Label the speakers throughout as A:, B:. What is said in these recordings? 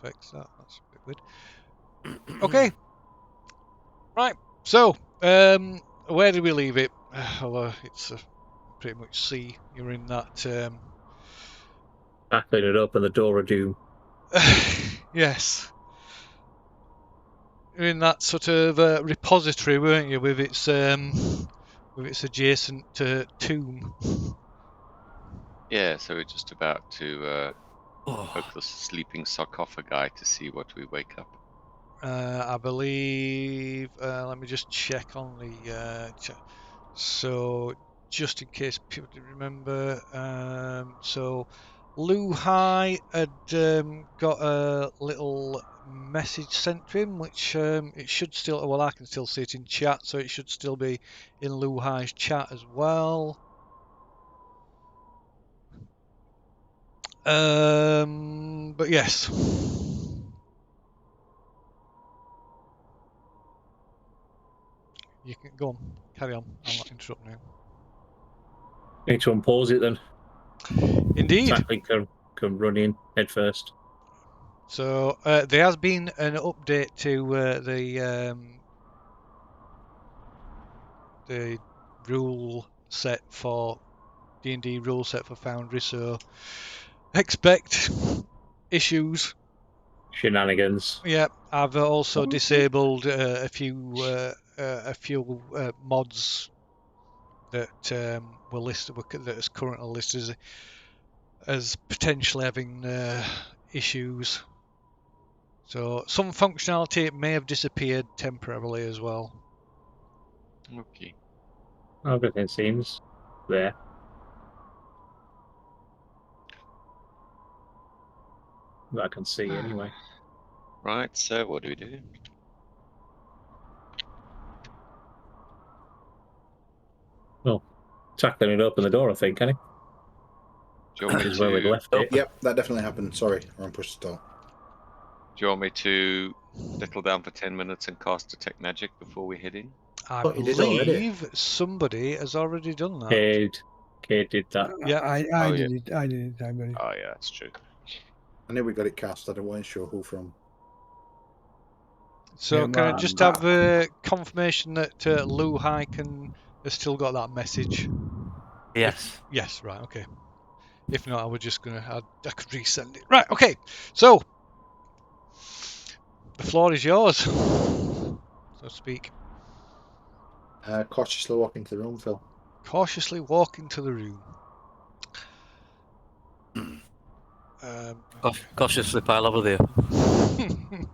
A: effects. That's a bit weird. Okay. Right. So, where did we leave it? Although it's pretty much see you're in that.
B: Tackling it up and the door of doom.
A: Yes. You're in that sort of repository, weren't you, with its adjacent tomb.
C: Yeah, so we're just about to poke the sleeping sarcophagi to see what we wake up.
A: I believe. Let me just check on the. So, just in case people didn't remember, so Lu Hai had got a little message sent to him, which it should still. Well, I can still see it in chat, so it should still be in Lu Hai's chat as well. But yes. You can go on, carry on. I'm not interrupting you.
B: Need to unpause it then.
A: Indeed.
B: Tackling can run in head first.
A: So there has been an update to the rule set for D&D rule set for Foundry. So expect issues.
B: Shenanigans.
A: Yeah, I've also disabled a few mods that were listed that is currently listed as potentially having issues. So some functionality may have disappeared temporarily as well.
C: Okay.
B: Everything seems there. That I can see anyway.
C: Right, so what do we do?
B: Well, tackling it open the door, I think, can he?
C: Do you want me
B: Which is where we'd left it.
D: Yep, that definitely happened. Sorry, wrong push to start.
C: Do you want me to settle down for 10 minutes and cast Detect Magic before we head in?
A: I
D: thought you did already.
A: believe somebody has already done that.
B: Cade did that.
A: Yeah.
E: I did it. I believe.
C: Oh yeah, that's true.
D: I knew we got it cast. I wasn't sure who from.
A: So
E: Yeah,
A: can I
E: man,
A: just
E: that-
A: have confirmation that Lu Hai has still got that message?
F: Yes.
A: Yes, right, okay. If not, I was just I could resend it. Right, okay. So the floor is yours, so to speak.
D: Cautiously walk into the room, Phil.
A: Cautiously walk into the room.
F: Cautiously pile over there.
A: Alright.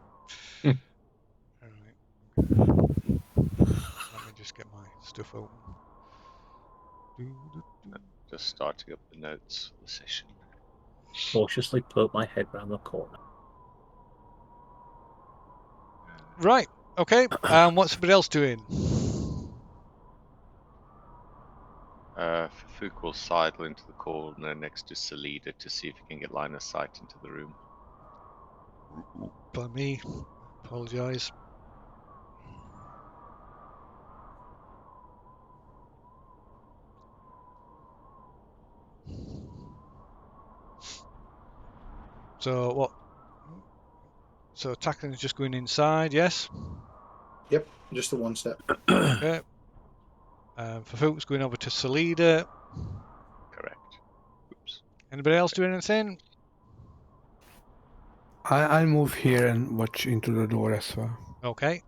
A: Let me just get my stuff open.
C: Just starting up the notes for the session.
B: Cautiously poke my head round the corner.
A: Right, okay. What's everybody else doing?
C: Fafuk will sidle into the corner next to Salida to see if he can get line of sight into the room.
A: By me. Apologise. So what? So tackling is just going inside, yes?
D: Yep, just the one step.
A: Okay. Fafuk's going over to Salida.
C: Correct. Oops.
A: Anybody else doing anything?
E: I'll move here and watch into the door as well.
A: Okay.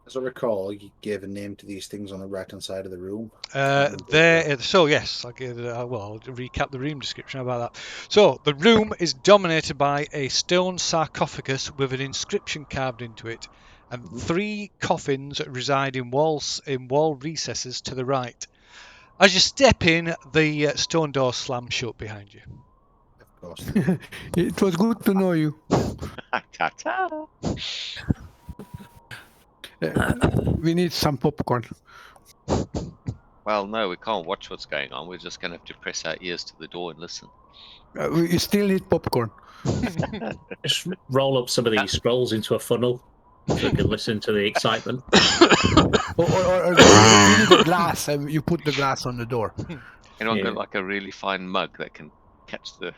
D: As I recall, you gave a name to these things on the right-hand side of the room.
A: So yes, I'll recap the room description about that. So the room is dominated by a stone sarcophagus with an inscription carved into it, and 3 coffins reside in wall recesses to the right. As you step in, the stone door slams shut behind you.
D: Of course.
E: It was good to know you.
C: Ta-ta!
E: We need some popcorn.
C: Well, no, we can't watch what's going on. We're just going to have to press our ears to the door and listen.
E: We still need popcorn.
B: Just roll up some of these scrolls into a funnel so we can listen to the excitement.
E: or you need a glass and you put the glass on the door.
C: Anyone
B: Yeah.
C: got like a really fine mug that can catch the...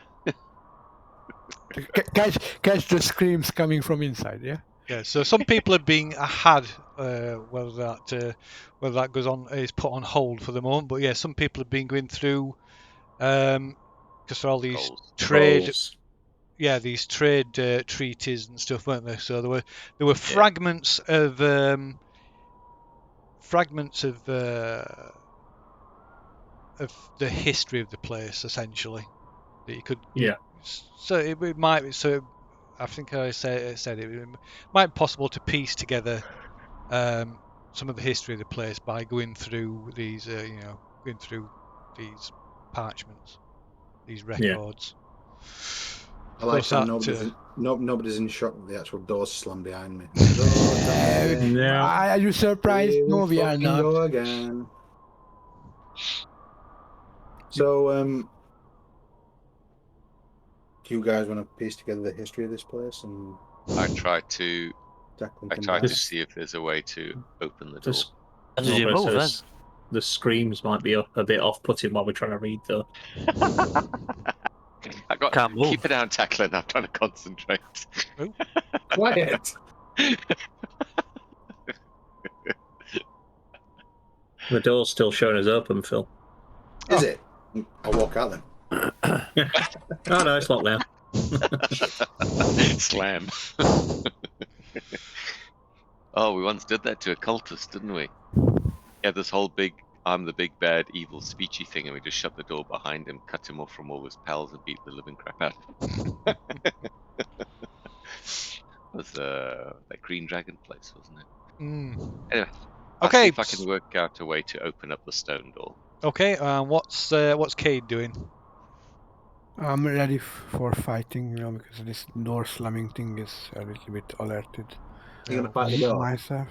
E: catch the screams coming from inside. Yeah.
A: Yeah, so some people are being had whether that goes on is put on hold for the moment, but yeah, some people have been going through because for all these
C: Goals.
A: trade
B: Rolls.
A: these trade treaties and stuff, weren't there? So there were fragments of the history of the place essentially that you could.
B: Yeah.
A: So it might be so. I think I said it might be possible to piece together some of the history of the place by going through these, going through these parchments, these records.
D: I like
A: Of
D: how
A: course,
D: nobody's in shock that the actual door's slammed behind me.
B: No.
E: Are you surprised?
D: Here
E: No, we are
D: fucking
E: not.
D: go again. So, do you guys want to piece together the history of this place and
C: I tried to
D: tackle
C: I
D: them
C: tried
D: down?
C: to see if there's a way to open the door.
B: Just
F: How did you
B: Robert
F: move then?
B: says the screams might be a bit off-putting while we're trying to read, though.
C: I got
F: Can't move.
C: keep it down, tackling. I'm trying to concentrate.
D: Quiet.
B: The door's still showing us open, Phil.
D: Is it? I'll walk out then.
B: Oh no, it's locked now.
C: Slam. Oh, we once did that to a cultist, didn't we? Yeah, this whole big I'm the big bad evil speechy thing, and we just shut the door behind him, cut him off from all his pals, and beat the living crap out of him. It was that Green Dragon place, wasn't it? Anyway, I'll see
A: Okay.
C: if I can work out a way to open up the stone door.
A: Okay. What's Cade doing?
E: I'm ready for fighting, because this door slamming thing is a little bit alerted
D: You're gonna fight the door.
E: myself.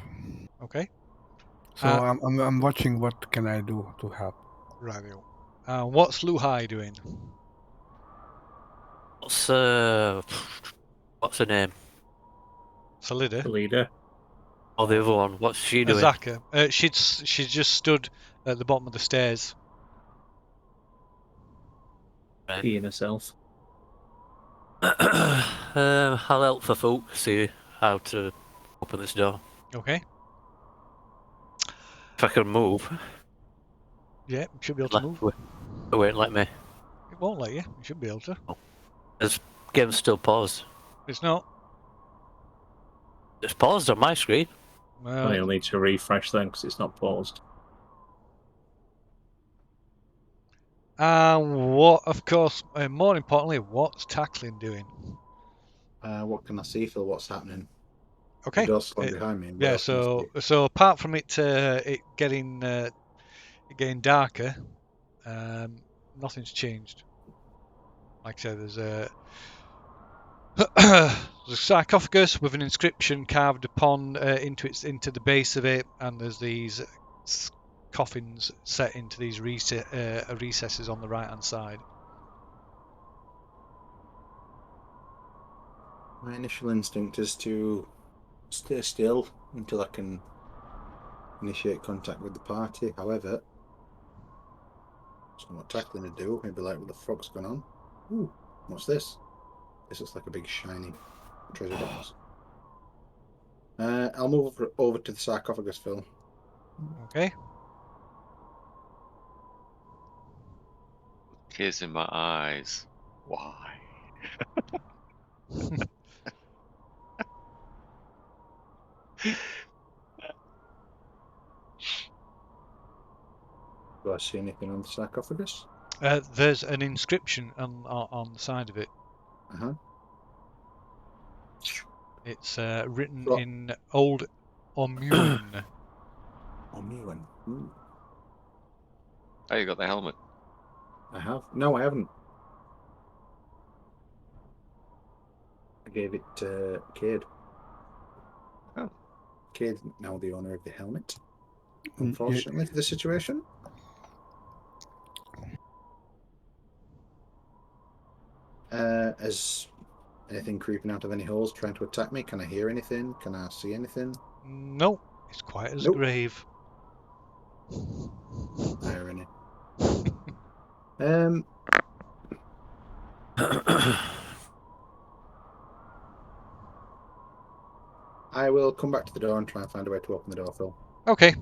A: Okay.
E: So I'm watching what can I do to help.
A: Radio. What's Luhai doing?
F: What's her name?
A: Salida.
B: The leader.
F: Or the other one? What's she doing?
A: Azaka. She's just stood at the bottom of the stairs.
B: Peeing herself.
F: I'll help the folk see how to open this door.
A: Okay.
F: If I can move.
A: Yeah, you should be able to move.
F: It won't let me.
A: It won't let you. You should be able to.
F: This game's still paused.
A: It's not.
F: It's paused on my screen.
B: Oh, you'll need to refresh then because it's not paused.
A: And what, of course, more importantly, what's tackling doing?
D: What can I see, Phil? What's happening?
A: Okay.
D: The door's slammed behind me. What
A: Yeah.
D: else can I see?
A: So apart from it getting darker, nothing's changed. Like I said, there's a sarcophagus with an inscription carved upon into the base of it, and there's these coffins set into these recesses on the right hand side.
D: My initial instinct is to stay still until I can initiate contact with the party. However, so what tackling to do? Maybe like what the fuck's going on? Ooh, what's this? This looks like a big shiny treasure box. I'll move over to the sarcophagus, Phil.
A: Okay.
C: Tears in my eyes. Why?
D: Do I see anything on the sarcophagus?
A: There's an inscription on the side of it.
D: Uh-huh.
A: It's written
D: What?
A: in Old Omuan.
D: Omuan.
C: Oh, you got the helmet.
D: I have. No, I haven't. I gave it to Cade.
C: Oh.
D: Cade's now the owner of the helmet.
E: Mm,
D: Unfortunately for the situation. Is anything creeping out of any holes trying to attack me? Can I hear anything? Can I see anything?
A: No, it's quiet as
D: Nope.
A: a grave.
D: Irony. I will come back to the door and try and find a way to open the door, Phil.
A: Okay.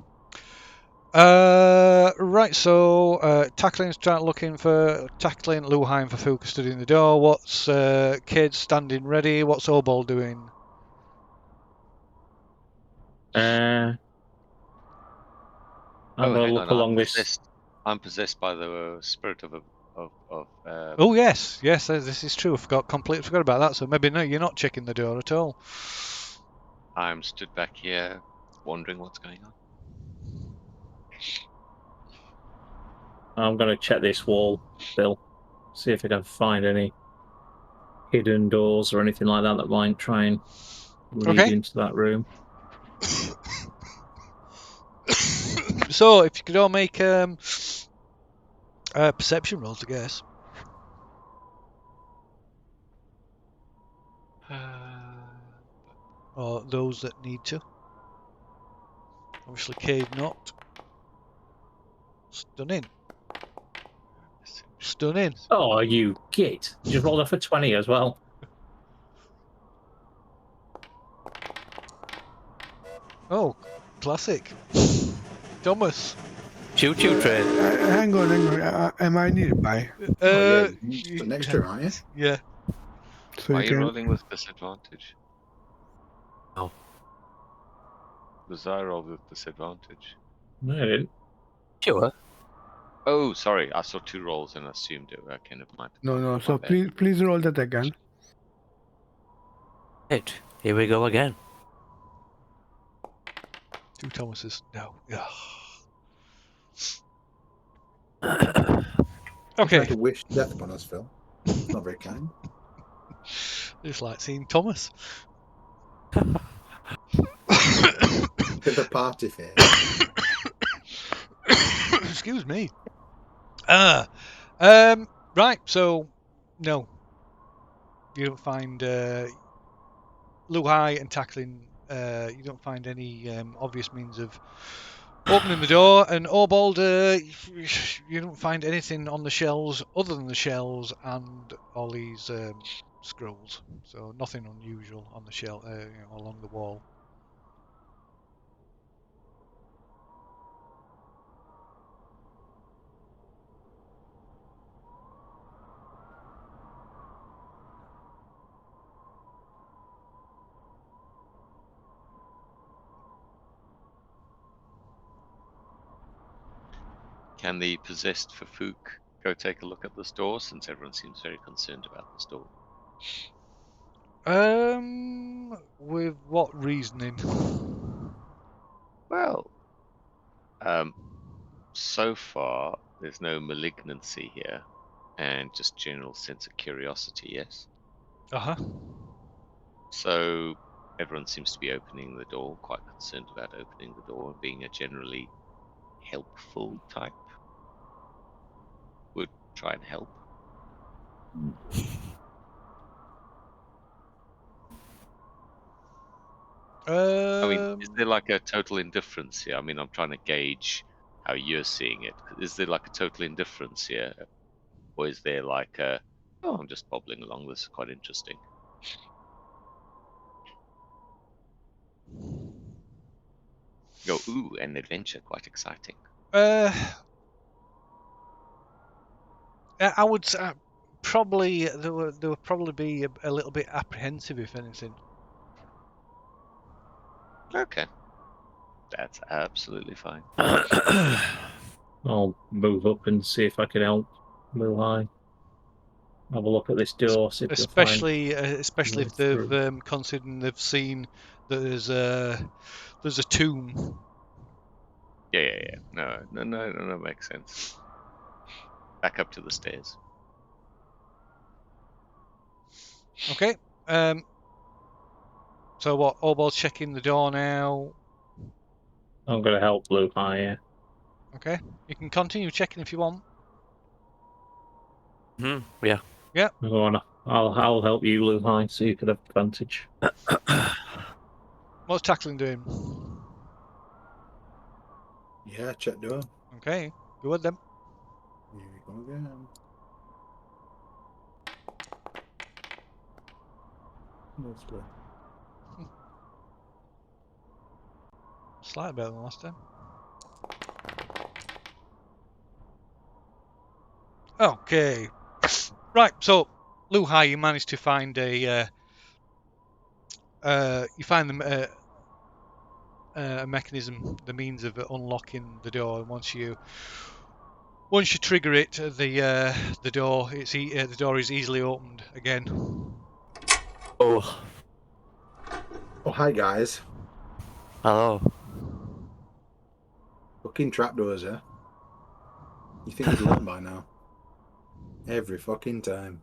A: Right, so tackling Luhai and Fafu studying the door. What's Cade standing ready? What's Obol doing?
B: I'm
C: Oh,
B: going to
C: hang
B: look
C: on.
B: along this.
C: I'm possessed by the spirit of
A: Oh yes, this is true. Completely forgot about that. So maybe no, you're not checking the door at all.
C: I'm stood back here, wondering what's going on.
B: I'm going to check this wall, Bill. See if I can find any hidden doors or anything like that that might try and lead
A: Okay.
B: into that room.
A: So if you could all make perception rolls, I guess. Or those that need to. Obviously, Cade not. Stunning. Stunning.
B: Oh, you git. You just rolled off a 20 as well.
A: Oh, classic. Thomas.
F: Choo-choo train.
E: Hang on. Am I nearby?
D: Oh, yeah, you're next to him, aren't you?
A: Yeah.
E: So
C: Why are
E: you
C: you
E: can.
C: rolling with disadvantage?
F: Oh.
C: Was I roll with disadvantage?
B: No, I didn't.
F: Sure.
C: Oh, sorry. I saw 2 rolls and assumed it. Okay, never mind.
E: No.
C: My
E: So
C: bad.
E: please roll that again.
F: Right, here we go again.
A: 2 Thomases. No. Yeah.
E: You're
A: Okay.
D: Trying to wish death upon us, Phil. It's not very kind.
A: Just like seeing Thomas.
D: To the party face.
A: Excuse me. Right, so no. You don't find Luhai and tackling you don't find any obvious means of opening the door, and Obald, you don't find anything on the shelves other than the shelves and all these scrolls. So nothing unusual on the shelf along the wall.
C: Can the possessed Fafuk go take a look at this door, since everyone seems very concerned about this door?
A: With what reasoning?
C: Well, so far there's no malignancy here, and just general sense of curiosity. Yes.
A: Uh-huh.
C: So everyone seems to be opening the door, quite concerned about opening the door, and being a generally helpful type. Would try and help. I mean, is there like a total indifference here? I mean, I'm trying to gauge how you're seeing it. Is there like a total indifference here? Or is there like a, oh, I'm just bobbling along, this is quite interesting. Go, ooh, an adventure, quite exciting.
A: I would probably there would probably be a little bit apprehensive, if anything.
C: Okay. That's absolutely fine.
B: I'll move up and see if I can help Luhai. Have a look at this door, see if we can find.
A: Especially if they've considering they've seen that there's a tomb.
C: Yeah. No, makes sense. Back up to the stairs.
A: Okay. So what? Obal's checking the door now.
B: I'm going to help Luhai, yeah.
A: Okay. You can continue checking if you want.
F: Yeah.
A: Yeah.
B: I'll help you, Luhai, so you can have advantage.
A: What's tackling doing?
D: Yeah, check door.
A: Okay. Go with them.
D: Here we go again. Mostly.
A: slightly better than last time. Okay. Right, so Luhai, you managed to find a a mechanism, the means of unlocking the door. And once you trigger it, the door the door is easily opened again.
F: Oh,
D: Oh, hi guys.
F: hello.
D: Fucking trapdoors, yeah? You think you'd learn by now? Every fucking time.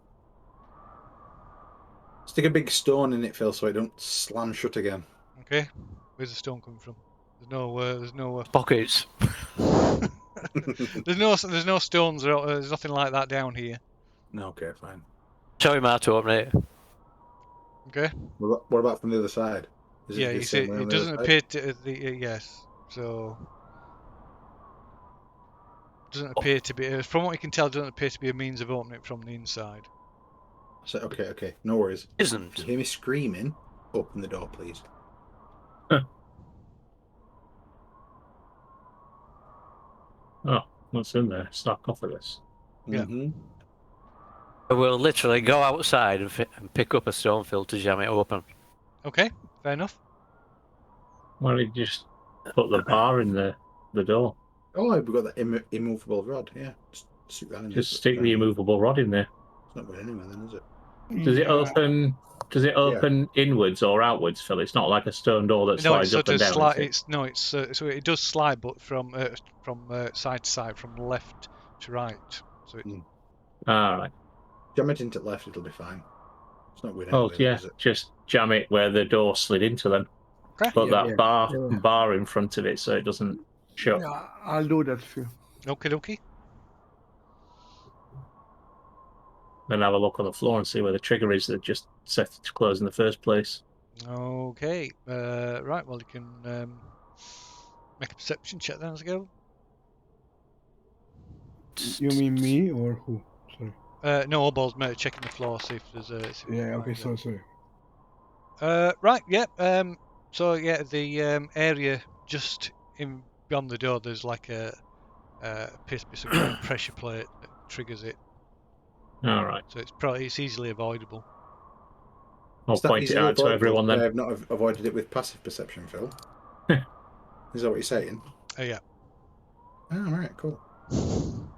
D: Stick a big stone in it, Phil, so it don't slam shut again.
A: Okay, where's the stone coming from? There's no
F: Pockets.
A: there's no stones. There's nothing like that down here.
D: No, okay, fine.
F: Show him how to open it.
A: Okay.
D: What about from the other side? Is
A: Yeah,
D: it the
A: you
D: same
A: see,
D: way on
A: it
D: the other
A: doesn't
D: side?
A: appear to yes. So doesn't appear to be, from what you can tell, doesn't appear to be a means of opening it from the inside.
D: So, okay, no worries. If you
F: Isn't.
D: hear me screaming, open the door, please.
B: Oh, what's in there? Sarcophagus.
A: Yeah.
D: Mm-hmm.
F: We'll literally go outside and pick up a stone fill to jam it open.
A: Okay, fair enough.
B: Why don't you just put the bar in the door?
D: Oh, we've got that immovable rod. Yeah, just stick that in there.
B: Just stick the immovable rod in there.
D: It's not going anywhere then, is it?
B: Does it
E: Yeah.
B: open? Does it open inwards or outwards, Phil? It's not like a stone door that
A: No,
B: slides
A: it's
B: up
A: sort
B: and
A: of
B: down.
A: slide.
B: Is it?
A: So it does slide, but from side to side, from left to right. So it,
B: All right.
D: Jam it into left, it'll be fine. It's not going
B: Oh
D: anywhere,
B: yeah,
D: is it?
B: just jam it where the door slid into then.
A: okay.
B: Put
E: Yeah,
B: that
E: yeah.
B: bar in front of it so it doesn't shut.
E: Yeah, I'll do that for you.
A: Okie dokie.
B: Then have a look on the floor and see where the trigger is that just set it to close in the first place.
A: Okay. Right. Well, you can make a perception check then as I go.
E: You mean me or who? Sorry.
A: No, Obold's checking the floor, see if there's
E: Yeah, okay, sorry.
A: right. Yeah. So yeah, the area just in beyond the door, there's like appears to be some kind of pressure plate that triggers it.
B: All right.
A: So it's easily avoidable.
B: I'll
D: Is that
B: point it
D: easily
B: out to
D: avoidable?
B: everyone then.
D: I have not avoided it with passive perception, Phil. Is that what you're saying?
A: Yeah.
D: Oh, right, cool.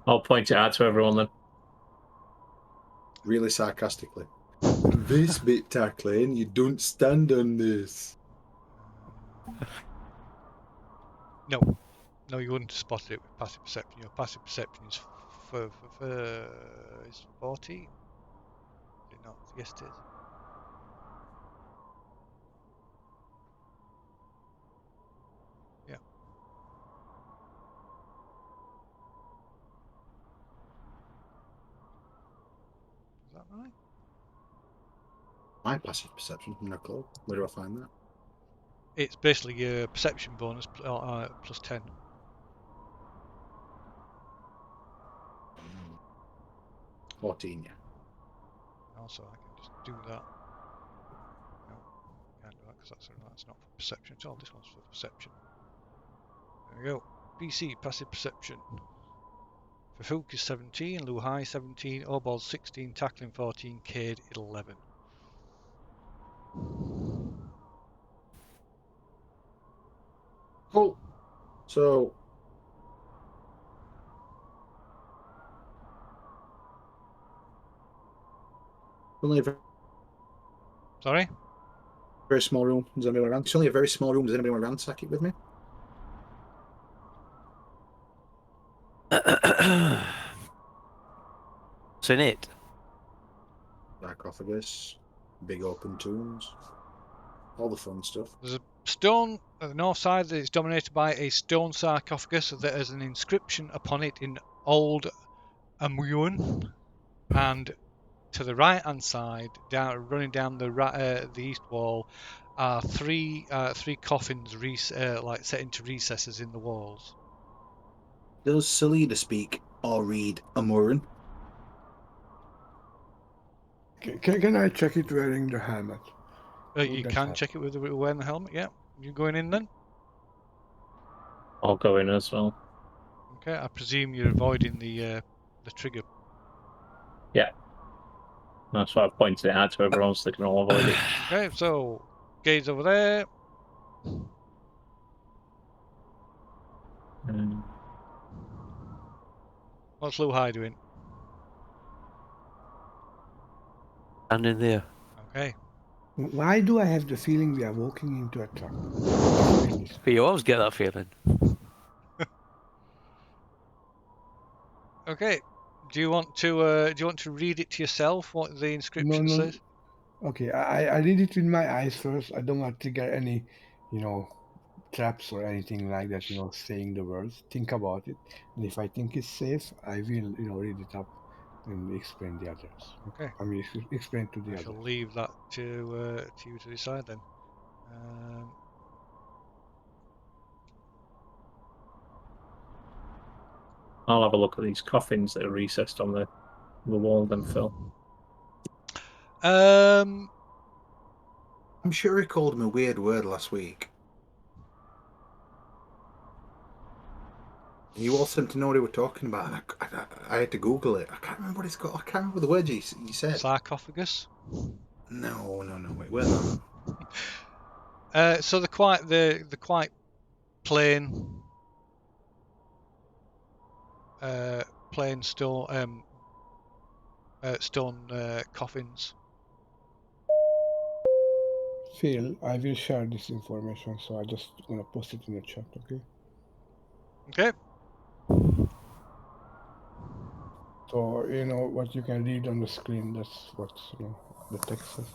B: I'll point it out to everyone then.
D: Really sarcastically. This bit, Tackling, you don't stand on this.
A: No, you wouldn't have spotted it with passive perception. Your passive perception is is 40. Is it not? Yes, it is. Yeah. Is that right?
D: My passive perception, no clue. Where do I find that?
A: It's basically your perception bonus plus 10.
D: 14, yeah.
A: Also, I can just do that. No, can't do that because that's not for perception at all. This one's for perception. There we go. PC, passive perception. For Fook is 17, Luhai 17, Obol 16, Tackling 14, Cade 11.
D: Cool. So, only a
A: Sorry?
D: very small room. Does anybody want to It's only a very small room. Does anybody want to ransack it with me?
F: What's in it?
D: Sarcophagus, big open tombs, all the fun stuff.
A: There's a stone at the north side that is dominated by a stone sarcophagus that has an inscription upon it in Old Amuan, and to the right hand side, running down the east wall, are three coffins like set into recesses in the walls.
D: Does Salida speak or read Amuran?
E: Can I check it wearing the helmet?
A: You can check it with wearing the helmet. Yeah, you going in then?
B: I'll go in as well.
A: Okay, I presume you're avoiding the trigger.
B: That's why I pointed it out to everyone so they can all avoid it.
A: Okay, so gaze over there. What's Luhai doing?
F: Standing there.
A: Okay.
E: Why do I have the feeling we are walking into a trap?
F: But you always get that feeling.
A: Okay. Do you want to read it to yourself? What the inscription
E: No.
A: says?
E: Okay, I read it with my eyes first. I don't want to trigger any, traps or anything like that. Saying the words. Think about it, and if I think it's safe, I will, read it up and explain the others.
A: Okay.
E: I mean, explain to the
A: I
E: others.
A: shall leave that to you to decide then.
B: I'll have a look at these coffins that are recessed on the wall, then, Phil.
A: I'm
D: sure he called him a weird word last week. You all seem to know what he was talking about. I had to Google it. I can't remember what it's called. I can't remember the word you said.
A: Sarcophagus.
D: No. Wait, where's that?
A: So the quite plain stone coffins.
E: Phil, I will share this information, so I just gonna post it in the chat. Okay.
A: Okay.
E: So what you can read on the screen. That's what the text says.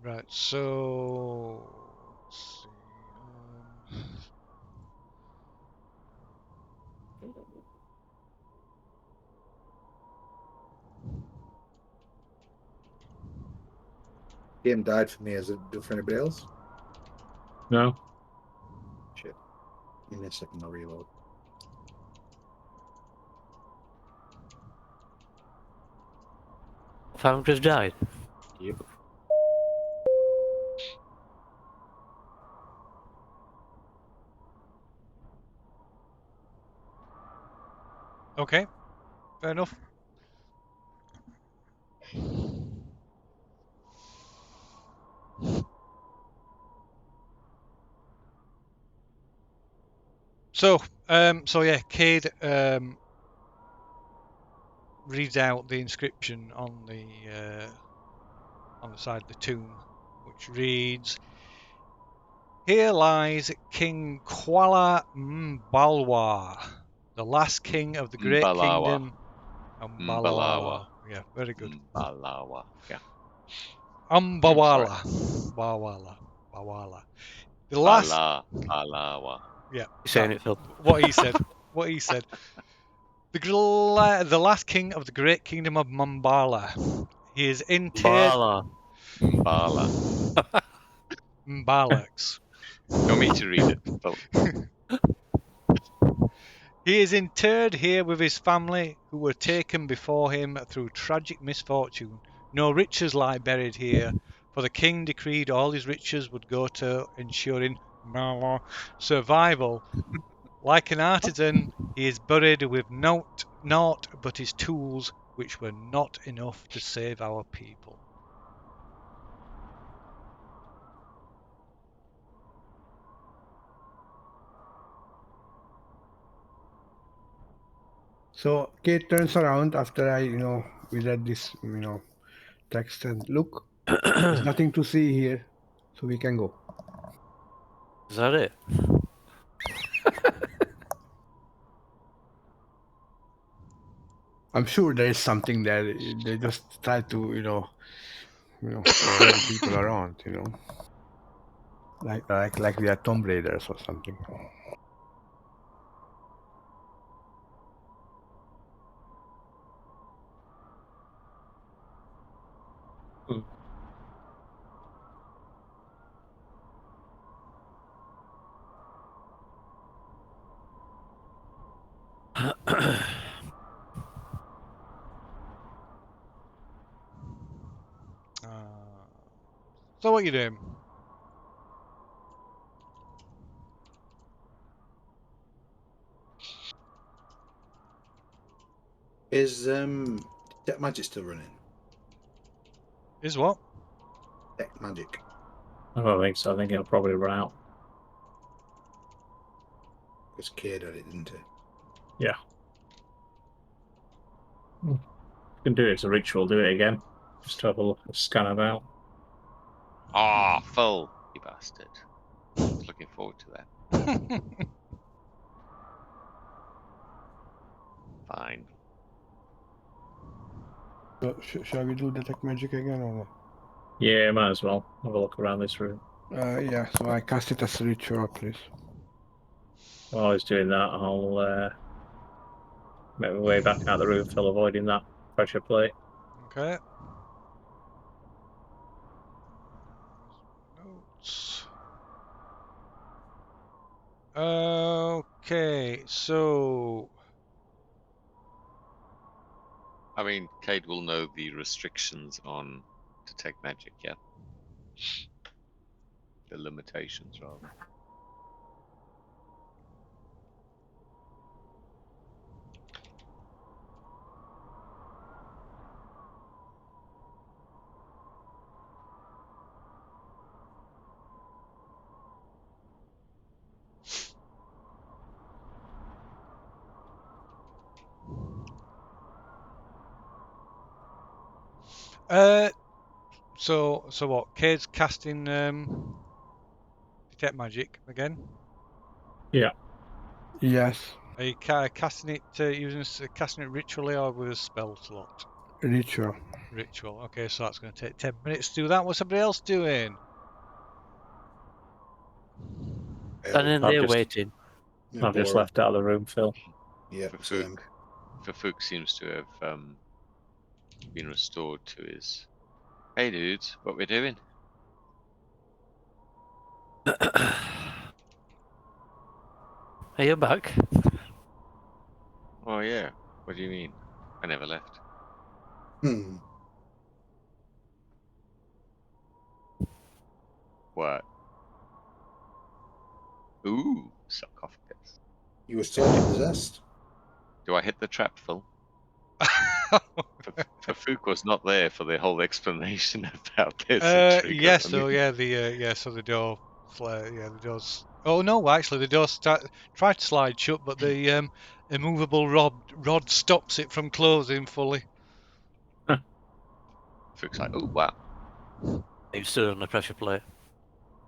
A: Right. So let's see.
D: Game died for me. As it do for anybody else?
B: No.
D: Shit. Give me a second. I'll reload.
F: Founders died.
D: Yep.
A: Okay. Fair enough. So yeah, Cade reads out the inscription on the side of the tomb, which reads, "Here lies King Kuala Mbalwa, the last king of the great
C: Mbalawa.
A: kingdom."
C: Mbalawa.
A: Yeah, very good.
C: Mbalawa. Yeah.
A: Bawala. The last.
C: Balawa.
A: Yeah.
F: You saying it, Phil?
A: What he said. What he said. The last king of the great kingdom of Mambala. He is interred.
C: Mbala.
A: Mbalax.
C: You want me to read it? Phil?
A: He is interred here with his family, who were taken before him through tragic misfortune. No riches lie buried here, for the king decreed all his riches would go to ensuring survival. Like an artisan, he is buried with naught but his tools, which were not enough to save our people.
E: So Kate turns around after I, we read this, text and look, there's nothing to see here, so we can go.
F: Is that it?
E: I'm sure there is something there. They just try to, turn people around, like we are Tomb Raiders or something.
A: So what you doing?
D: Is Detect Magic still running?
A: Is what?
D: Detect Magic.
B: I don't think so. I think it'll probably run out.
D: Because Cade had it, didn't it?
B: Yeah. You can do it as a ritual. Do it again. Just have a look, scan about.
C: Ah, Phil, you bastard. I was looking forward to that. Fine.
E: So, shall we do Detect Magic again or not?
B: Yeah, might as well. Have a look around this room.
E: Yeah, so I cast it as a ritual, please.
B: While I was doing that, I'll make my way back out of the room, Phil, avoiding that pressure plate.
A: Okay. Notes. Okay, so
C: I mean, Cade will know the restrictions on Detect Magic, yeah? The limitations, rather.
A: so what? Cade's casting Detect Magic again.
B: Yeah.
E: Yes,
A: Are you casting it casting it ritually or with a spell slot?
E: ritual.
A: Ritual. Okay, so that's going to take 10 minutes to do that. What's somebody else doing?
F: Standing there waiting.
B: I've just left out of the room, Phil.
D: Yeah, same.
C: Fafuk seems to have been restored to his. Hey dudes, what we doing?
F: Are you back?
C: Oh yeah. What do you mean? I never left. What? Ooh, sarcophagus.
D: You were still possessed.
C: Do I hit the trap, Phil? Fafuk was not there for the whole explanation about this.
A: Yes, so yeah, so the door, the doors. Oh no, actually, the door tried to slide shut, but the immovable rod stops it from closing fully.
C: Fafuk's like, oh wow.
F: You stood on the pressure plate.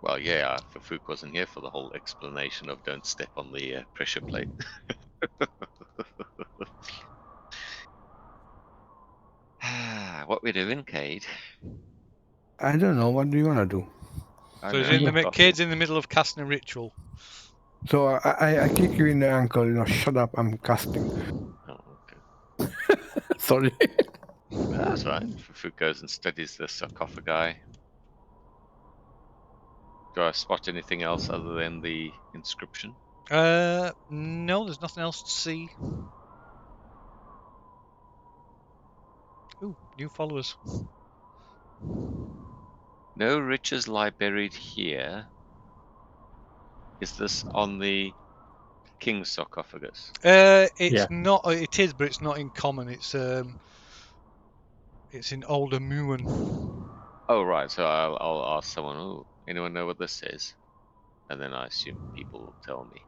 C: Well, yeah, Fafuk wasn't here for the whole explanation of don't step on the pressure plate. What we doing, Cade?
E: I don't know. What do you want to do?
C: I
A: So he's
C: know,
A: in
C: but-
A: Cade's in the middle of casting a ritual.
E: So I kick you in the ankle. Shut up. I'm casting.
C: Oh, okay.
E: Sorry.
C: That's right. Fafuk goes and studies the sarcophagi. Do I spot anything else other than the inscription?
A: No, there's nothing else to see. Ooh, new followers.
C: No riches lie buried here. Is this on the king's sarcophagus?
A: It's
B: Yeah.
A: not. It is, but it's not in common. It's in Older Muon.
C: Oh, right. So I'll ask someone, oh, anyone know what this is? And then I assume people will tell me.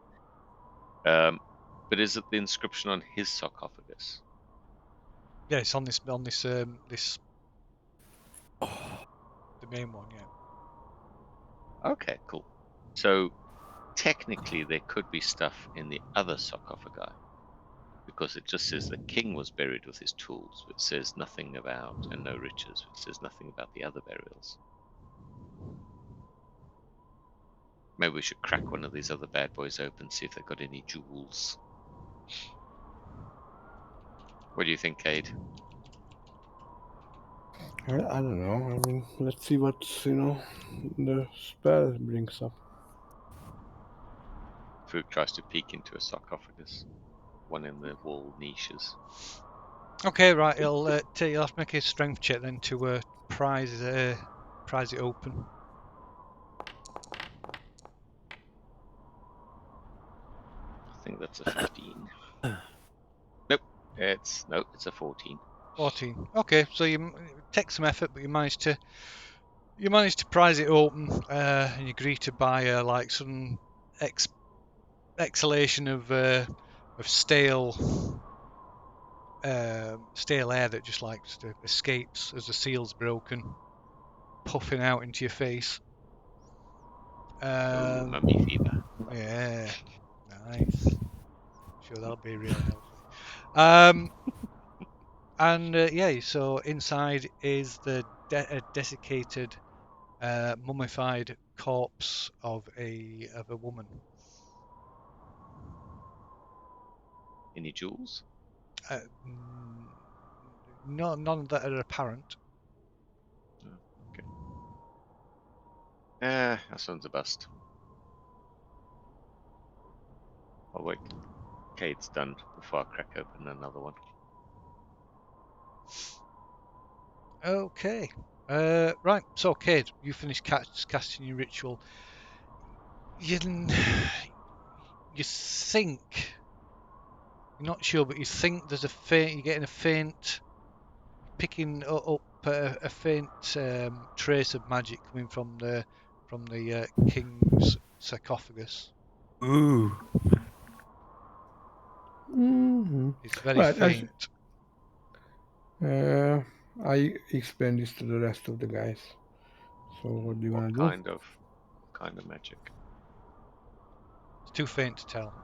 C: But is it the inscription on his sarcophagus?
A: Yeah, it's on this the main one. Yeah.
C: Okay, cool. So technically there could be stuff in the other sarcophagi. Because it just says the king was buried with his tools. It says nothing about, and no riches. It says nothing about the other burials. Maybe we should crack one of these other bad boys open, see if they've got any jewels. What do you think, Cade?
E: I don't know. I mean, let's see what the spell brings up.
C: Fook tries to peek into a sarcophagus. One in the wall niches.
A: Okay, right. You'll have to make a strength check then to pry prise it open.
C: I think that's a 15. Nope. It's a 14.
A: 14. Okay, so it takes some effort, but you manage to prise it open, and you're greeted by like some exhalation of stale air that just like escapes as the seal's broken, puffing out into your face.
C: Ooh, mummy fever.
A: Yeah, nice. Sure, that'll be real healthy. And yeah, so inside is the desiccated, mummified corpse of a woman.
C: Any jewels?
A: None that are apparent.
C: Okay. That sounds a bust. I'll wait. Cade's done before I crack open another one.
A: Okay. Right. So, Cade, you finish casting your ritual. You think, you're not sure, but you think there's you're getting a faint, picking up a faint trace of magic coming from the king's sarcophagus.
F: Ooh.
E: Mm-hmm.
A: It's very
E: Right,
A: faint.
E: I explain this to the rest of the guys. So what do you want to do?
C: Kind of magic?
A: It's too faint to tell.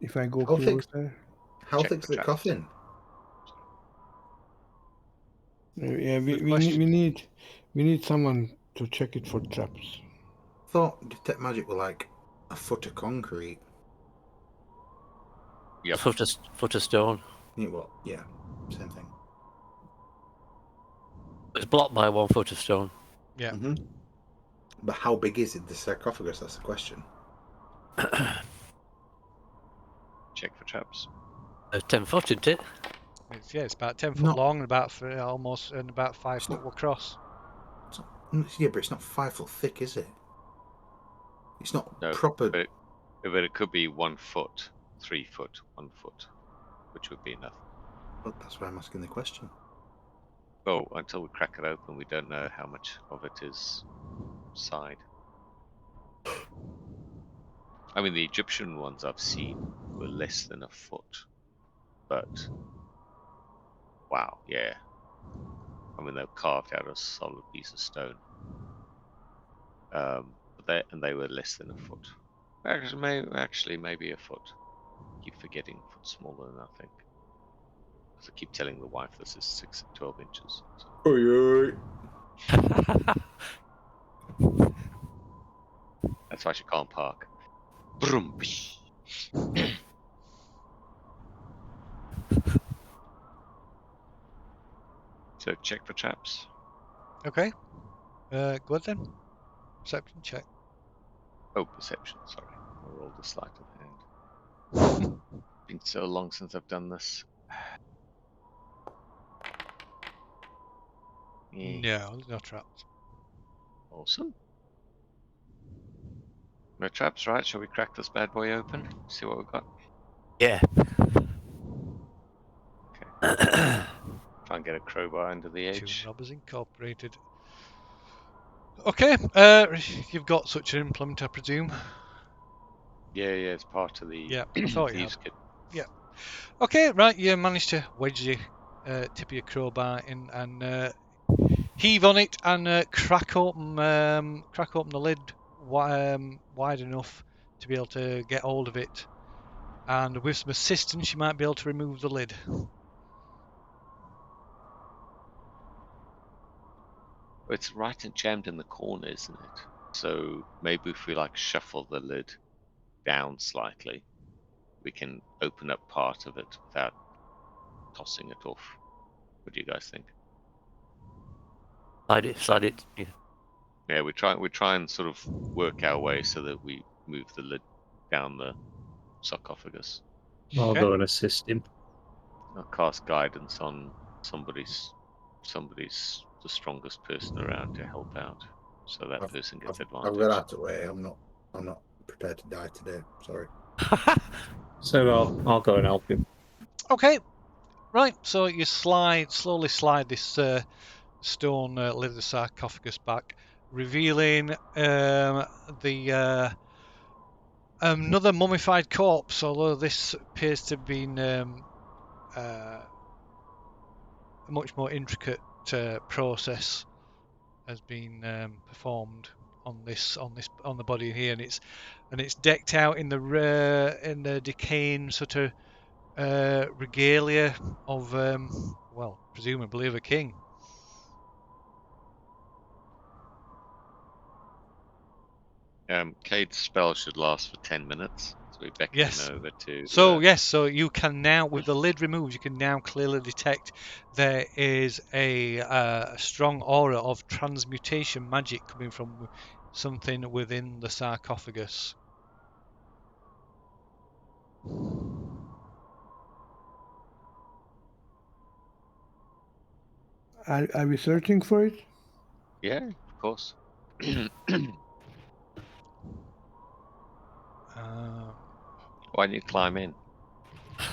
E: If I go
D: How thick-
E: closer,
D: How
C: Check
D: thick's
C: for
D: the
C: traps.
D: coffin?
E: yeah,
A: Good
E: we
A: question.
E: need someone to check it for traps.
D: I thought detect magic were like a foot of concrete.
C: Yep.
F: Foot of stone.
D: Yeah, well, yeah, same thing.
F: It's blocked by 1 foot of stone.
A: Yeah.
D: Mm-hmm. But how big is it, the sarcophagus? That's the question.
C: Check for traps.
F: 10 foot, isn't it?
A: It's about 10 foot
D: Not-
A: long and about almost and about 5
D: It's
A: foot
D: not-
A: across.
D: Yeah, but it's not 5 foot thick, is it? It's not
C: No,
D: proper.
C: but it could be 1 foot, 3 foot, 1 foot, which would be enough.
D: Well, that's why I'm asking the question.
C: Well, until we crack it open, we don't know how much of it is side. I mean, the Egyptian ones I've seen were less than a foot, but wow, yeah. I mean, they were carved out of a solid piece of stone. But they were less than a foot. Actually, maybe a foot. I keep forgetting a foot smaller than I think. Because I keep telling the wife this is 6 and 12 inches. So. That's why she can't park. Brum. So check for traps.
A: Okay. Good then. Perception check.
C: Oh, perception. Sorry, I rolled a sleight of hand. Been so long since I've done this. Yeah.
A: No, there's no traps.
C: Awesome. No traps, right? Shall we crack this bad boy open? See what we've got.
F: Yeah.
C: Okay. Try and get a crowbar under the
A: Tomb
C: edge.
A: Robbers Incorporated. Okay. You've got such an implement, I presume.
C: Yeah, it's part of the
A: Yeah, I thought you
C: thieves'
A: had.
C: kit.
A: Yeah. Okay, right. You managed to wedge the tip of your crowbar in and heave on it and crack open the lid wide enough to be able to get hold of it. And with some assistance, you might be able to remove the lid.
C: It's right and jammed in the corner, isn't it? So maybe if we like shuffle the lid down slightly, we can open up part of it without tossing it off. What do you guys think?
F: Slide it. Yeah.
C: Yeah, we try and sort of work our way so that we move the lid down the sarcophagus.
B: I'll
A: Okay.
B: go and assist him.
C: I'll cast guidance on somebody's the strongest person around to help out, so that person gets advantage.
D: I've got out of the way. I'm not prepared to die today. Sorry.
B: So I'll go and help him.
A: Okay, right. So you slowly slide this stone lid of the sarcophagus back, revealing the another mummified corpse. Although this appears to have been a much more intricate process has been performed on the body here, and it's decked out in the decaying sort of regalia of well, presumably of a king.
C: Cade's spell should last for 10 minutes, so we beckon
A: Yes.
C: him over to.
A: So yes, so you can now, with the lid removed, you can now clearly detect there is a strong aura of transmutation magic coming from something within the sarcophagus.
E: Are we searching for it?
C: Yeah, of course. Why don't you climb in?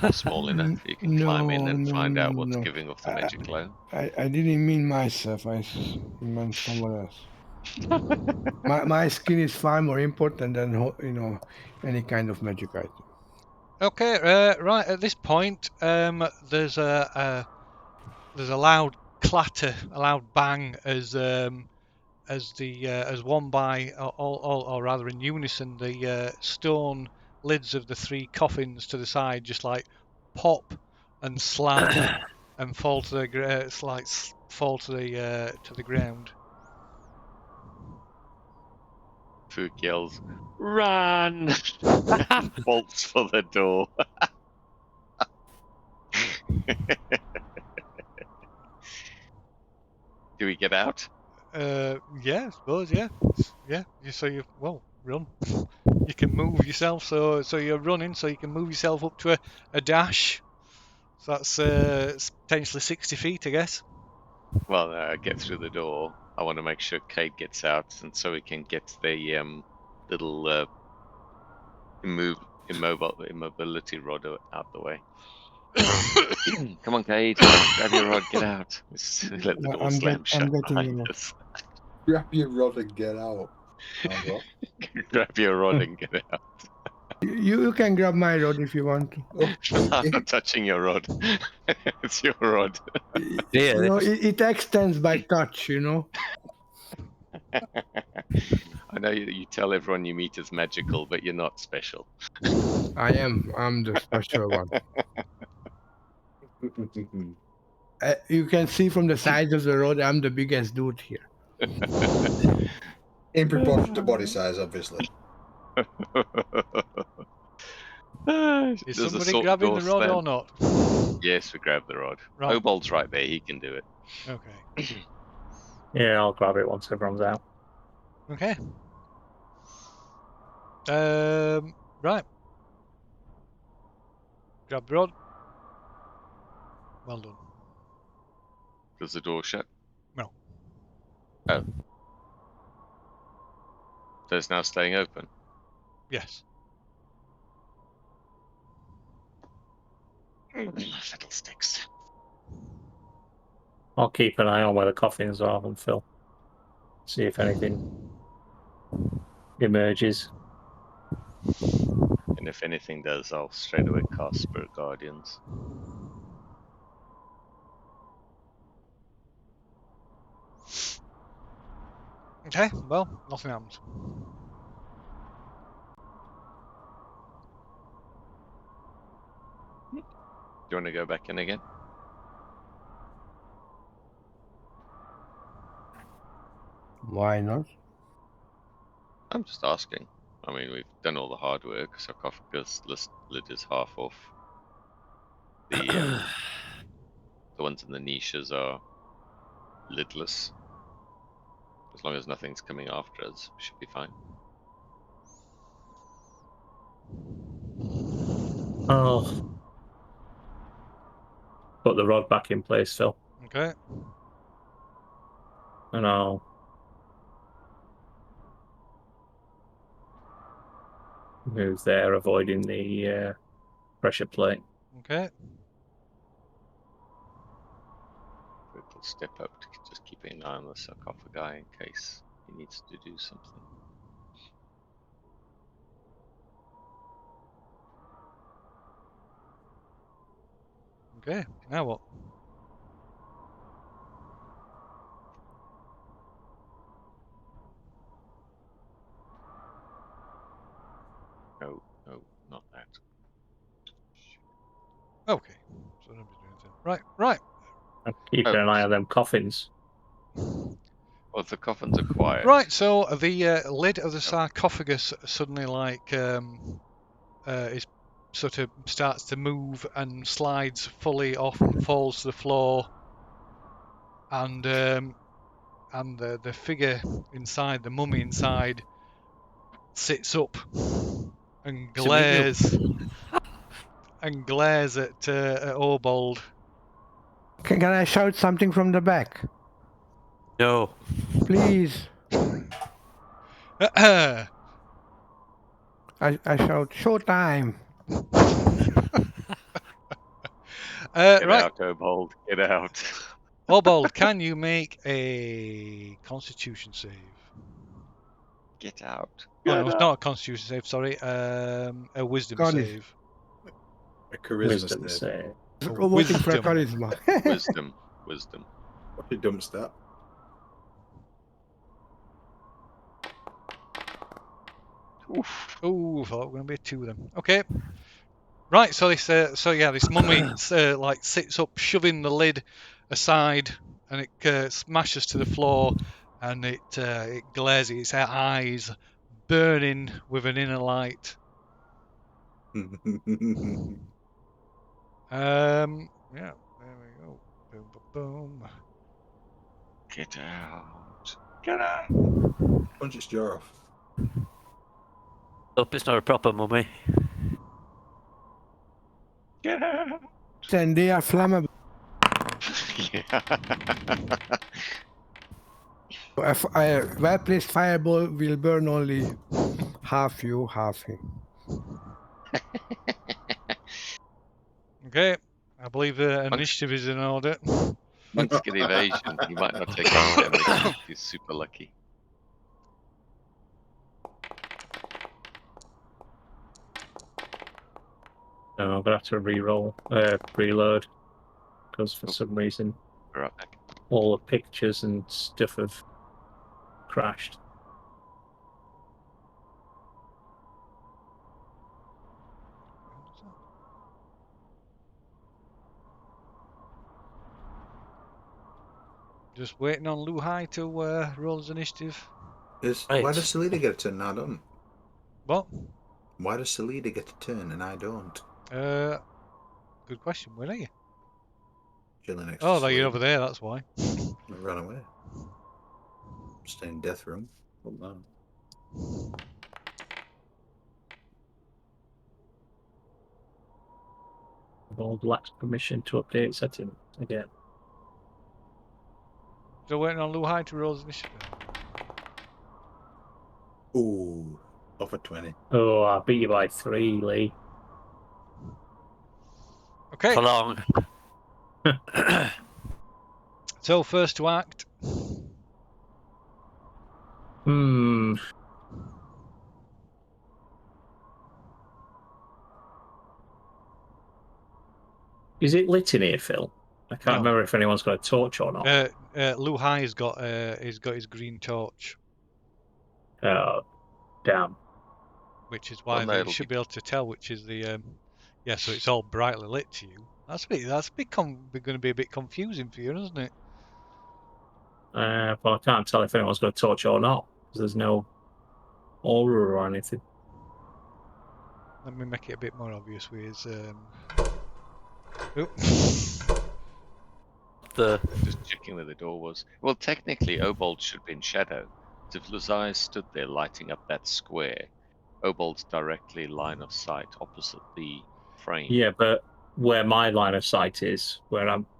C: You're small enough, you can climb in and find out what's giving off the magic glow.
E: I didn't mean myself. I meant someone else. my skin is far more important than any kind of magic item.
A: Okay, right at this point, there's a loud clatter, a loud bang as one by, or rather in unison, the stone lids of the three coffins to the side just like pop and slam and fall to the fall to the ground.
C: Fook yells, "Run!" and bolts for the door. Do we get out?
A: Yeah, I suppose, yeah. So you run. You can move yourself, so you're running, so you can move yourself up to a dash. So that's potentially 60 feet, I guess.
C: Well, get through the door. I want to make sure Kate gets out, and so we can get the little immobility rod out the way. Come on, Kate. Grab your rod, get out. Let the door slam shut behind us.
D: Grab your rod and get out.
C: Grab your rod and get out.
E: You can grab my rod if you want to.
C: I'm not touching your rod. It's your rod.
F: Yeah,
E: it extends by touch,
C: I know you tell everyone you meet is magical, but you're not special.
E: I'm the special one. You can see from the size of the road, I'm the biggest dude here.
D: In proportion to body size, obviously.
A: Is somebody grabbing the rod or not?
C: Yes, we grab the rod.
A: Right.
C: Obold's right there, he can do it.
A: Okay.
B: Yeah, I'll grab it once everyone's out.
A: Okay. Right. Grab the rod. Well done.
C: Does the door shut?
A: No.
C: Oh. So it's now staying open?
A: Yes.
C: Fiddlesticks.
B: I'll keep an eye on where the coffins are and Phil. See if anything emerges.
C: And if anything does, I'll straight away cast Spirit Guardians.
A: Okay, well, nothing happens.
C: Do you want to go back in again?
E: Why not?
C: I'm just asking. I mean, we've done all the hard work. Sarcophagus lid is half off. The ones in the niches are lidless. As long as nothing's coming after us, we should be fine.
B: Oh. put the rod back in place, Phil.
A: Okay.
B: And I'll move there, avoiding the pressure plate.
A: Okay.
C: We'll step up to just keeping an eye on the sarcophagi in case he needs to do something.
A: Okay. Now what?
C: No, not that.
A: Okay. So nobody's doing anything. Right.
B: I'm keeping an eye on them coffins.
C: Well, the coffins are quiet.
A: Right. So the lid of the sarcophagus suddenly is sort of starts to move and slides fully off and falls to the floor, and the figure inside, the mummy inside, sits up and glares at Obold.
E: Can I shout something from the back?
F: No.
E: Please. I shout, showtime.
C: Get
A: Right.
C: out, Obold. Get out.
A: Obold, can you make a Constitution save?
C: Get out.
A: Oh, no, it's not a Constitution save. Sorry, a Wisdom
E: God is-
A: save.
D: A charisma
B: Wisdom
D: save.
B: save.
A: A
E: Waiting for a
A: wisdom.
E: charisma.
C: Wisdom.
D: What a dump stat.
C: Oof.
A: Oh, I thought it was going to be 2 of them. Okay. Right, so this mummy sits up, shoving the lid aside, and it smashes to the floor, and it glares at its eyes, burning with an inner light. Yeah, there we go. Boom, boom, boom.
C: Get out. Get out.
D: Punch its jaw off.
F: Hope it's not a proper mummy.
C: Get out.
E: Then they are flammable.
C: Yeah.
E: A well-placed fireball will burn only half you, half him.
A: Okay, I believe initiative is in order.
C: Once you get evasion, you might not take any damage if you're super lucky.
B: No, I'm gonna have to reload, because for some reason
C: Right back.
B: all the pictures and stuff have crashed.
A: Just waiting on Luhai to roll his initiative.
D: Why
F: Right.
D: does Selena get a turn and I don't?
A: What?
D: Why does Selena get a turn and I don't?
A: Good question. Where are you?
D: Chilling next
A: Oh,
D: to
A: no, you're
D: Selena.
A: over there. That's why.
D: I ran away. Stay in death room. Hold on.
B: Old lacks permission to update setting again.
A: Still waiting on Luhai to roll his initiative.
D: Ooh, off at 20.
B: Oh, I beat you by 3, Lee.
A: Okay.
F: For long.
A: So first to act.
B: Is it lit in here, Phil? I can't
A: No.
B: remember if anyone's got a torch or not.
A: Luhai has got his green torch,
B: Oh, damn.
A: which is why
C: Well, no,
A: they
C: it'll
A: should
C: be-
A: be able to tell which is the yeah. So it's all brightly lit to you. That's going to be a bit confusing for you, isn't it?
B: But I can't tell if anyone's got a torch or not, because there's no aura or anything.
A: Let me make it a bit more obvious with his. Oop.
C: Just checking where the door was. Well, technically, Obold should be in shadow. If Luzai stood there lighting up that square, Obold's directly line of sight opposite the frame.
B: Yeah, but where my line of sight is,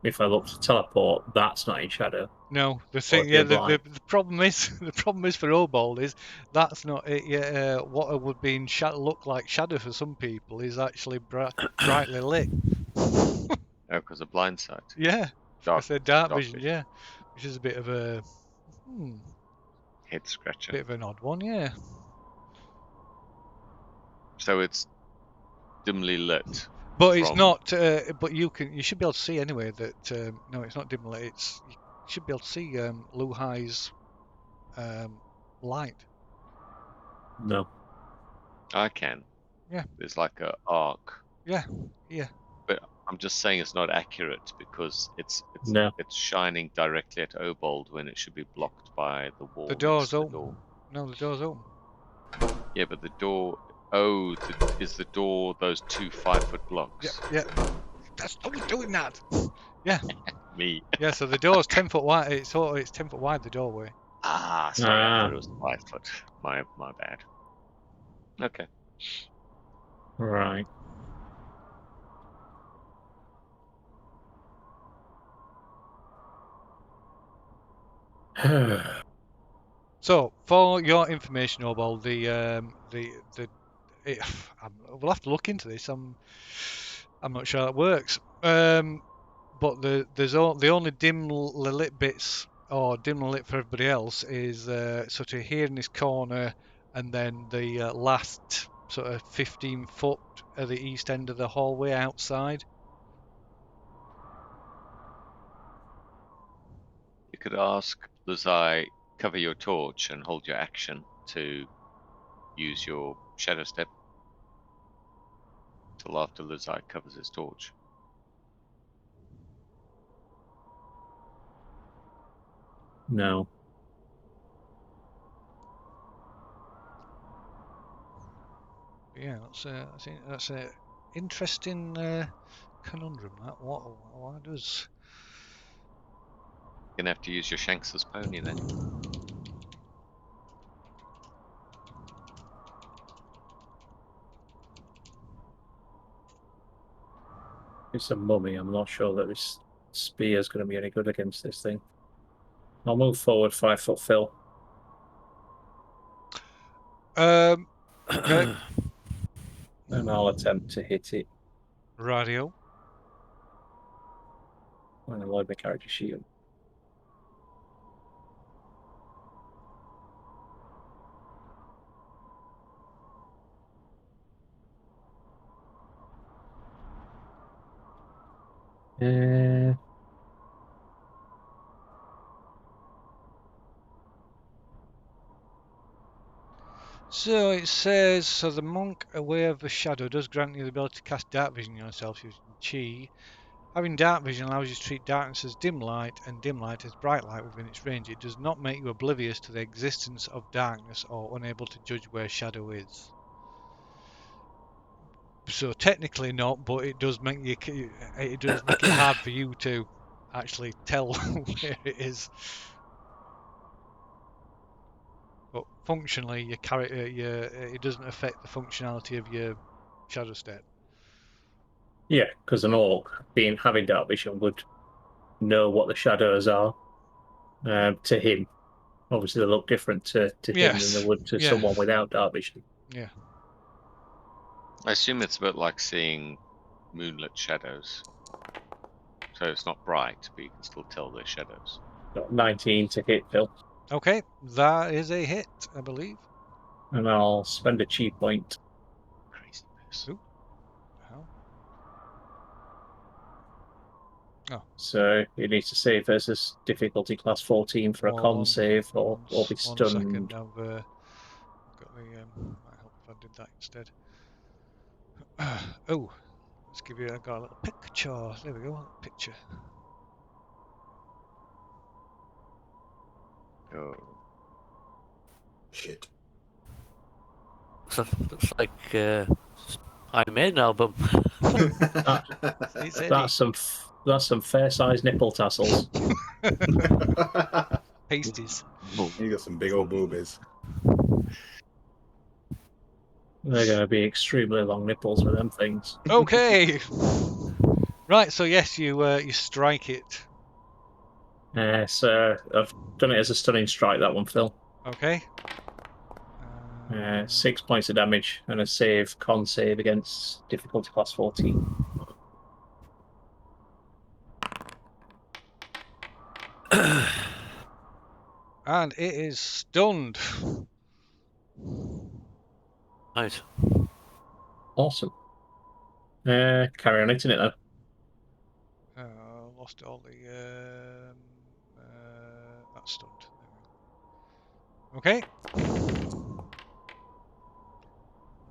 B: if I look to teleport, that's not in shadow.
A: No, the thing, yeah, the problem is for Obald is that's not it. Yeah, what would be in look like shadow for some people is actually brightly lit.
C: Oh, because of blind sight.
A: Yeah,
C: Dark,
A: I said dark
C: dark
A: vision. Yeah, which is a bit of a
C: head scratcher.
A: bit of an odd one. Yeah.
C: So it's dimly lit.
A: But it's not. But you should be able to see anyway that no, it's not dimly lit. You should be able to see Luhai's light.
B: No.
C: I can.
A: Yeah.
C: There's like a arc.
A: Yeah.
C: But I'm just saying it's not accurate because it's shining directly at Obald when it should be blocked by the wall.
A: The door's open. No, the door's open.
C: Yeah, but the door. Oh, is the door those 2 5-foot blocks?
A: Yeah. That's doing that. Yeah.
C: Me.
A: Yeah. So the door's 10 foot wide. It's 10 foot wide. The doorway.
C: Sorry, I thought it was 5 foot. My bad. Okay.
B: Right.
A: So, for your information, Obald, we'll have to look into this. I'm not sure that works. But the only dimly lit bits, or dimly lit for everybody else, is sort of here in this corner, and then the last sort of 15 foot at the east end of the hallway outside.
C: You could ask Lazai, cover your torch and hold your action to use your shadow step till after Lazai covers his torch.
B: No.
A: Yeah, that's a interesting conundrum. That why does?
C: You're gonna have to use your Shanks's pony then.
B: It's a mummy. I'm not sure that this spear is going to be any good against this thing. I'll move forward 5 foot, Phil.
A: Okay.
B: And I'll attempt to hit it.
A: Radio.
B: And avoid my character shield.
A: So it says, so the monk aware of the shadow does grant you the ability to cast dark vision on yourself using chi. Having dark vision allows you to treat darkness as dim light and dim light as bright light within its range. It does not make you oblivious to the existence of darkness or unable to judge where shadow is. So technically not, but it does make make it hard for you to actually tell where it is. But functionally, your character, it doesn't affect the functionality of your shadow step.
B: Yeah, because an orc, having dark vision, would know what the shadows are to him. Obviously, they look different to him than they would to someone without dark vision.
A: Yeah.
C: I assume it's a bit like seeing moonlit shadows. So it's not bright, but you can still tell they're shadows.
B: Got 19 to hit, Phil.
A: Okay, that is a hit, I believe.
B: And I'll spend a chi point.
C: Craziness.
A: Ooh. Oh.
B: So he needs to save versus difficulty class 14 for a con save or be stunned.
A: 1 second, I've got the might help if I did that instead. Oh, let's give you. I got a little picture. There we go. Picture.
C: Oh.
D: Shit.
F: Looks like I made an album.
B: That's some fair-sized nipple tassels.
A: Pasties.
D: You got some big old boobies.
B: They're going to be extremely long nipples with them things.
A: Okay. Right, so yes, you strike it.
B: So I've done it as a stunning strike, that one, Phil.
A: Okay.
B: 6 points of damage and a save, con save against difficulty class 14.
A: And it is stunned.
F: Right.
B: Awesome. Carry on hitting it then.
A: Lost all the that's stunned. Okay.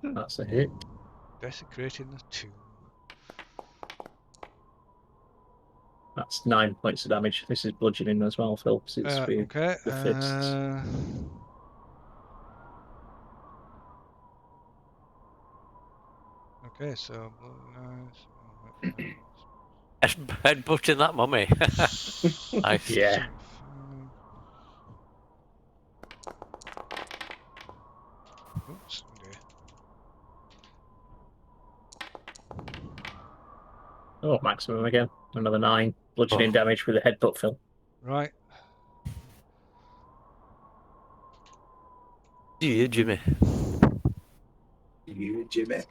B: That's a hit.
A: Desecrating the tomb.
B: That's 9 points of damage. This is bludgeoning as well, Phil. It's
A: Okay.
B: the fists.
A: Okay, so
F: Headbutting that mummy. Nice.
B: Yeah.
A: Oops, dear.
B: Oh, maximum again. Another 9 bludgeoning damage with a headbutt, Phil.
A: Right.
F: You, Jimmy.
D: You, Jimmy.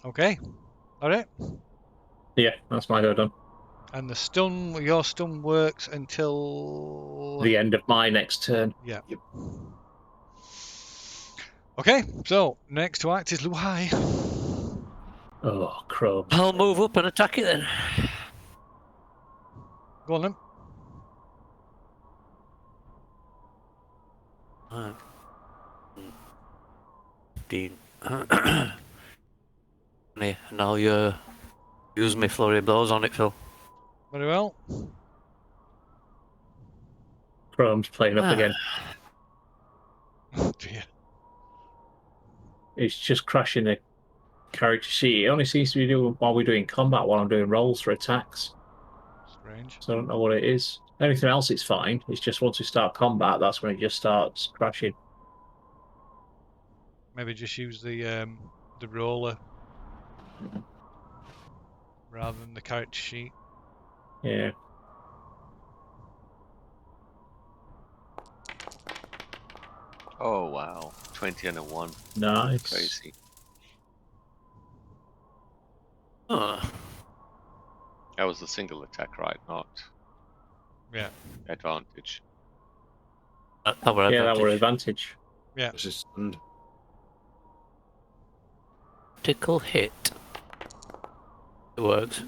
A: Okay. All right.
B: Yeah, that's my go done.
A: And your stun works until
B: The end of my next turn.
A: Yeah.
D: Yep.
A: Okay, so next to act is Luhai.
B: Oh, crow.
F: I'll move up and attack it then.
A: Go on then.
F: Right. 15. And I'll use my flurry of blows on it, Phil.
A: Very well.
B: Chrome's playing up again.
A: Oh dear.
B: It's just crashing the character sheet. It only seems to be doing while we're doing combat, while I'm doing rolls for attacks.
A: Strange.
B: So I don't know what it is. Anything else, it's fine. It's just once we start combat, that's when it just starts crashing.
A: Maybe just use the roller rather than the character sheet.
B: Yeah.
C: Oh wow, 20 and a 1.
B: Nice.
C: Crazy.
F: Oh.
C: That was a single attack, right? Not
A: Yeah.
C: advantage.
F: That were
B: Yeah, that
F: advantage.
B: were advantage.
A: Yeah.
D: This is stunned.
F: Critical hit. It works.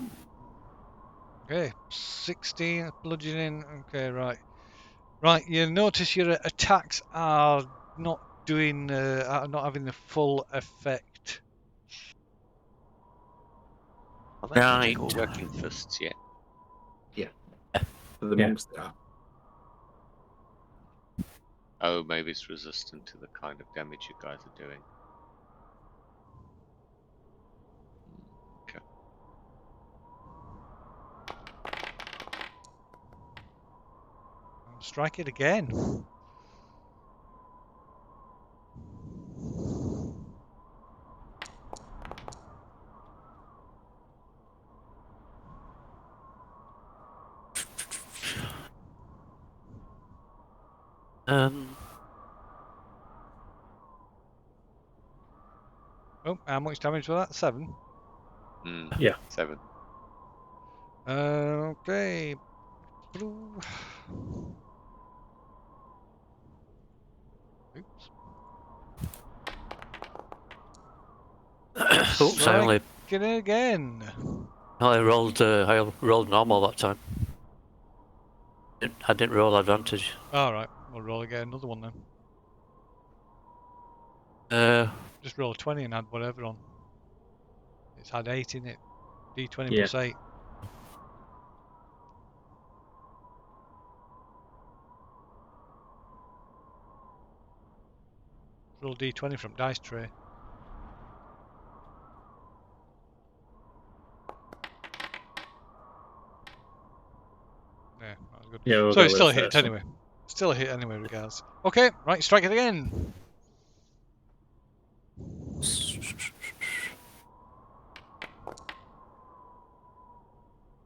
A: Okay. 16 bludgeoning. Okay, right. Right. You notice your attacks are not doing, are not having the full effect.
C: Are they
F: Right.
C: magical working fists yet?
D: For the
B: Yeah.
D: monks they are.
C: Oh, maybe it's resistant to the kind of damage you guys are doing. Okay.
A: I'll strike it again. Oh, how much damage was that? 7.
B: Yeah.
C: 7.
A: Okay. Oops.
F: Oops, I only
A: Get it again.
F: rolled normal that time. I didn't roll advantage.
A: All right, we'll roll again. Another one then. Just roll a 20 and add whatever on. It's had 8 in it. D20
B: Yeah.
A: plus 8. Roll D20 from dice tray. Yeah, that was good.
B: Yeah, we'll
A: So
B: go
A: it's
B: with
A: still a
B: the
A: hit
B: first one.
A: anyway. Still a hit anyway, regards. Okay, right, strike it again.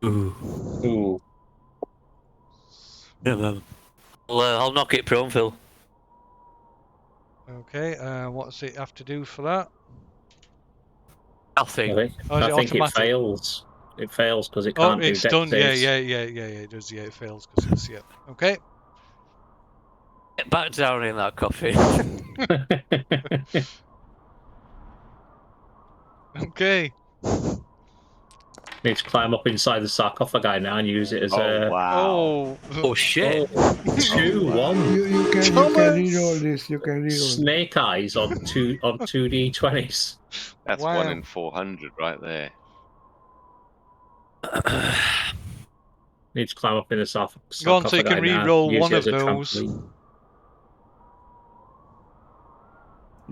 B: Ooh.
F: Yeah, man. I'll knock it prone, Phil.
A: Okay, what's it have to do for that?
F: Nothing.
A: Oh, is
B: I
A: it
B: think it
A: automatic?
B: fails. It fails because it
A: Oh,
B: can't do
A: it's
B: dex
A: done. Yeah,
B: saves.
A: it does. Yeah, it fails because it's Okay.
F: Get back down in that coffee.
A: Okay.
B: Need to climb up inside the sarcophagi now and use it as
C: Oh
B: a
C: wow!
F: Oh shit!
B: 2-1
E: You can reroll this. You can reroll.
B: snake eyes on 2d20s.
C: That's
A: Wow.
C: 1 in 400 right there.
B: Need to climb up in the sarcophagi.
A: Go on, so you can
B: now,
A: re-roll
B: use
A: one
B: it
A: of
B: as a
A: those.
B: trampoline.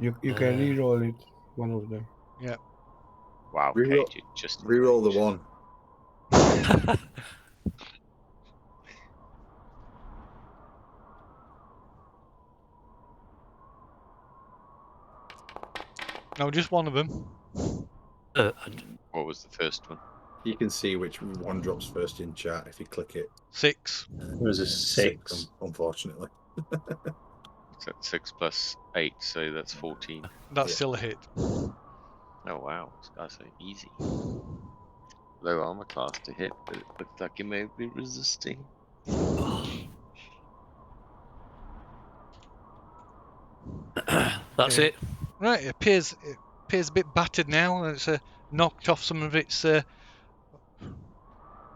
E: You can reroll it. One of them.
A: Yeah.
C: Wow,
D: Reroll-
C: Kate, you just
D: Reroll the one.
A: No, just one of them.
C: What was the first one?
D: You can see which one drops first in chat if you click it.
A: 6.
B: It was a 6.
D: Unfortunately.
C: So 6 plus 8, so that's 14.
A: That's still a hit.
C: Oh wow, this guy's so easy. Low armor class to hit, but it looks like he may be resisting.
F: That's it.
A: Right, it appears a bit battered now. It's knocked off some of its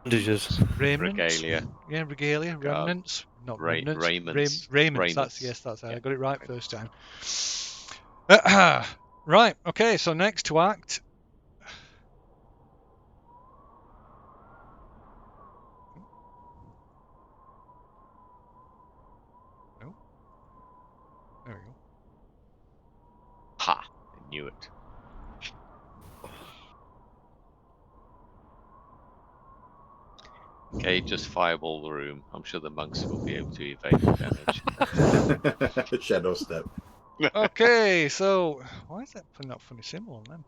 F: Bandages.
A: raiment.
C: Regalia.
A: Yeah, regalia, remnants. Not remnants.
C: Raiments.
A: Raiments. That's
C: Yeah.
A: I got it right first time. Right. Okay. So next to act. No. There we go.
C: Ha! I knew it. Okay, just fireball the room. I'm sure the monks will be able to evade the damage.
D: Shadow step.
A: Okay. So why is that not funny symbol on them?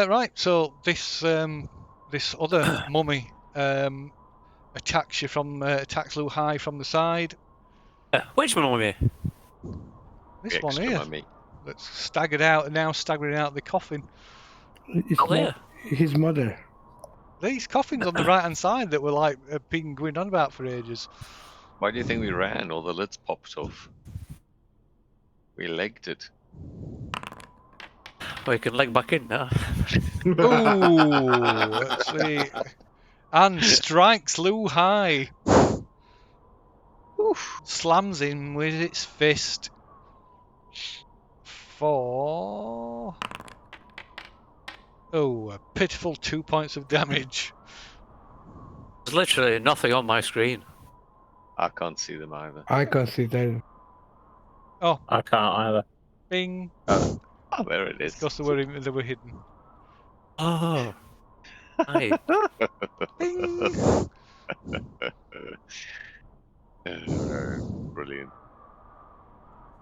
A: Right. So this other mummy attacks you from attacks Lu Hai from the side.
F: Which one are we?
A: This
C: The
A: one
C: extra
A: here
C: mummy.
A: that's staggered out and now staggering out the coffin.
E: It's
F: Oh, there.
E: his mother.
A: These coffins on the right hand side that were like being going on about for ages.
C: Why do you think we ran? All the lids popped off. We legged it.
F: Well, you can leg back in now.
A: Ooh, let's see. And strikes Lu Hai. Slams him with its fist for a pitiful 2 points of damage.
F: There's literally nothing on my screen.
C: I can't see them either.
E: I can't see that.
A: Oh,
B: I can't either.
A: bing.
C: Oh, there it is.
A: Because they were hidden.
F: Oh. Hi.
A: Bing.
C: Brilliant.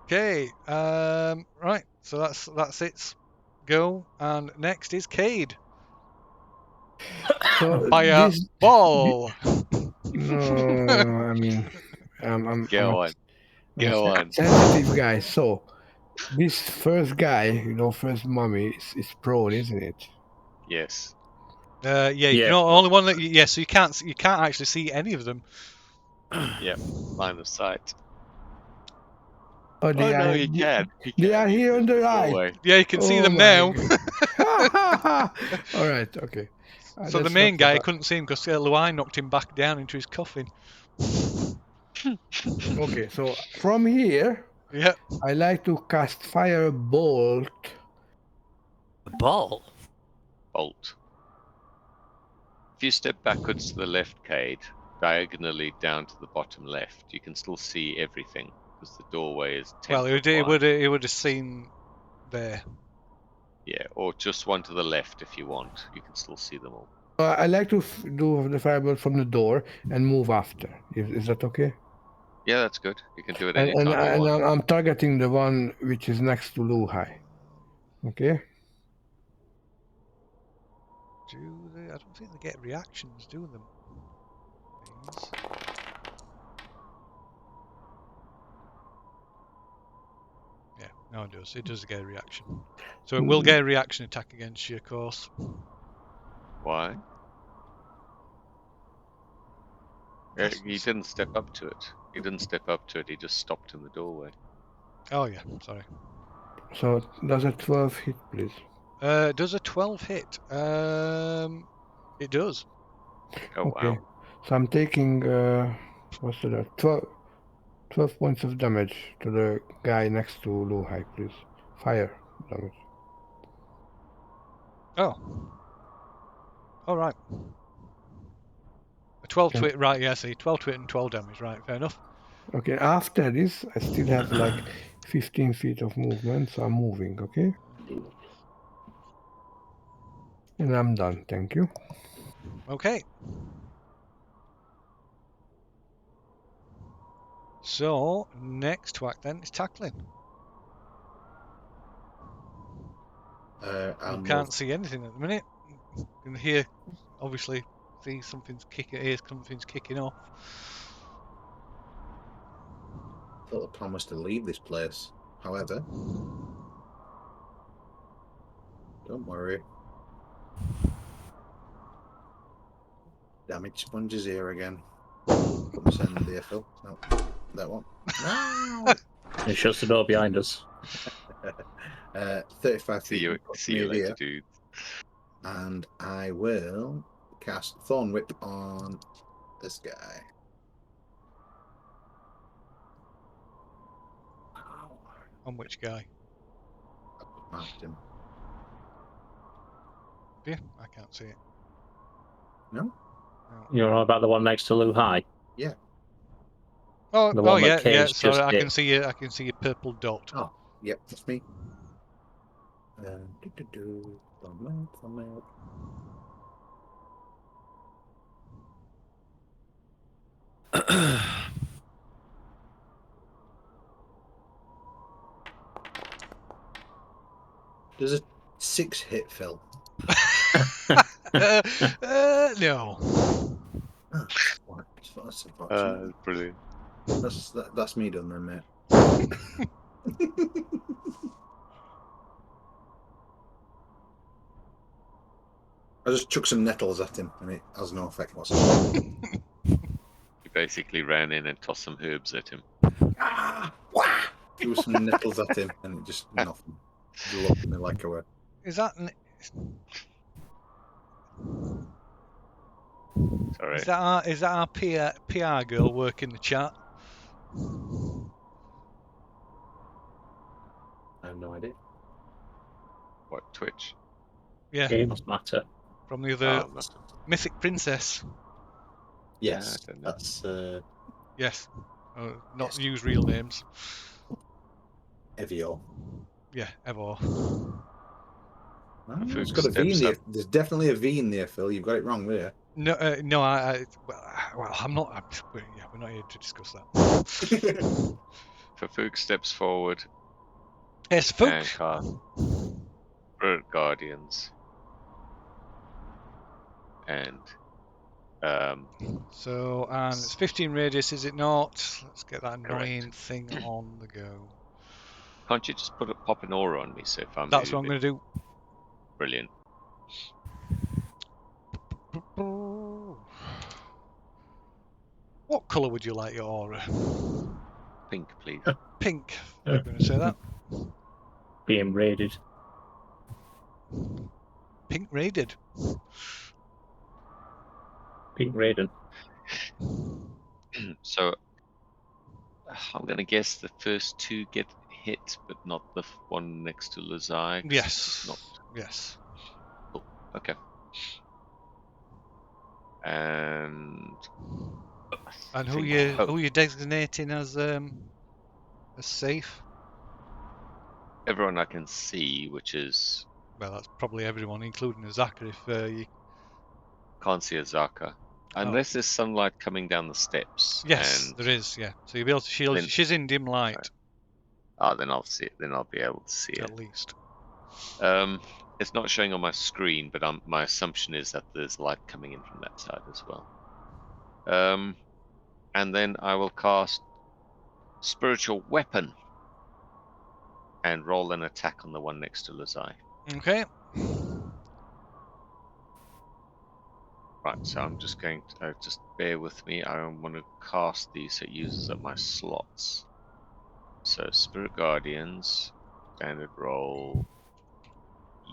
A: Okay, right. So that's its go, and next is Cade.
E: So
A: By a
E: this,
A: ball.
E: no, I mean, I'm
C: Go on. Go on.
E: sensitive guy. So this first guy, first mummy is prone, isn't it?
C: Yes.
A: Yeah, you
B: Yeah.
A: can only one that. Yeah, so you can't actually see any of them.
C: Yep. Line of sight.
E: Oh,
C: Oh no, you can.
E: They are here on the right.
A: Yeah, you can see
E: Oh
A: them
E: my
A: now.
E: All right, okay.
A: So the
E: That's
A: main
E: not
A: guy
E: bad.
A: couldn't see him because Luai knocked him back down into his coffin.
E: Okay, so from here,
A: Yeah.
E: I like to cast firebolt.
F: Ball?
C: Bolt. If you step backwards to the left, Cade, diagonally down to the bottom left, you can still see everything because the doorway is 10
A: Well,
C: foot
A: he
C: wide.
A: would have seen there.
C: Yeah, or just one to the left if you want. You can still see them all.
E: I like to do the firebolt from the door and move after. Is that okay?
C: Yeah, that's good. You can do it
E: And,
C: anytime
E: and,
C: you
E: and
C: want.
E: I'm targeting the one which is next to Lu Hai. Okay?
A: I don't think they get reactions, do them? means. Yeah, no, it does. It does get a reaction. So it will get a reaction attack against you, of course.
C: Why? Yeah, he didn't step up to it. He didn't step up to it. He just stopped in the doorway.
A: Oh yeah, sorry.
E: So does a 12 hit, please?
A: Does a 12 hit? It does.
C: Oh
E: Okay.
C: wow.
E: So I'm taking what's that? 12 points of damage to the guy next to Luhai, please. Fire damage.
A: Oh. All right. A 12 to
E: And-
A: it, right? Yeah, see, 12 to it and 12 damage, right? Fair enough.
E: Okay. After this, I still have like 15 feet of movement, so I'm moving. Okay. And I'm done. Thank you.
A: Okay. So next to act then is tackling. You can't see anything at the minute. You can hear, obviously, see something's kicking off.
D: I thought the plan was to leave this place. However, don't worry. Damage sponges here again. Put my send there, Phil. No, that one. No.
B: It shuts the door behind us.
D: 35
C: See you
D: near
C: later,
D: here.
C: dude.
D: And I will cast Thorn Whip on this guy.
A: On which guy?
D: I've marked him.
A: Yeah, I can't see it.
D: No?
B: You're on about the one next to Luhai?
D: Yeah.
A: Oh,
B: The one that
A: yeah.
B: Kay's
A: Sorry,
B: just
A: I
B: hit.
A: can see you. I can see your purple dot.
D: Oh, yep, that's me. Thumb out. Does a 6 hit, Phil?
A: No.
D: Oh, that's unfortunate.
C: Brilliant.
D: That's me done then, mate. I just chuck some nettles at him and it has no effect whatsoever.
C: You basically ran in and tossed some herbs at him.
D: Threw some nettles at him and it just nothing. Looked at me like a were.
A: Is that?
C: Sorry.
A: Is that our PR girl working the chat?
D: I have no idea.
C: What, Twitch?
A: Yeah,
B: Games matter.
A: from the other
C: Oh, no.
A: mythic princess.
D: Yes,
C: I don't know.
D: that's
A: Yes, not
D: Yes.
A: use real names.
D: Evio.
A: Yeah, Evo.
D: Oh,
C: Fuchs
D: it's got a V in
C: steps
D: there.
C: up.
D: There's definitely a V in there, Phil. You've got it wrong there.
A: No, well, I'm not. We're not here to discuss that.
C: Fuchs steps forward
A: Yes,
C: and
A: folks.
C: casts Spirit Guardians. And
A: So, and it's 15 radius, is it not? Let's get that annoying thing on the go.
C: can't you just pop an aura on me? So if I'm
A: That's what I'm going to do.
C: Brilliant.
A: What colour would you like your aura?
C: Pink, please.
A: Pink. I'm going to say that.
B: Being raided.
A: Pink raided.
B: Pink raided.
C: So I'm going to guess the first two get hit, but not the one next to Lazai.
A: Yes.
C: Not.
A: Yes.
C: Cool. Okay. And
A: who you designating as safe?
C: Everyone I can see, which is
A: Well, that's probably everyone, including Azaka. If you
C: can't see Azaka, unless there's sunlight coming down the steps.
A: Yes,
C: and
A: there is. Yeah, so you'll be able to shield. She's in dim light.
C: Right. Ah, then I'll see it. Then I'll be able to see it
A: at least.
C: It's not showing on my screen, but my assumption is that there's light coming in from that side as well. And then I will cast Spiritual Weapon and roll an attack on the one next to Lazai.
A: Okay.
C: Right, so I'm just going to just bear with me. I want to cast these so it uses up my slots. So Spirit Guardians, standard roll.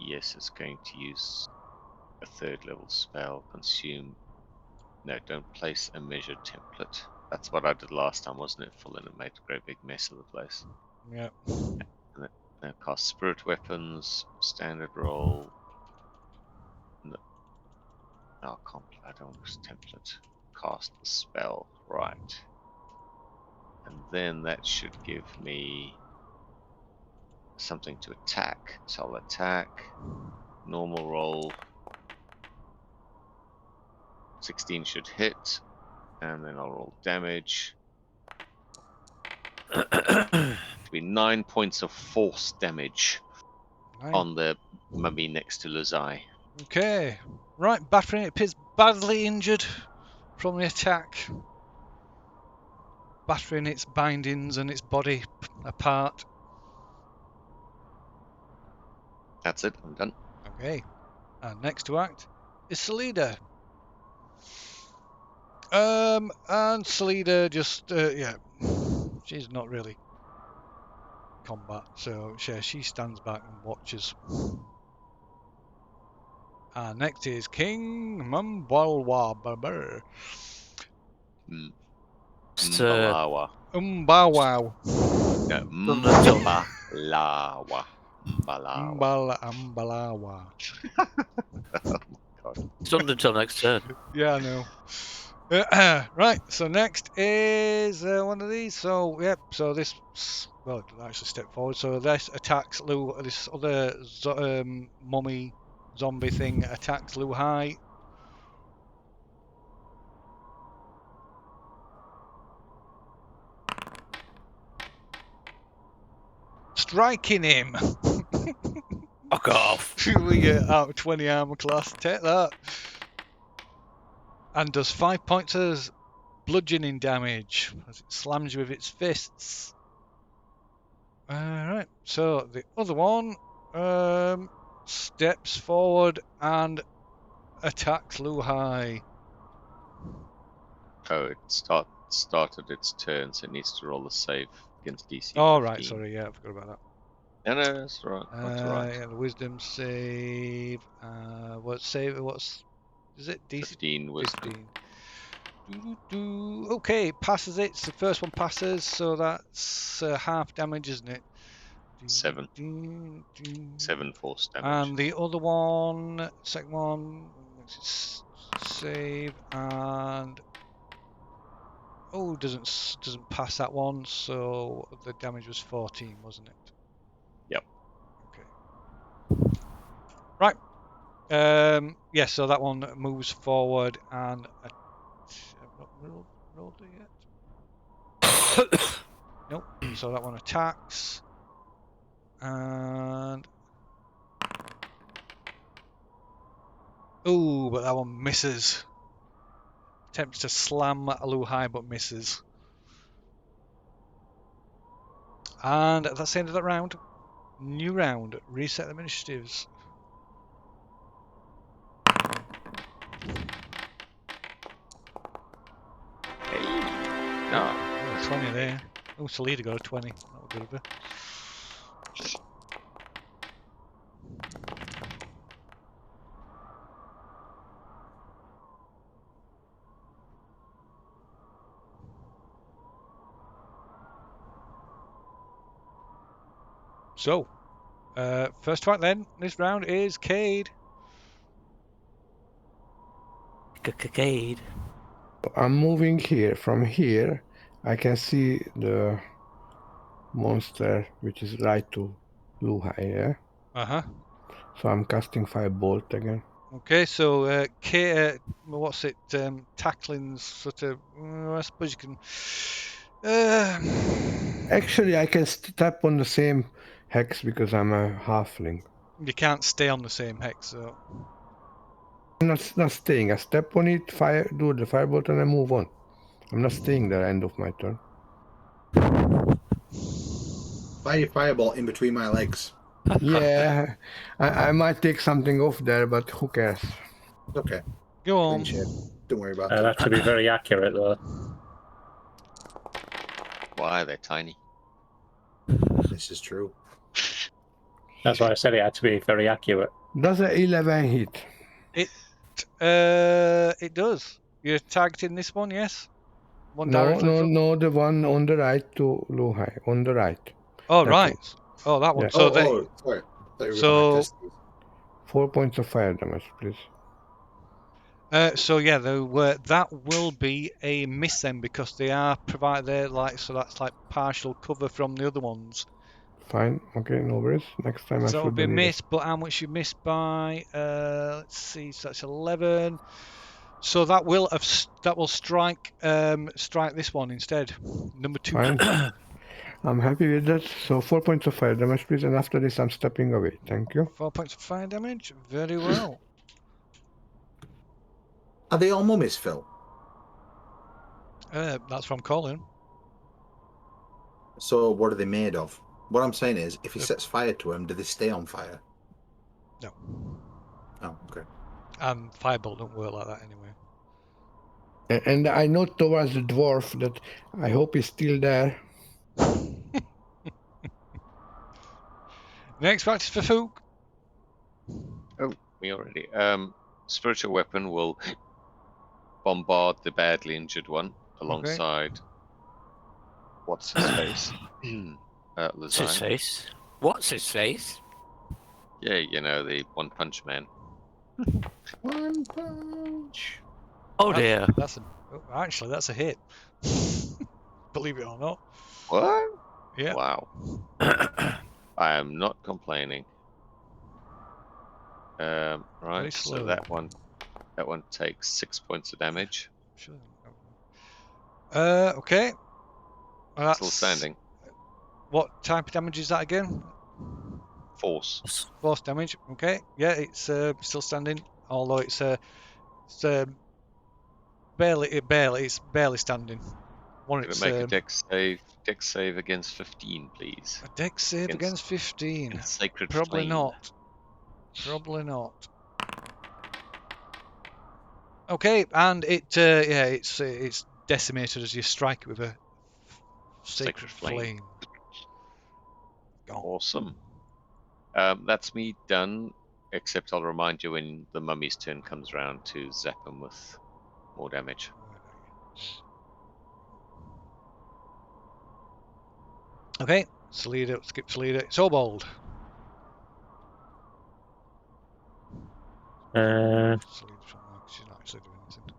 C: Yes, it's going to use a 3rd level spell. Consume. No, don't place a measured template. That's what I did last time, wasn't it? Full and it made a great big mess of the place.
A: Yeah.
C: And then cast Spirit Weapons, standard roll. No, I don't want this template. Cast the spell, right. And then that should give me something to attack. So I'll attack, normal roll. 16 should hit, and then I'll roll damage. It'll be 9 points of force damage on the mummy next to Lazai.
A: Okay. Right, battering. It appears badly injured from the attack. Battering its bindings and its body apart.
C: That's it, I'm done.
A: Okay. And next to act is Salida. And Salida just, she's not really combat, so she stands back and watches. And next is King Mumbalwa Barber.
C: Mbalawa.
A: Umbawow.
C: No, Mbalawa.
A: Umbalawa.
C: Oh my god.
F: It's done until next turn.
A: Yeah, I know. Right, so next is one of these. So, yep, so this, well, actually step forward. So this attacks Lu, this other mummy zombie thing attacks Lu Hai. Striking him.
F: Fuck off.
A: We get out of 20 armor class. Take that. And does 5 points of bludgeoning damage as it slams you with its fists. Alright, so the other one steps forward and attacks Lu Hai.
C: Oh, it started its turn, so it needs to roll a save against DC.
A: Oh, right, sorry, yeah, I forgot about that.
C: No, that's right. That's right.
A: Yeah, the wisdom save. What's is it? DC
C: 15 wisdom.
A: 15. Okay, passes it. So the first one passes, so that's half damage, isn't it?
C: 7. 7 force damage.
A: And the other one, second one, save and doesn't pass that one. So the damage was 14, wasn't it?
C: Yep.
A: Okay. Right. Yeah. So that one moves forward and. I've not rolled it yet. Nope. So that one attacks. And but that one misses. Attempts to slam Lu Hai but misses. And that's the end of that round. New round. Reset the initiatives.
C: Hey. No.
A: 20 there. Oh, Salida got a 20. That was good of her. So, first fight then, this round is Cade.
F: Cade.
E: I'm moving here. From here, I can see the monster, which is right to Lu Hai, yeah?
A: Uh-huh.
E: So I'm casting Firebolt again.
A: Okay, so what's it? Tackling's sort of. I suppose you can.
E: Actually, I can step on the same hex because I'm a halfling.
A: You can't stay on the same hex, so.
E: I'm not staying. I step on it, fire, do the firebolt, and I move on. I'm not staying there. End of my turn.
D: Fire fireball in between my legs.
E: Yeah, I might take something off there, but who cares?
D: Okay.
A: Go on.
D: Don't worry about
B: I'd
D: it.
B: have to be very accurate though.
C: Why they're tiny?
D: This is true.
B: That's why I said it had to be very accurate.
E: Does a 11 hit?
A: It does. You're targeting this one, yes? One directly in front?
E: No, the one on the right to Luhai, on the right.
A: Oh,
E: That
A: right.
E: one.
A: Oh, that one.
E: Yeah.
A: So
D: sorry.
A: So
E: 4 points of fire damage, please.
A: So yeah, that will be a miss then because they are they're like, so that's like partial cover from the other ones.
E: Fine. Okay, no worries. Next time I
A: So it'll
E: should
A: be a
E: be
A: miss, but how much you missed by? Let's see. So that's 11. So that will strike this one instead. Number 2.
E: Fine. I'm happy with that. So 4 points of fire damage, please. And after this, I'm stepping away. Thank you.
A: 4 points of fire damage. Very well.
D: Are they all mummies, Phil?
A: That's what I'm calling.
D: So what are they made of? What I'm saying is, if he sets fire to them, do they stay on fire?
A: No.
D: Oh, okay.
A: And firebolt don't work like that anyway.
E: And I note towards the dwarf that I hope he's still there.
A: Next practice for Fook.
C: Oh, me already. Spiritual weapon will bombard the badly injured one alongside what's his face?
F: What's his face? What's his face?
C: Yeah, you know, the One Punch Man.
D: One punch.
F: Oh dear.
A: Actually, that's a hit. Believe it or not.
C: What?
A: Yeah.
C: Wow. I am not complaining. Right, so that one takes 6 points of damage.
A: Okay. Well, that's
C: Still standing.
A: What type of damage is that again?
C: Force.
A: Force damage. Okay. Yeah, it's still standing. Although it's barely standing.
C: It's make a dex save against 15, please.
A: A dex save against 15.
C: Sacred
A: Probably
C: flame.
A: not. Probably not. Okay, and it's decimated as you strike it with a sacred flame.
C: Awesome. That's me done. Except I'll remind you when the mummy's turn comes around to zap him with more damage.
A: Okay, Salida, skip Salida. It's all bold. She's not actually doing anything.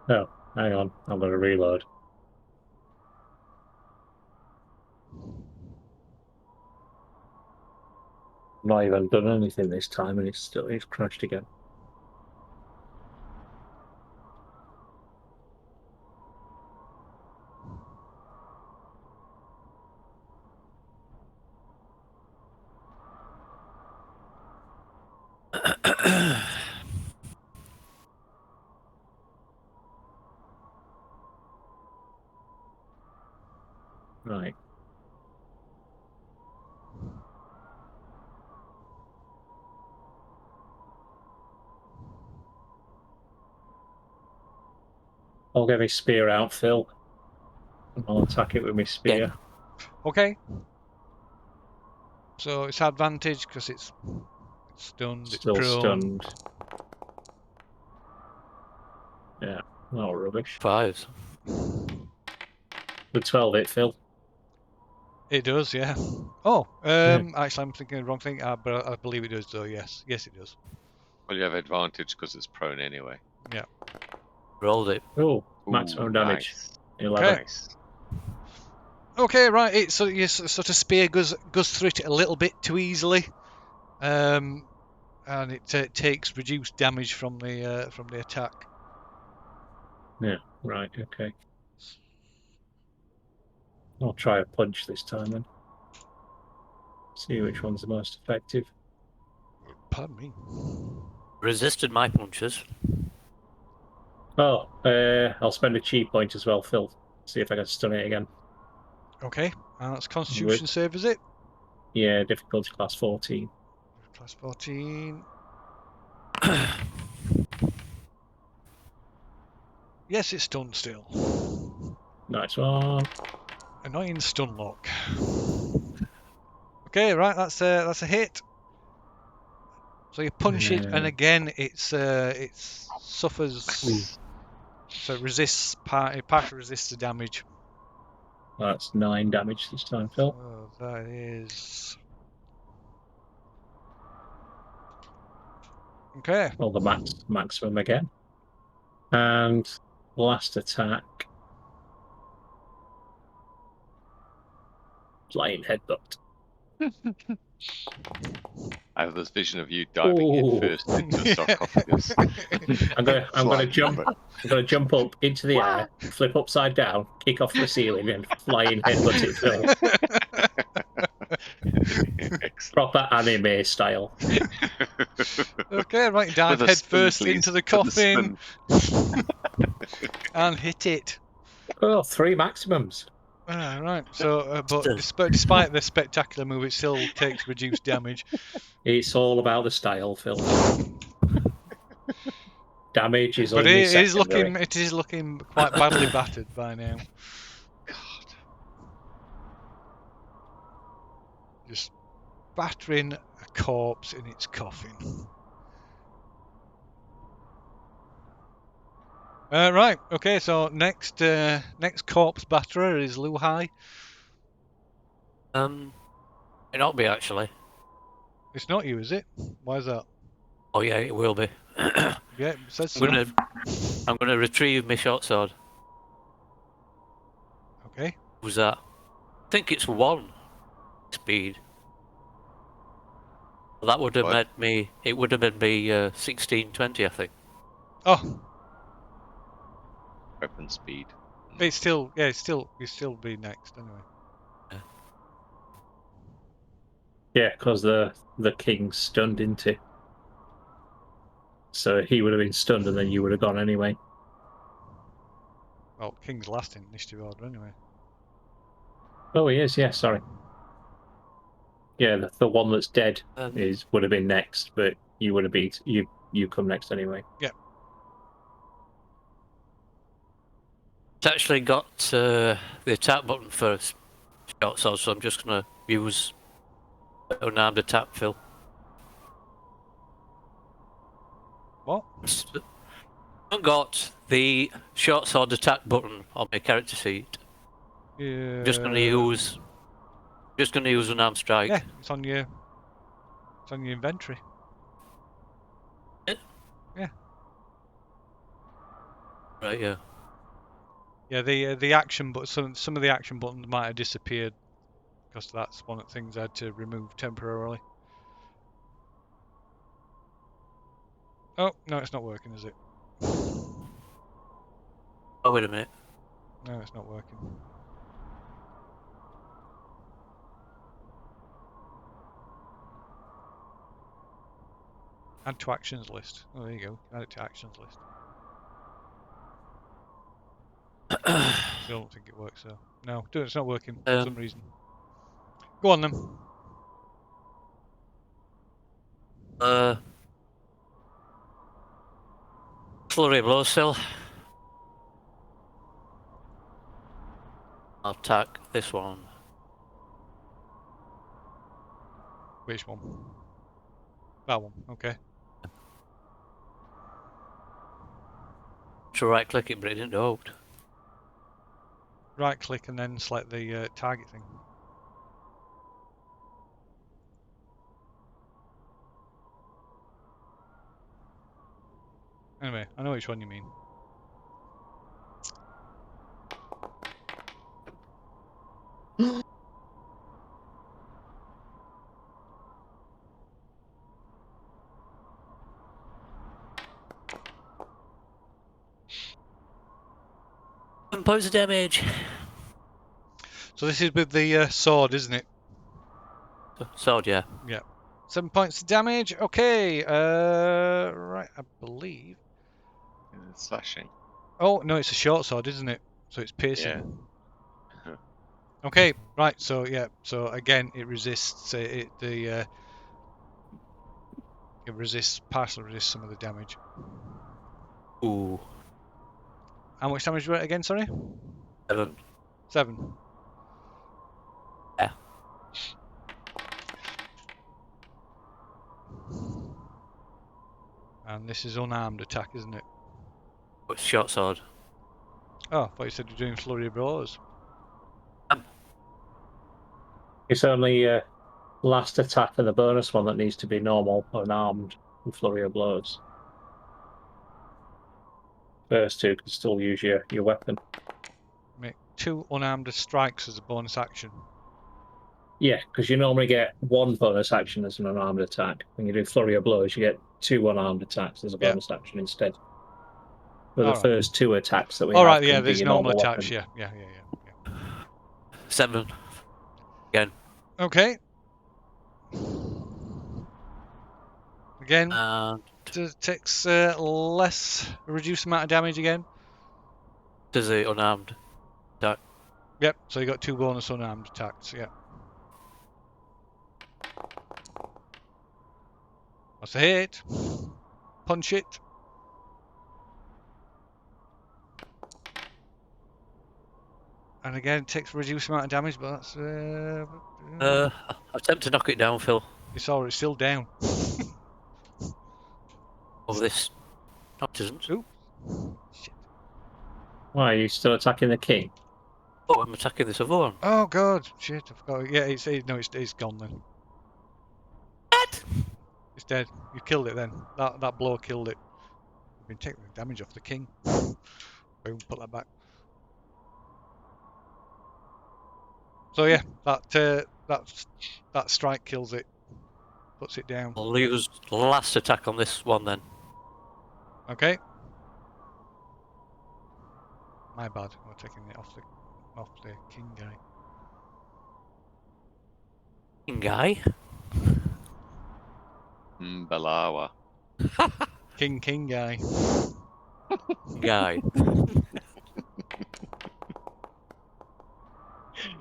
B: Oh, hang on. I'm going to reload. Not even done anything this time, and it's crashed again. Right. I'll get my spear out, Phil. I'll attack it with my spear.
F: Yeah.
A: Okay. So it's advantage because it's stunned.
B: Still
A: it's prone.
B: stunned. Yeah, not rubbish.
F: 5s.
B: With 12 hit, Phil.
A: It does, yeah. Oh, actually, I'm thinking the wrong thing, but I believe it does, though. Yes, it does.
C: Well, you have advantage because it's prone anyway.
A: Yeah.
F: Rolled it.
B: Oh, maximum damage.
C: Nice.
B: 11.
C: Nice.
A: Okay, right. It's so your sort of spear goes through it a little bit too easily, and it takes reduced damage from the attack.
B: Yeah. Right. Okay. I'll try a punch this time then. See which one's the most effective.
A: pardon me.
F: Resisted my punches.
B: Oh, I'll spend a chi point as well, Phil. See if I can stun it again.
A: Okay, that's Constitution save, is it?
B: Yeah, difficulty class 14.
A: Class 14. Yes, it's stunned still.
B: Nice one.
A: Annoying stun lock. Okay, right, that's a hit. So you punch it, and again it suffers. So it resists it partially resists the damage.
B: That's 9 damage this time, Phil.
A: So that is okay.
B: Well, the maximum again. And last attack. Flying headbutt.
C: I have this vision of you diving head first into a sarcophagus.
B: I'm gonna jump up into the air, flip upside down, kick off the ceiling, and flying headbutt it, Phil. Proper anime style.
A: Okay, right, dive head first into the coffin and hit it.
B: Oh, 3 maximums.
A: Right. So, but despite the spectacular move, it still takes reduced damage.
B: It's all about the style, Phil. Damage is
A: but
B: only
A: it is looking quite badly battered by now.
C: God.
A: Just battering a corpse in its coffin. Right. Okay. So next corpse batterer is Luhai.
F: It not be actually.
A: It's not you, is it? Why is that?
F: Oh yeah, it will be.
A: Yeah, it says so.
F: I'm gonna retrieve my short sword.
A: Okay.
F: Who's that? I think it's 1 speed. That would have made me. It would have made me 1620, I think.
A: Oh.
C: Weapon speed.
A: It's still you still be next anyway.
B: Yeah, because the king's stunned, isn't he? So he would have been stunned, and then you would have gone anyway.
A: Well, king's last in initiative order anyway.
B: Oh, he is. Yeah, sorry. Yeah, the one that's dead would have been next, but you would have been you come next anyway.
A: Yeah.
F: It's actually got the attack button for short sword, so I'm just gonna use unarmed attack, Phil.
A: What?
F: I've got the short sword attack button on my character sheet.
A: Yeah.
F: I'm just gonna use unarmed strike.
A: Yeah, it's on your inventory. Yeah.
F: Right. Yeah.
A: Yeah, the action, but some of the action buttons might have disappeared because that's one of the things I had to remove temporarily. Oh no, it's not working, is it?
F: Oh wait a minute.
A: No, it's not working. Add to actions list. Oh, there you go. Add it to actions list. I don't think it works though. No, it's not working for some reason. Go on then.
F: Flurry of blows still. I'll attack this one.
A: Which one? That one. Okay.
F: To right click it, but it didn't do it.
A: Right click and then select the target thing. Anyway, I know which one you mean.
F: Points of damage.
A: So this is with the sword, isn't it?
F: Sword, yeah.
A: Yeah. 7 points of damage. Okay. Right. I believe.
C: Slashing.
A: Oh no, it's a short sword, isn't it? So it's piercing.
C: Yeah.
A: Okay. Right. So yeah. So again, it resists. It resists. Partially resists some of the damage.
F: Ooh.
A: How much damage were it again? Sorry.
F: 7.
A: 7.
F: Yeah.
A: And this is unarmed attack, isn't it?
F: But short sword.
A: Oh, I thought you said you're doing flurry of blows.
B: It's only last attack and the bonus one that needs to be normal, unarmed, and flurry of blows. First two can still use your weapon.
A: Make 2 unarmed strikes as a bonus action.
B: Yeah, because you normally get 1 bonus action as an unarmed attack. When you do flurry of blows, you get 2 unarmed attacks as a bonus action instead. For the first 2 attacks that we have,
A: yeah,
B: can
A: there's
B: be
A: normal
B: normal
A: attacks.
B: weapon.
A: Yeah.
F: 7. Again.
A: Okay. Again, takes less, reduced amount of damage again.
F: Does the unarmed attack.
A: Yep, so you got 2 bonus unarmed attacks, yeah. That's a hit. Punch it. And again, it takes a reduced amount of damage, but that's...
F: Attempt to knock it down, Phil.
A: It's already still down.
F: Oh, this... No, it isn't.
A: Ooh. Shit.
B: Why, are you still attacking the king?
F: Oh, I'm attacking this other one.
A: Oh god, shit! I forgot. Yeah, it's gone then.
F: What?
A: It's dead. You killed it then. That blow killed it. You've been taking the damage off the king. Boom, put that back. So yeah, that strike kills it. Puts it down.
F: I'll use last attack on this one then.
A: Okay. My bad. We're taking it off the king guy.
F: King guy?
C: Balawa.
A: King guy.
F: Guy.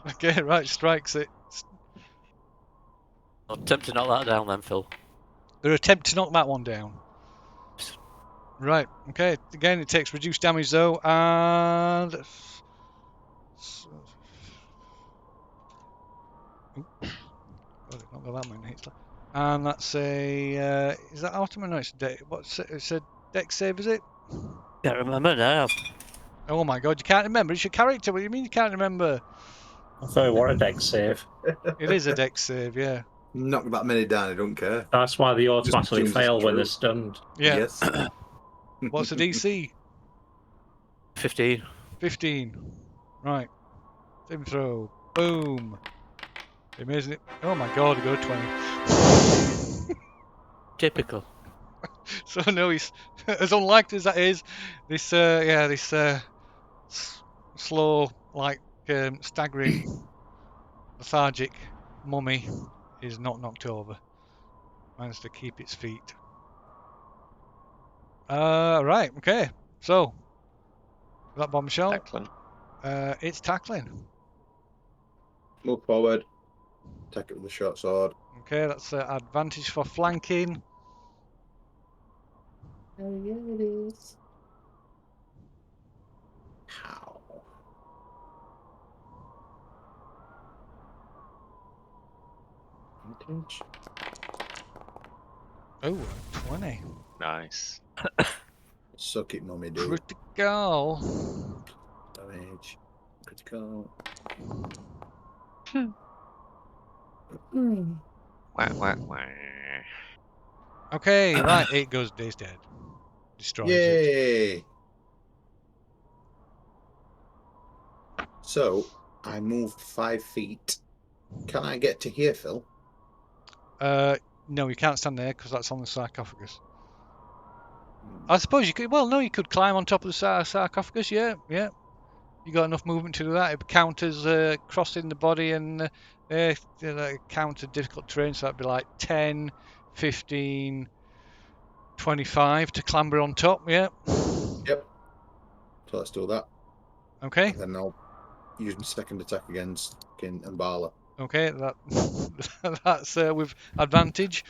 A: Okay, right, strikes it.
F: I'll attempt to knock that down then, Phil.
A: They're attempting to knock that one down. Right, okay. Again, it takes reduced damage though, and... Not got that many hits. And that's a... is that Ultimate? No, it's a dex save, is it?
F: Can't remember now.
A: Oh my god, you can't remember? It's your character. What do you mean you can't remember?
B: I thought it was a dex save.
A: It is a dex save, yeah.
D: Knock that many down, I don't care.
B: That's why they automatically
D: assumes
B: fail
D: it's
B: when
D: true.
B: they're stunned.
A: Yeah.
D: Yes.
A: What's the DC?
F: 15.
A: 15. Right. Same throw. Boom. Amazing. Oh my god, I got a 20.
F: Typical.
A: So no, he's as unlikely as that is. This slow, like staggering, lethargic mummy is not knocked over. Managed to keep its feet. Right. Okay. So that bombshell.
C: Tackling.
A: It's tackling.
D: Move forward. Attack it with the short sword.
A: Okay, that's advantage for flanking.
D: Oh, yeah, it is. How? Advantage.
A: Oh, 20.
C: Nice.
D: Suck it, mummy, dude.
A: Critical.
D: Damage. Critical.
C: Wah.
A: Okay, right, it goes. It's dead. Destroys it.
D: Yay! So, I moved 5 feet. Can I get to here, Phil?
A: No, you can't stand there because that's on the sarcophagus. I suppose you could. Well, no, you could climb on top of the sarcophagus. Yeah. You got enough movement to do that? It counters crossing the body and counter difficult terrain, so that'd be like 10, 15, 25 to clamber on top, yeah?
D: Yep. So let's do that.
A: Okay.
D: And then I'll use my second attack against King and Bala.
A: Okay, that's with advantage.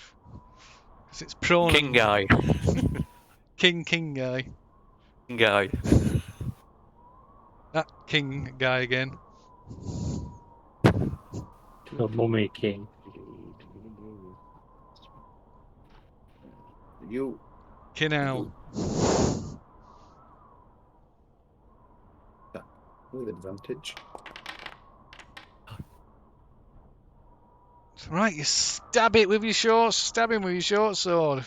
A: Because it's prone.
F: King guy.
A: King guy.
F: King guy.
A: That king guy again.
B: The Mummy King.
D: You.
A: Kinel.
D: With advantage.
A: Right, you stab it with your short, stab him with your short sword.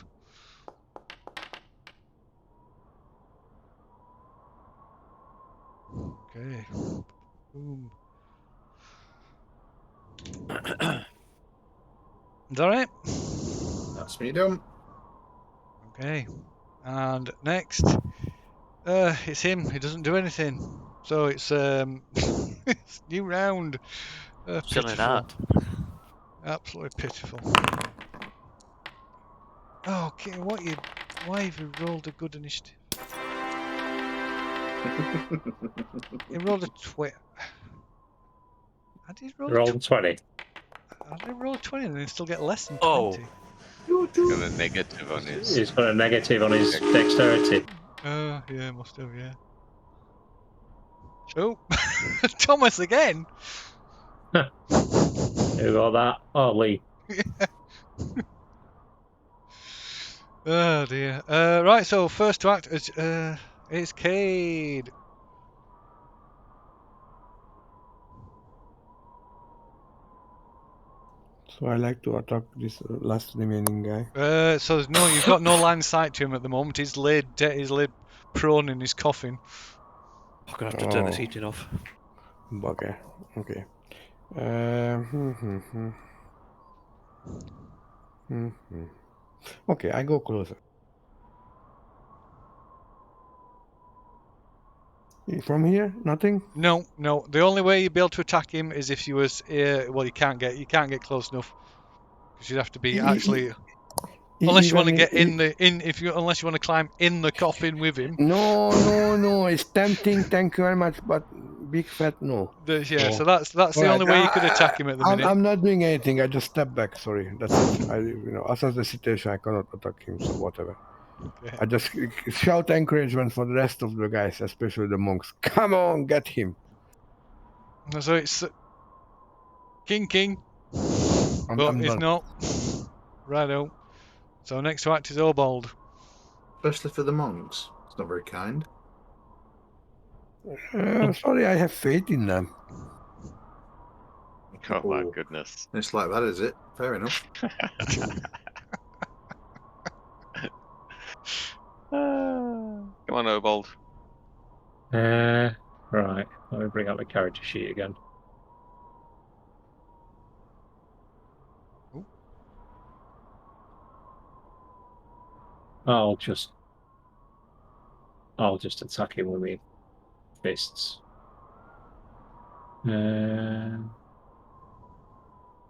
A: Okay. Boom. Is that right?
D: That's me done.
A: Okay. And next, it's him. He doesn't do anything. So it's it's new round.
F: Silly
A: Pitiful.
F: that.
A: Absolutely pitiful. Oh, okay. Why have you rolled a good initiative? He rolled a 20. I did roll
B: Roll 20.
A: I did roll a 20 and then still get less than 20.
F: Oh.
C: He's got a negative on his.
B: He's got a negative on his dexterity.
A: Yeah, must have, yeah. Oh, Thomas again.
B: Who got that? Oh, Lee.
A: Oh dear. Right, so first to act is Cade.
E: So I like to attack this last remaining guy.
A: So you've got no line of sight to him at the moment. He's laid prone in his coffin.
F: I'm gonna have to turn this heating off.
E: Bugger. Okay. Okay, I go closer. From here, nothing.
A: No. The only way you'd be able to attack him is if you was well, you can't get close enough because you'd have to be actually. Unless you want to get unless you want to climb in the coffin with him.
E: No. It's tempting. Thank you very much, but big fat no.
A: So that's the only way you could attack him at the minute.
E: I'm not doing anything. I just step back. Sorry, that's it. Assess the situation. I cannot attack him, so whatever.
A: Okay.
E: I just shout encouragement for the rest of the guys, especially the monks. Come on, get him.
A: So it's King.
E: I'm
A: it's
E: done.
A: not. Righto. So next to act is Obald.
D: Especially for the monks. It's not very kind.
E: Sorry, I have faith in them.
C: Oh my goodness.
D: It's like that, is it? Fair enough.
C: Come on, Obald.
B: Right. Let me bring up the character sheet again.
A: Ooh.
B: I'll just attack him with my fists.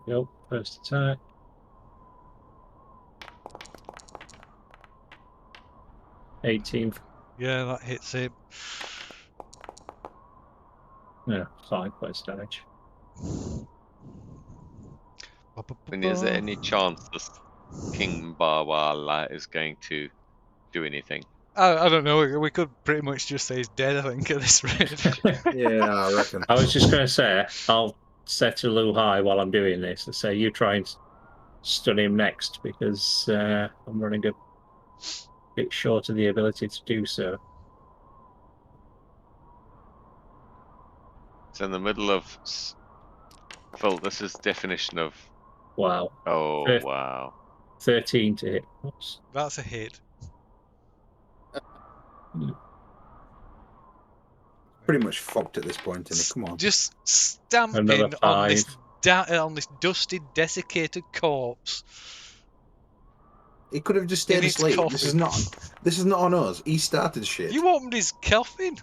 B: Yep, first attack. 18.
A: Yeah, that hits him.
B: Yeah, 5 points damage.
C: And is there any chance this King Bawala is going to do anything?
A: I don't know. We could pretty much just say he's dead, I think, at this rate.
D: Yeah, I reckon.
B: I was just going to say, I'll set a little high while I'm doing this and say you try and stun him next because I'm running a bit short of the ability to do so.
C: It's in the middle of. Phil, this is definition of.
B: Wow.
C: Oh, wow.
B: 13 to hit. Oops.
A: That's a hit.
D: Pretty much fucked at this point, isn't it? Come on.
A: Just stamping
B: Another
A: on this
B: 5.
A: on this dusty, desiccated corpse.
D: He could have just stayed
A: In its
D: asleep.
A: coffin.
D: This is not on us. He started shit.
A: You opened his coffin.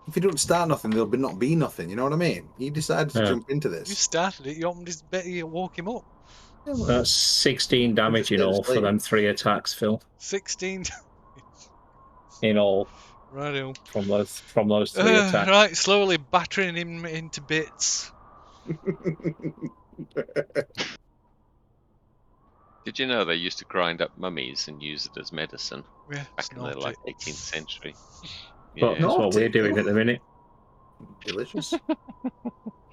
D: If you don't start nothing, there'll not be nothing. You know what I mean? He decided to jump into
A: You
D: this.
A: started it. You opened his bed. You woke him up.
D: Yeah, well,
B: That's 16 damage in all for them 3 attacks, Phil.
A: 16
B: In all.
A: Right.
B: From those 3 attacks.
A: Right, slowly battering him into bits.
C: Did you know they used to grind up mummies and use it as medicine
A: Yeah,
C: back in the like 18th century?
B: But that's what we're doing at the minute.
D: Delicious.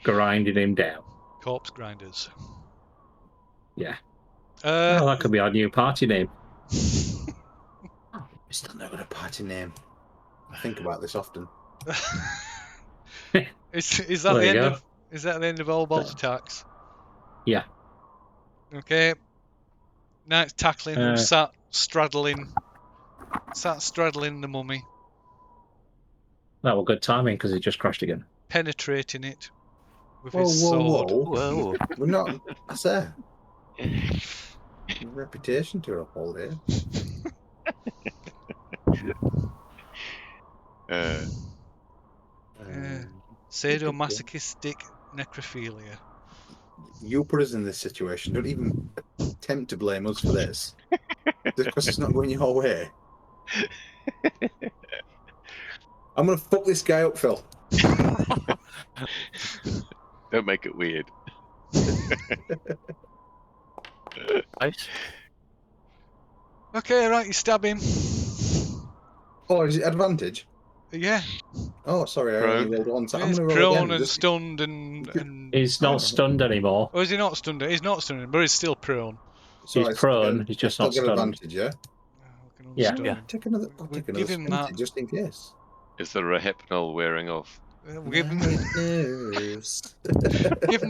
B: Grinding him down.
A: Corpse grinders.
B: Yeah. Well, that could be our new party name.
D: We still not got a party name. I think about this often.
A: Is that the end of? Is that the end of all bolt attacks?
B: Yeah.
A: Okay. Now it's tackling who sat straddling the mummy.
B: That was good timing because it just crashed again.
A: Penetrating it with his sword.
F: Whoa.
D: We're not. I say. Reputation to uphold here.
A: Sadomasochistic necrophilia.
D: You put us in this situation. Don't even attempt to blame us for this. Just because it's not going your way. I'm going to fuck this guy up, Phil.
C: Don't make it weird.
F: Nice.
A: Okay, right, you stab him.
D: Oh, is it advantage?
A: Yeah.
D: Oh, sorry, I only rolled one time. I'm
A: He's
D: going to roll
A: prone
D: again.
A: and stunned and...
B: He's not stunned anymore.
A: Oh, is he not stunned? He's not stunned, but he's still prone.
D: So
B: He's prone, he's just not stunned.
D: Advantage, yeah?
B: Yeah.
D: Take another
A: give him that.
D: just in case.
C: Is there a hypnol wearing off?
A: Give him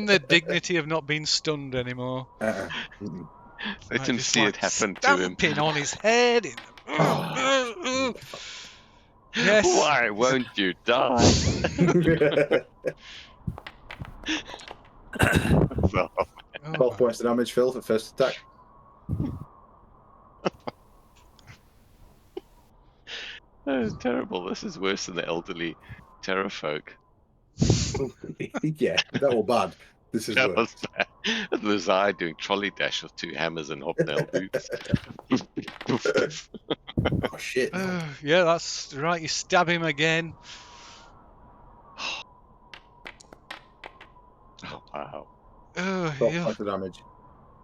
A: the dignity of not being stunned anymore.
C: Let him see it happen to him.
A: Stamping on his head. Yes.
C: Why won't you die?
D: 12 points of damage, Phil, for first attack.
C: That is terrible. This is worse than the elderly terror folk.
D: Yeah, that was bad. This is
C: That
D: worse.
C: was bad. There's I doing trolley dash with 2 hammers and hobnail boots.
D: Oh, shit. No.
A: Yeah, that's right. You stab him again.
C: Oh, wow.
D: 12
A: Yeah.
D: points of damage.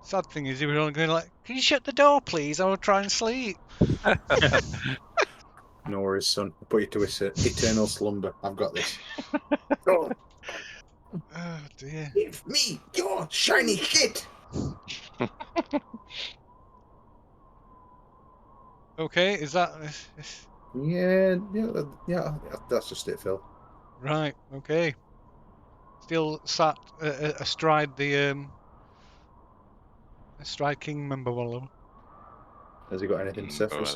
A: Sad thing is, you were only going like, can you shut the door, please? I will try and sleep.
D: No worries, son. I'll put you to eternal slumber. I've got this. Oh,
A: dear.
D: give me your shiny shit!
A: Okay, is that...
D: Yeah, that's just it, Phil.
A: Right, okay. Still sat astride the... astride King member one of them.
D: Has he got anything to say for us?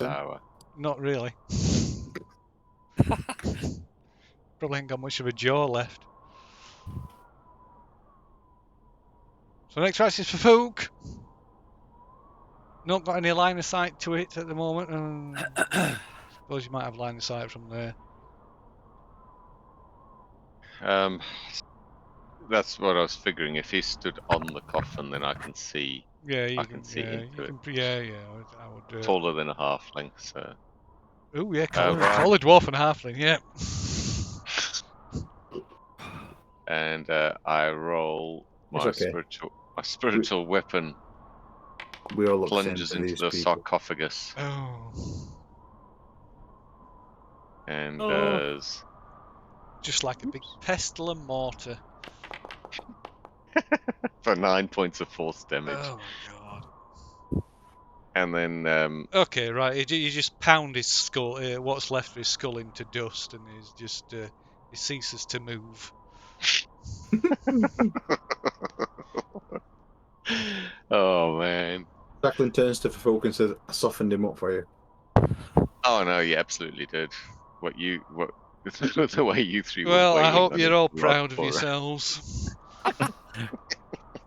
A: Not really. Probably ain't got much of a jaw left. So next race is for Fook. Not got any line of sight to it at the moment. Suppose you might have line of sight from there.
C: That's what I was figuring. If he stood on the coffin, then I can see.
A: Yeah, you
C: I can see into it.
A: I would.
C: Taller than a halfling, so.
A: Oh yeah,
C: right.
A: taller dwarf and halfling. Yeah.
C: And I roll my spiritual weapon.
D: We all look
C: plunges into the sarcophagus.
A: Oh.
C: And does.
A: Just like a big pestle and mortar.
C: For 9 points of force damage.
A: Oh my god.
C: And then.
A: Okay, right. You just pound his skull, what's left of his skull, into dust, and he's just he ceases to move.
C: Oh man.
D: Jacqueline turns to Folk and says, "I softened him up for you."
C: Oh no, you absolutely did. The way you three.
A: Well,
C: were
A: I hope
C: on
A: you're
C: his
A: all
C: blood
A: proud of
C: for it.
A: yourselves.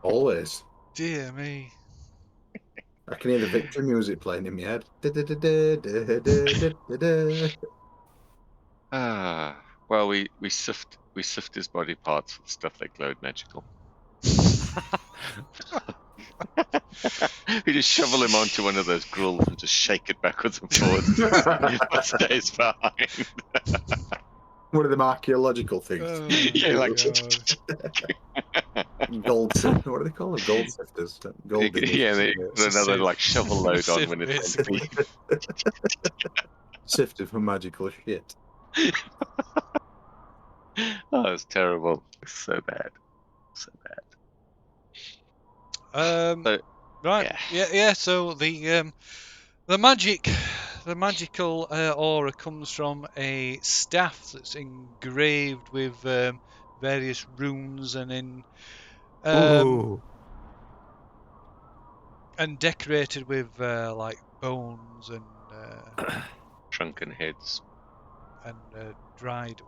D: Always.
A: Dear me.
D: I can hear the victory music playing in my head.
C: Well, we sift his body parts with stuff that glowed magical. We just shovel him onto one of those grills and just shake it backwards and forwards. What stays behind?
D: One of them archaeological things.
C: Yeah, like
D: gold. What do they call them? Gold sifters. Gold diggers.
C: yeah, they put another like shovel load on when it's
A: basically.
D: Sifted for magical shit.
C: Oh, it's terrible. It's so bad. So bad.
A: Right. Yeah. So the magical aura comes from a staff that's engraved with various runes and decorated with like bones and
C: shrunken heads
A: and dried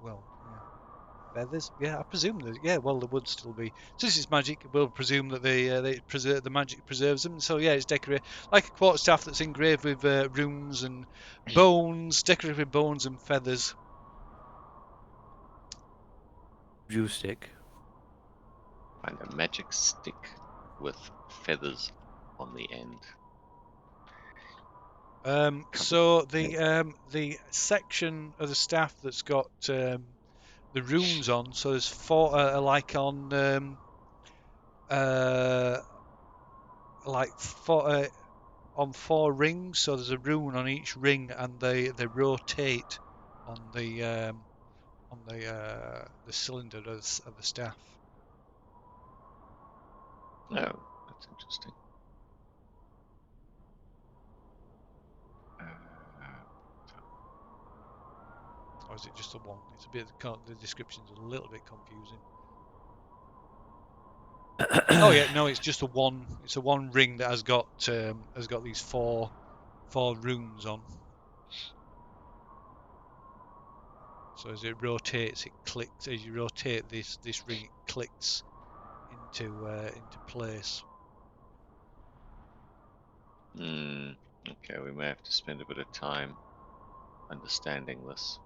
A: feathers. Yeah, I presume that. Yeah, well, there would still be. Since it's magic, we'll presume that they preserve the magic preserves them. So yeah, it's decorated like a quarterstaff that's engraved with runes and bones, decorated with bones and feathers.
F: View stick.
C: Find a magic stick with feathers on the end.
A: So the section of the staff that's got the runes on. So there's four like on four rings. So there's a rune on each ring, and they rotate on the cylinder of the staff.
C: Oh, that's interesting.
A: Or is it just the one? It's a bit. The description's a little bit confusing. Oh yeah, no, it's just a one. It's a one ring that has got these four runes on. So as it rotates, it clicks. As you rotate this ring, it clicks into place.
C: Okay, we may have to spend a bit of time understanding this.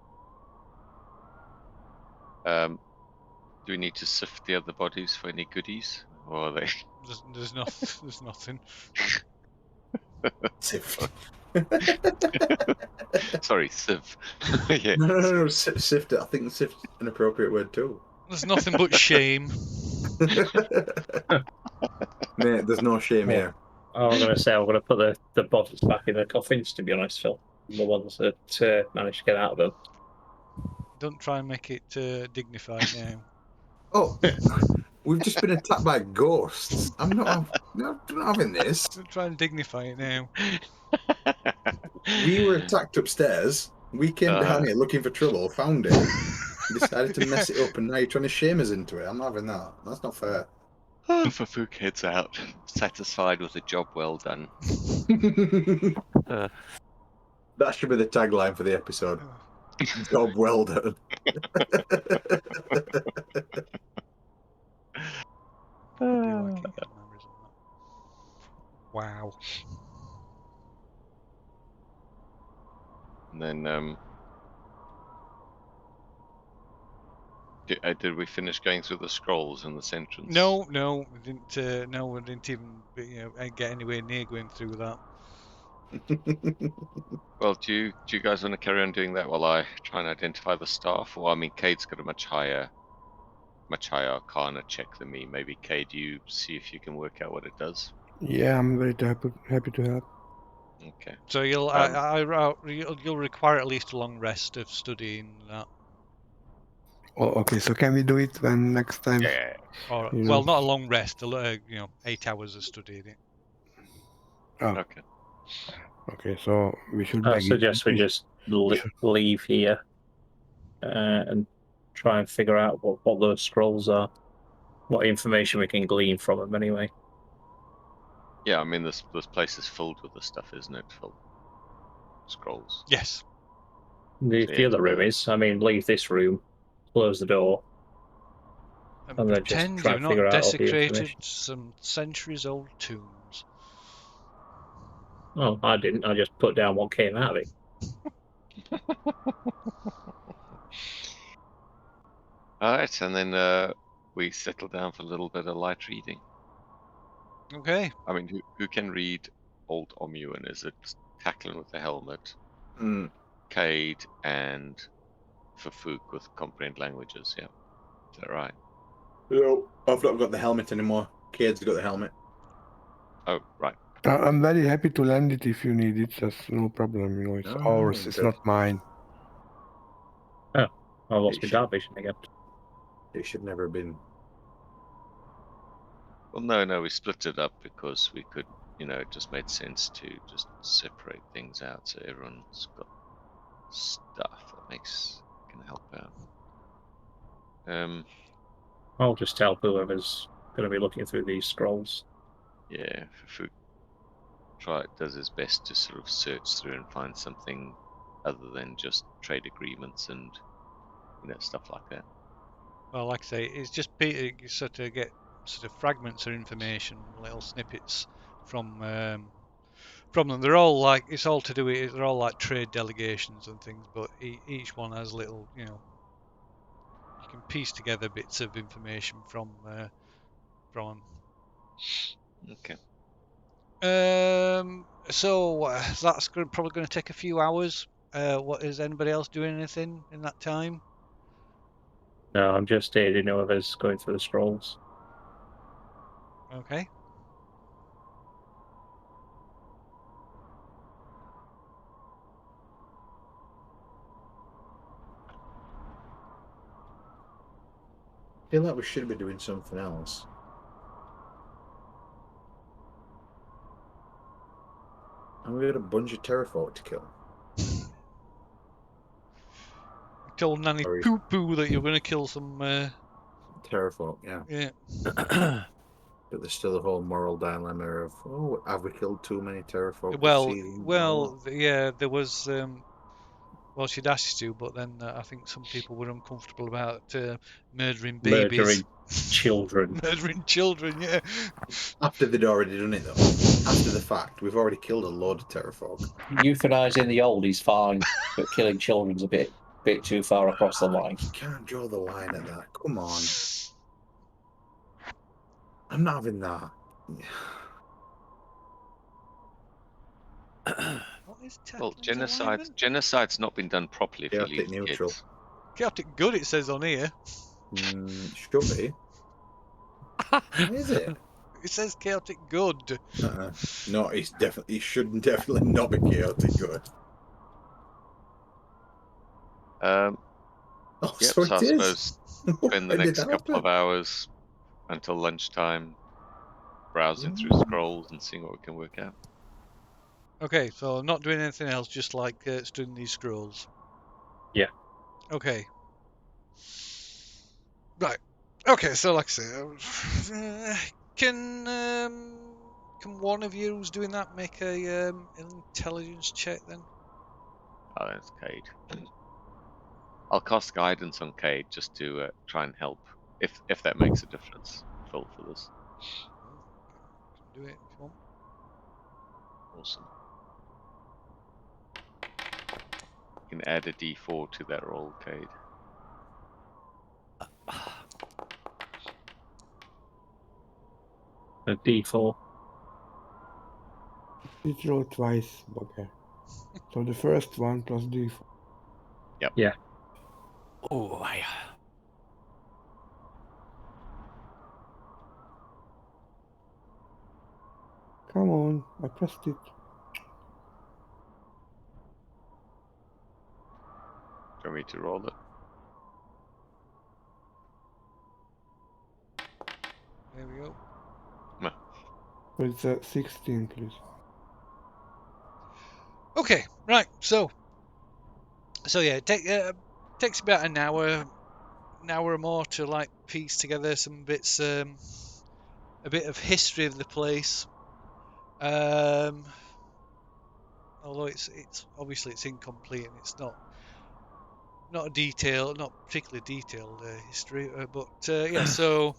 C: Do we need to sift the other bodies for any goodies, or are they?
A: There's nothing.
D: Sift.
C: Sorry, sieve. Yeah.
D: No. Sift. I think sift is an appropriate word too.
A: There's nothing but shame.
D: Mate, there's no shame here.
B: I'm going to say I'm going to put the bodies back in the coffins, to be honest, Phil. The ones that managed to get out of them.
A: Don't try and make it dignified now.
D: Oh, we've just been attacked by ghosts. I'm not having this.
A: Don't try and dignify it now.
D: We were attacked upstairs. We came down here looking for trouble, found it, decided to mess it up, and now you're trying to shame us into it. I'm not having that. That's not fair.
C: Fafook heads out, satisfied with a job well done.
D: That should be the tagline for the episode. Job well done.
A: Wow.
C: And then, did we finish going through the scrolls in this entrance?
A: No, we didn't. No, we didn't even get anywhere near going through that.
C: Well, do you guys want to carry on doing that while I try and identify the staff? Or I mean, Cade's got a much higher Arcana check than me. Maybe Cade, you see if you can work out what it does.
E: Yeah, I'm very happy to help.
C: Okay.
A: So you'll require at least a long rest of studying that.
E: Oh, okay. So can we do it when next time?
C: Yeah.
A: Or well, not a long rest. 8 hours of studying it.
E: Oh.
C: Okay.
E: Okay, so we should.
B: I suggest we just leave here and try and figure out what those scrolls are, what information we can glean from them anyway.
C: Yeah, I mean, this place is filled with the stuff, isn't it? Full scrolls.
A: Yes.
B: The other room is. I mean, leave this room, close the door,
A: And
B: then just
A: pretend
B: try
A: you've
B: and figure
A: not
B: out all the
A: desecrated
B: information.
A: some centuries-old tombs.
B: Oh, I didn't. I just put down what came out of it.
C: All right, and then we settle down for a little bit of light reading.
A: Okay.
C: I mean, who can read Old Omuan? Is it Tackling with the helmet, Cade, and Fafuk with comprehend languages? Yeah, is that right?
D: No, I've not got the helmet anymore. Cade's got the helmet.
C: Oh, right.
E: I'm very happy to lend it if you need it. That's no problem. It's
D: No,
E: ours. It's
D: good.
E: not mine.
B: Oh, I lost
D: It
B: my
D: should-
B: dark vision again.
D: It should never have been.
C: Well, no, we split it up because we could, it just made sense to just separate things out so everyone's got stuff that can help out.
B: I'll just tell whoever's going to be looking through these scrolls.
C: Yeah, Fafuk does his best to sort of search through and find something other than just trade agreements and stuff like that.
A: Well, like I say, it's just sort of get sort of fragments of information, little snippets from them. They're all like it's all to do with. They're all like trade delegations and things, but each one has little, you can piece together bits of information from them.
C: Okay.
A: So that's probably going to take a few hours. What is anybody else doing anything in that time?
B: No, I'm just aiding whoever's going through the scrolls.
A: Okay.
D: I feel like we should be doing something else. And we got a bunch of terrafolk to kill.
A: You told Nanny Pu'pu that you're going to kill some
D: terrafolk, yeah.
A: Yeah.
D: But there's still a whole moral dilemma of, have we killed too many terrafolk?
A: Yeah, there was. Well, she'd asked you to, but then I think some people were uncomfortable about murdering babies.
B: Murdering children.
A: Murdering children, yeah.
D: After they'd already done it, though. After the fact, we've already killed a load of terrafolk.
G: Euthanizing the old is fine, but killing children's a bit too far across the line.
D: You can't draw the line at that. Come on. I'm not having that.
A: What is
C: well, genocide's not been done properly.
D: Chaotic neutral.
C: Kids.
A: Chaotic good, it says on here.
D: Should be. Is it?
A: It says chaotic good.
D: No, it shouldn't definitely not be chaotic good.
C: So I suppose spend the next couple of hours until lunchtime browsing through scrolls and seeing what we can work out.
A: Okay, so not doing anything else, just like studying these scrolls.
B: Yeah.
A: Okay. Right. Okay, so like I say, can one of you who's doing that make a intelligence check then?
C: Oh, that's Cade. I'll cast guidance on Cade just to try and help, if that makes a difference. For this.
A: Do it if you want.
C: Awesome. You can add a D4 to that roll, Cade.
B: A D4.
E: It rolled twice, bugger. So the first one plus D4.
C: Yep.
B: Yeah.
F: Oh,
E: Come on, I pressed it.
C: Do you want me to roll it?
A: There we go.
C: No.
E: So it's a 16, please.
A: Okay, right. So yeah, it takes about an hour or more to like piece together some bits, a bit of history of the place. Although it's obviously it's incomplete and it's not a not particularly detailed history, but yeah. So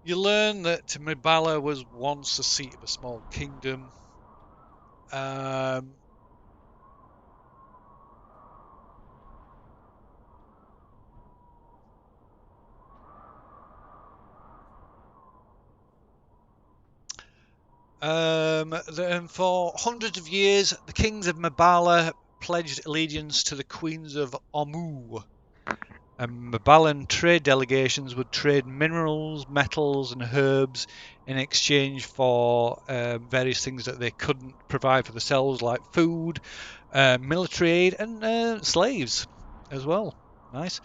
A: you learn that Mibala was once the seat of a small kingdom. And for hundreds of years, the kings of Mabala pledged allegiance to the queens of Omu. And Mabalan trade delegations would trade minerals, metals, and herbs in exchange for various things that they couldn't provide for themselves, like food, military aid, and slaves as well. Nice.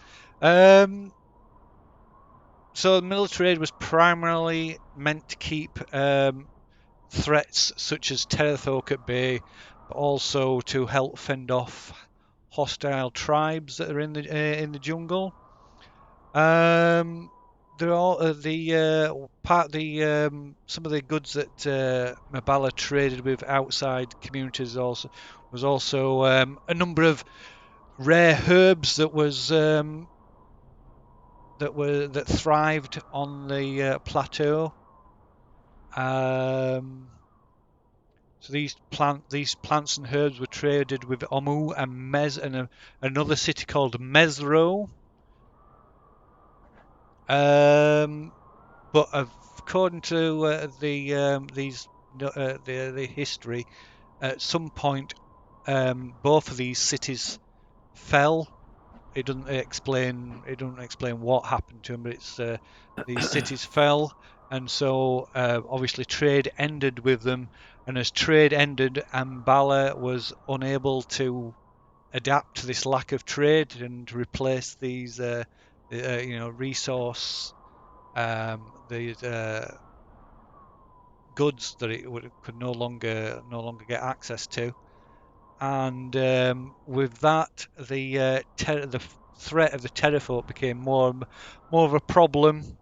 A: So military aid was primarily meant to keep threats such as Terrathok at bay, but also to help fend off hostile tribes that are in the jungle. There are some of the goods that Mabala traded with outside communities was also a number of rare herbs that thrived on the plateau. So these plants and herbs were traded with Omu and Mez and another city called Mesro. But according to the history, at some point, both of these cities fell. It doesn't explain what happened to them, but it's these cities fell, and so obviously trade ended with them. And as trade ended, Ambala was unable to adapt to this lack of trade and replace these resource these goods that it could no longer get access to. And with that, the threat of the Terrafolk became more of a problem.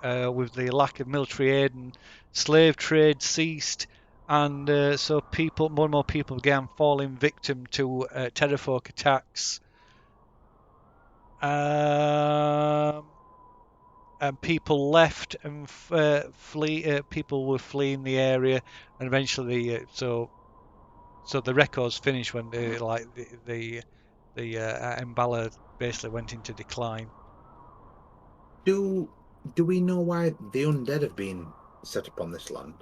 A: With the lack of military aid, and slave trade ceased, and so more and more people began falling victim to Terrafolk attacks. And people left and flee. People were fleeing the area, and eventually, so the records finished when the Mbala basically went into decline.
D: Do we know why the undead have been set upon this land?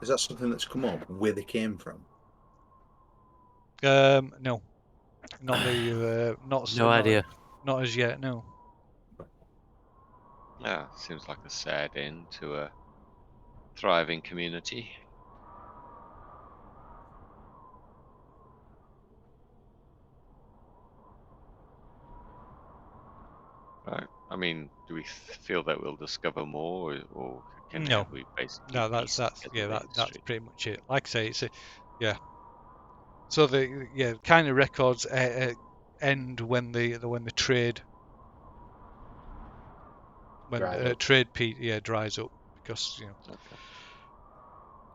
D: Is that something that's come up where they came from?
A: No, not the
F: No idea.
A: Not as yet. No.
C: Yeah, seems like a sad end to a thriving community. Right. I mean, do we feel that we'll discover more, or
A: No.
C: we basically?
A: No, that's pretty much it. Like I say, So the kind of records end when the trade dries up, because
C: Okay.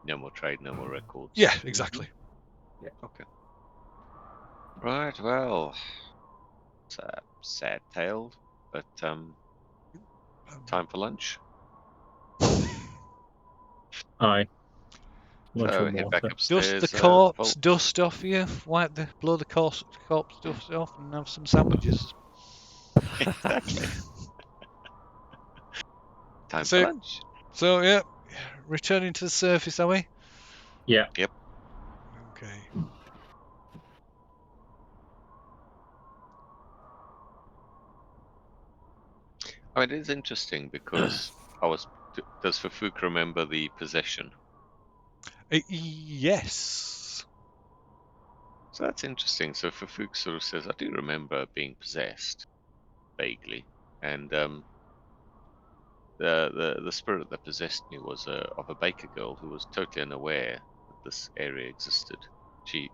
C: No more trade, no more records.
A: Yeah, exactly.
C: Yeah. Okay. Right. Well, it's a sad tale, but time for lunch.
B: Aye.
C: So head back upstairs.
A: Dust the corpse dust off you. Blow the corpse dust off, and have some sandwiches.
C: Exactly. Time for lunch.
A: So yeah, returning to the surface, are we?
B: Yeah.
C: Yep.
A: Okay.
C: I mean, it is interesting because does Fafuk remember the possession?
A: Yes.
C: So that's interesting. So Fafuk sort of says, I do remember being possessed, vaguely. And the spirit that possessed me was of a baker girl who was totally unaware that this area existed. She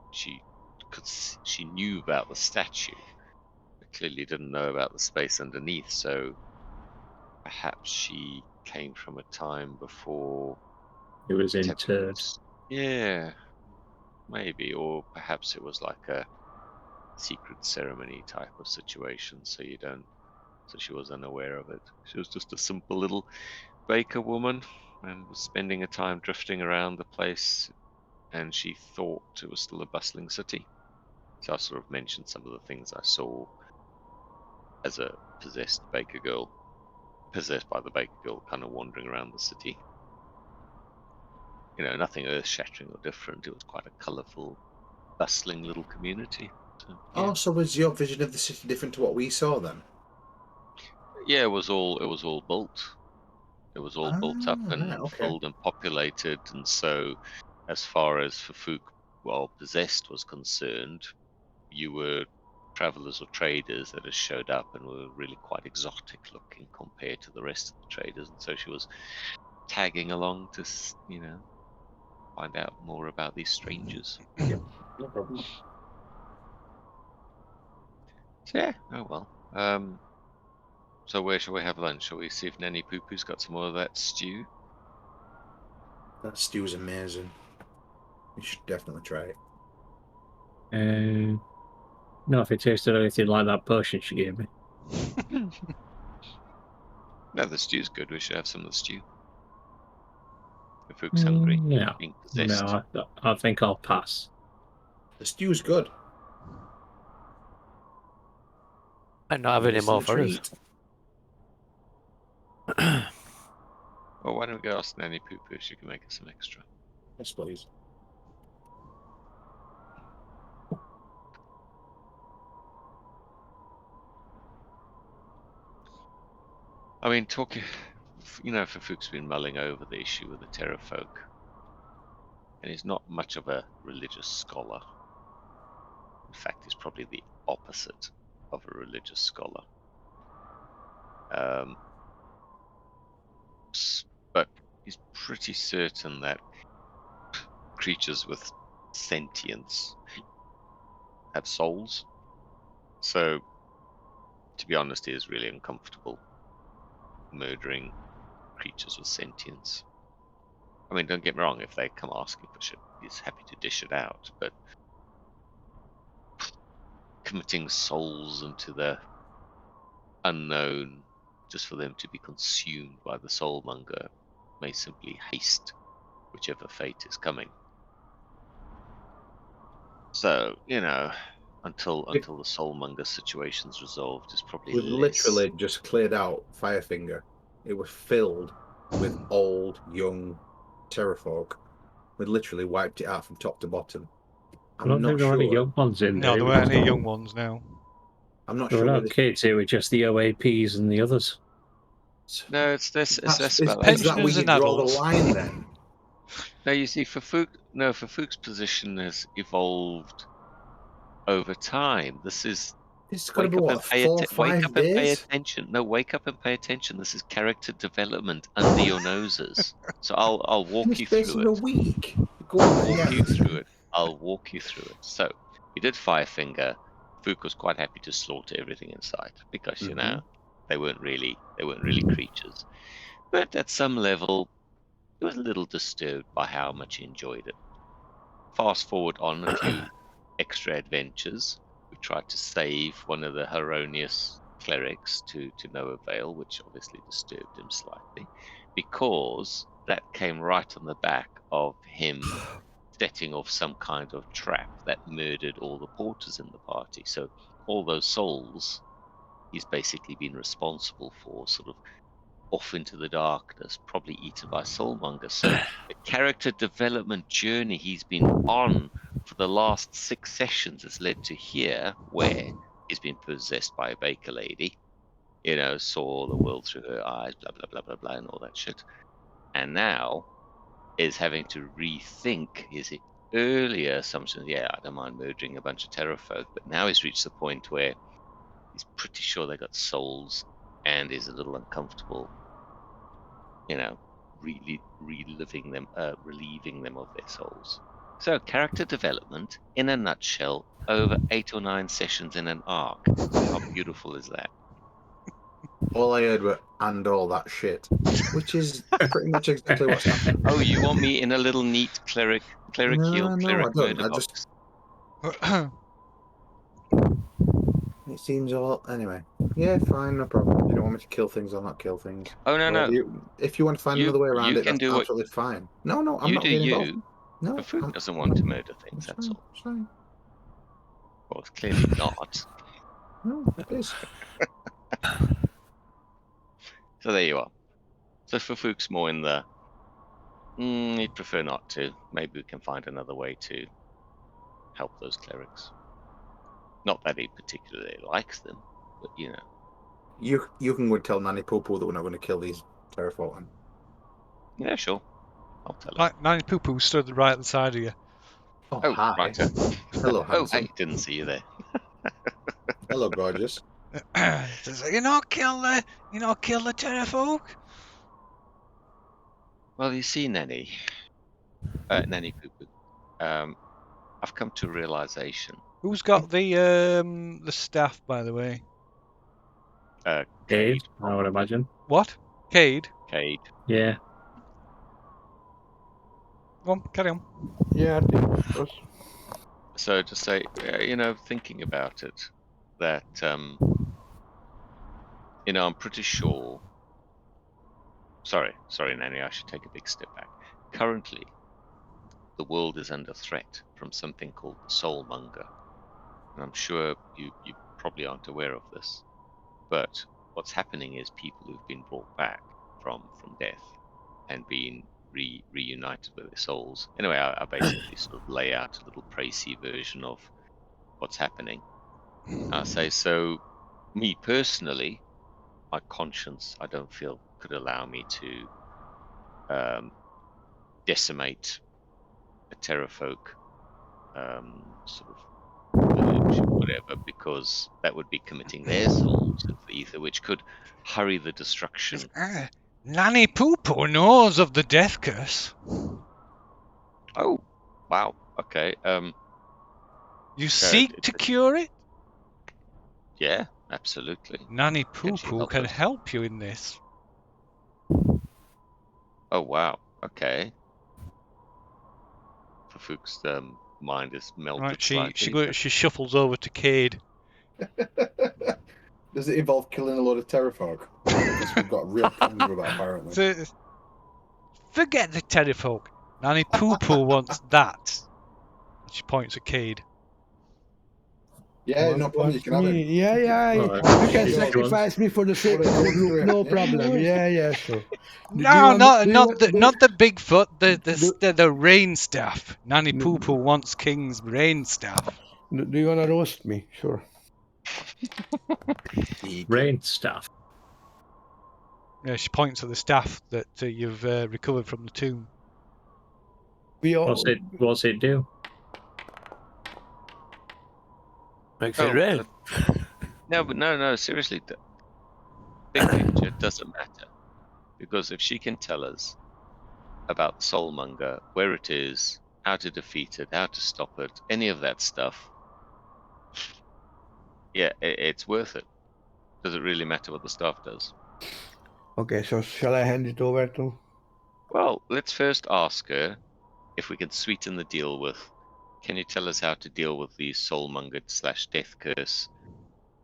C: knew about the statue, but clearly didn't know about the space underneath. So perhaps she came from a time before
B: it was interred.
C: Yeah, maybe, or perhaps it was like a secret ceremony type of situation. So she was unaware of it. She was just a simple little baker woman and was spending her time drifting around the place, and she thought it was still a bustling city. So I sort of mentioned some of the things I saw as a possessed baker girl, possessed by the baker girl, kind of wandering around the city. You know, nothing earth-shattering or different. It was quite a colourful, bustling little community. So, yeah.
D: Oh, so was your vision of the city different to what we saw then?
C: Yeah, it was all built. It was all built up and filled and populated, and so as far as Fafuk, well, possessed was concerned, you were travelers or traders that had showed up and were really quite exotic looking compared to the rest of the traders, and so she was tagging along to, you know, find out more about these strangers.
D: Yeah, no problem.
C: So yeah, oh well. So where shall we have lunch? Shall we see if Nanny Pu'pu's got some more of that stew?
D: That stew's amazing. You should definitely try it.
B: Not if it tasted anything like that potion she gave me.
C: No, the stew's good. We should have some of the stew. If Fuch's hungry,
B: Yeah.
C: being possessed.
B: No, I think I'll pass.
D: The stew's good.
F: I'm not having any more for us.
C: Well, why don't we go ask Nanny Pu'pu if she can make us some extra?
D: Yes, please.
C: I mean, talking, you know, Fafuk's been mulling over the issue with the Terra folk, and he's not much of a religious scholar. In fact, he's probably the opposite of a religious scholar. But he's pretty certain that creatures with sentience have souls. So, to be honest, he is really uncomfortable murdering creatures with sentience. I mean, don't get me wrong, if they come asking for shit, he's happy to dish it out, but committing souls into the unknown just for them to be consumed by the Soul Monger may simply haste whichever fate is coming. So, you know, until the Soul Monger situation's resolved, is probably
D: We've literally just cleared out Firefinger. It was filled with old, young terrafolk. We literally wiped it out from top to bottom.
B: I don't think there were any young ones in there.
A: No, there weren't any young ones, no.
B: I'm not sure. There were no kids, it was just the OAPs and the others.
C: No, it's less about
D: is that where you draw the line then?
C: No, you see, Fafuk's position has evolved over time. This is
D: it's got to be what, 4 or 5 days?
C: Pay attention. No, wake up and pay attention. This is character development under your noses. So I'll walk you through it.
D: A week. Go on,
C: I'll walk you through it. So you did Firefinger. Fafuk was quite happy to slaughter everything in sight because you know they weren't really creatures. But at some level, he was a little disturbed by how much he enjoyed it. Fast forward on a few extra adventures. We tried to save one of the Heronius clerics to no avail, which obviously disturbed him slightly, because that came right on the back of him setting off some kind of trap that murdered all the porters in the party. So all those souls he's basically been responsible for, sort of off into the darkness, probably eaten by Soul Monger. So the character development journey he's been on for the last 6 sessions has led to here, where he's been possessed by a baker lady, you know, saw the world through her eyes, blah, blah, blah, blah, blah, and all that shit. And now is having to rethink his earlier assumptions. Yeah, I don't mind murdering a bunch of terrafolk, but now he's reached the point where he's pretty sure they got souls and is a little uncomfortable, you know, really relieving them of their souls. So character development, in a nutshell, over 8 or 9 sessions in an arc. How beautiful is that?
D: All I heard were "and all that shit," which is pretty much exactly what's happening.
C: Oh, you want me in a little neat cleric
D: No, I don't.
C: box?
D: It seems all anyway. Yeah, fine, no problem. You don't want me to kill things, I'll not kill things.
C: Oh no.
D: If you want to find another way around it, that's absolutely fine. No, I'm not getting involved. No,
C: Fafuk doesn't want to murder things. That's all.
D: It's fine.
C: Well, it's clearly not.
D: No, it is.
C: So there you are. So Fufuk's more in the, he'd prefer not to. Maybe we can find another way to help those clerics. Not that he particularly likes them, but you know.
D: You can go and tell Nanny Pu'pu that we're not going to kill these Terraform.
C: Yeah, sure. I'll tell her.
A: Nanny Pu'pu stood right at the side of you.
C: Oh,
D: hi.
C: right.
D: Hello,
C: Oh,
D: handsome.
C: hey, didn't see you there.
D: Hello, gorgeous.
A: Says, you not kill the Terrafolk?
C: Well, you see, Nanny Pu'pu, I've come to a realization.
A: Who's got the staff, by the way?
B: Cade, I would imagine.
A: What? Cade?
C: Cade.
B: Yeah.
A: Go on, carry on.
E: Yeah, I think it was.
C: So to say, thinking about it, that I'm pretty sure. Sorry, Nanny. I should take a big step back. Currently, the world is under threat from something called the Soul Monger, and I'm sure you probably aren't aware of this. But what's happening is people who've been brought back from death and been reunited with their souls. Anyway, I basically sort of lay out a little précis version of what's happening. I say, so me personally, my conscience, I don't feel could allow me to decimate a Terrafolk sort of village, whatever, because that would be committing their souls into the ether, which could hurry the destruction.
A: Nanny Pu'pu knows of the death curse.
C: Oh, wow. Okay.
A: You seek to cure it?
C: Yeah, absolutely.
A: Nanny
C: Can she
A: Pu'pu
C: help
A: can
C: us?
A: help you in this.
C: Oh, wow. Okay. Fufuk's mind is melted
A: Right,
C: slightly.
A: she shuffles over to Cade.
D: Does it involve killing a load of Terrafolk? Because we've got real problems with that, apparently.
A: So, forget the Terrafolk. Nanny Pu'pu wants that. She points at Cade.
D: Yeah, no problem. You can have
E: Me.
D: it.
E: Yeah.
B: Well,
E: You can
B: she
E: sacrifice me for the sake of the group. No problem. Yeah, sure.
A: No, not the Bigfoot. The rain staff. Nanny Pu'pu wants King's rain staff.
E: Do you want to roast me? Sure.
B: Rain staff.
A: Yeah, she points at the staff that you've recovered from the tomb.
B: What's it do?
F: Makes it rain.
C: No, seriously. The big picture doesn't matter. Because if she can tell us about the Soul Monger, where it is, how to defeat it, how to stop it, any of that stuff, yeah, it's worth it. Does it really matter what the staff does?
E: Okay, so shall I hand it over to?
C: Well, let's first ask her if we can sweeten the deal with, can you tell us how to deal with the Soul Monger / death curse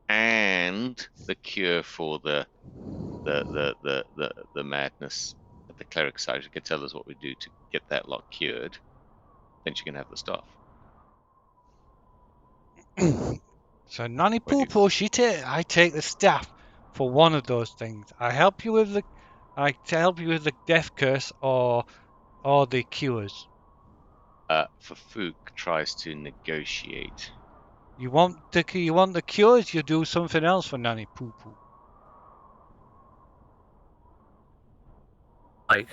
C: and the cure for the madness at the cleric side? She can tell us what we do to get that lot cured. Then she can have the staff.
A: So Nanny Pu'pu, I take the staff for one of those things. I help you with the death curse or the cures.
C: Fufuk tries to negotiate.
A: You want the cures? You do something else for Nanny Pu'pu.
F: Like,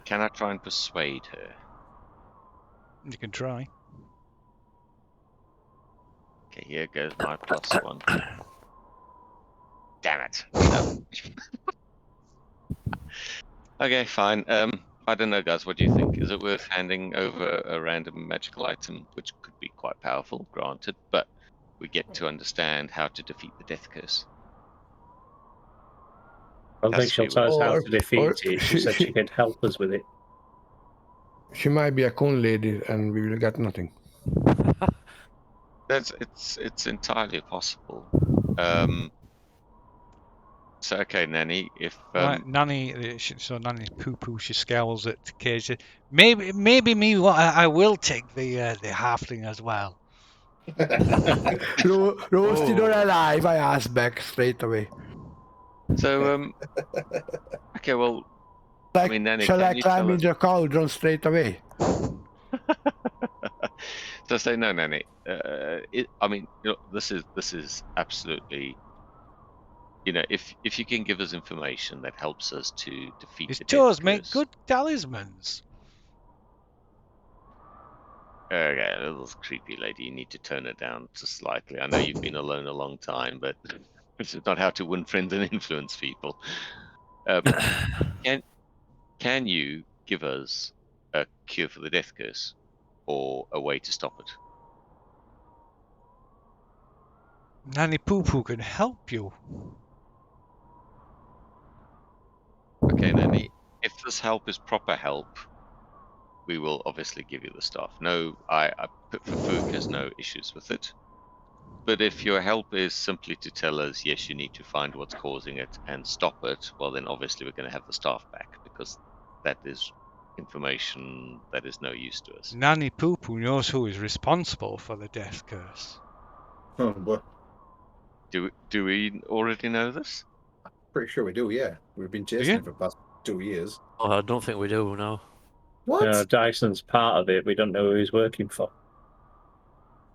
C: Can I try and persuade her?
A: You can try.
C: Okay, here goes my +1. Damn it. No. Okay, fine. I don't know, guys. What do you think? Is it worth handing over a random magical item, which could be quite powerful, granted, but we get to understand how to defeat the death curse?
B: I don't think she'll tell us how to defeat it. She said she could help us with it.
E: She might be a con lady, and we will get nothing.
C: It's entirely possible. So okay, Nanny, if
A: Right, Nanny Pu'pu, she scowls at Cade. She says, maybe me. I will take the halfling as well.
E: Roasted or alive? I asked back straight away.
C: So, okay, well,
E: Like,
C: I mean, Nanny,
E: shall
C: can
E: I
C: you
E: climb
C: tell
E: in
C: us?
E: the cauldron straight away?
C: So say no, Nanny. I mean, this is absolutely. If you can give us information that helps us to defeat
A: His
C: the death
A: toes make
C: curse.
A: good talismans.
C: Okay, little creepy lady, you need to turn it down just slightly. I know you've been alone a long time, but this is not how to win friends and influence people. Can you give us a cure for the death curse, or a way to stop it?
A: Nanny Pu'pu can help you.
C: Okay, Nanny. If this help is proper help, we will obviously give you the stuff. No, I put for Fook has no issues with it. But if your help is simply to tell us, yes, you need to find what's causing it and stop it, well, then obviously we're going to have the staff back, because that is information that is no use to us.
A: Nanny Pu'pu knows who is responsible for the death curse.
D: Oh, but
C: Do we already know this?
D: pretty sure we do. Yeah, we've been chasing it for the past 2 years.
F: Oh, I don't think we do, no.
D: What?
B: Dyson's part of it. We don't know who he's working for.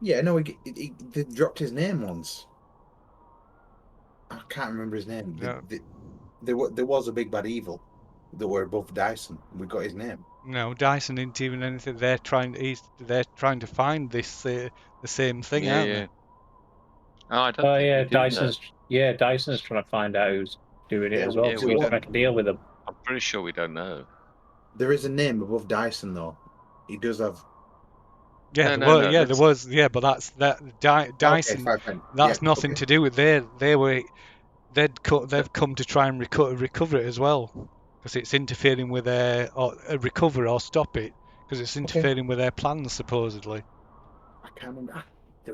D: Yeah, no, they dropped his name once. I can't remember his name.
A: No.
D: There was a big bad evil that were above Dyson. We got his name.
A: No, Dyson didn't even anything. They're trying to find this the same thing,
C: Yeah,
A: aren't
C: yeah.
A: they?
C: Oh, I don't think we do that.
B: Dyson's trying to find out who's doing it
D: Yeah,
B: as well,
C: yeah,
B: so
C: we
B: we can
C: don't-
B: make a deal with him.
C: I'm pretty sure we don't know.
D: There is a name above Dyson though. He does have.
A: Yeah,
C: No,
A: there
C: let's-
A: was. Yeah, but that's Dyson.
D: Okay, fine.
A: That's
D: Yeah,
A: nothing
D: okay.
A: to do with they've come to try and recover it as well, because it's interfering with their recover or stop it, because it's interfering with their plans supposedly.
D: I can't remember.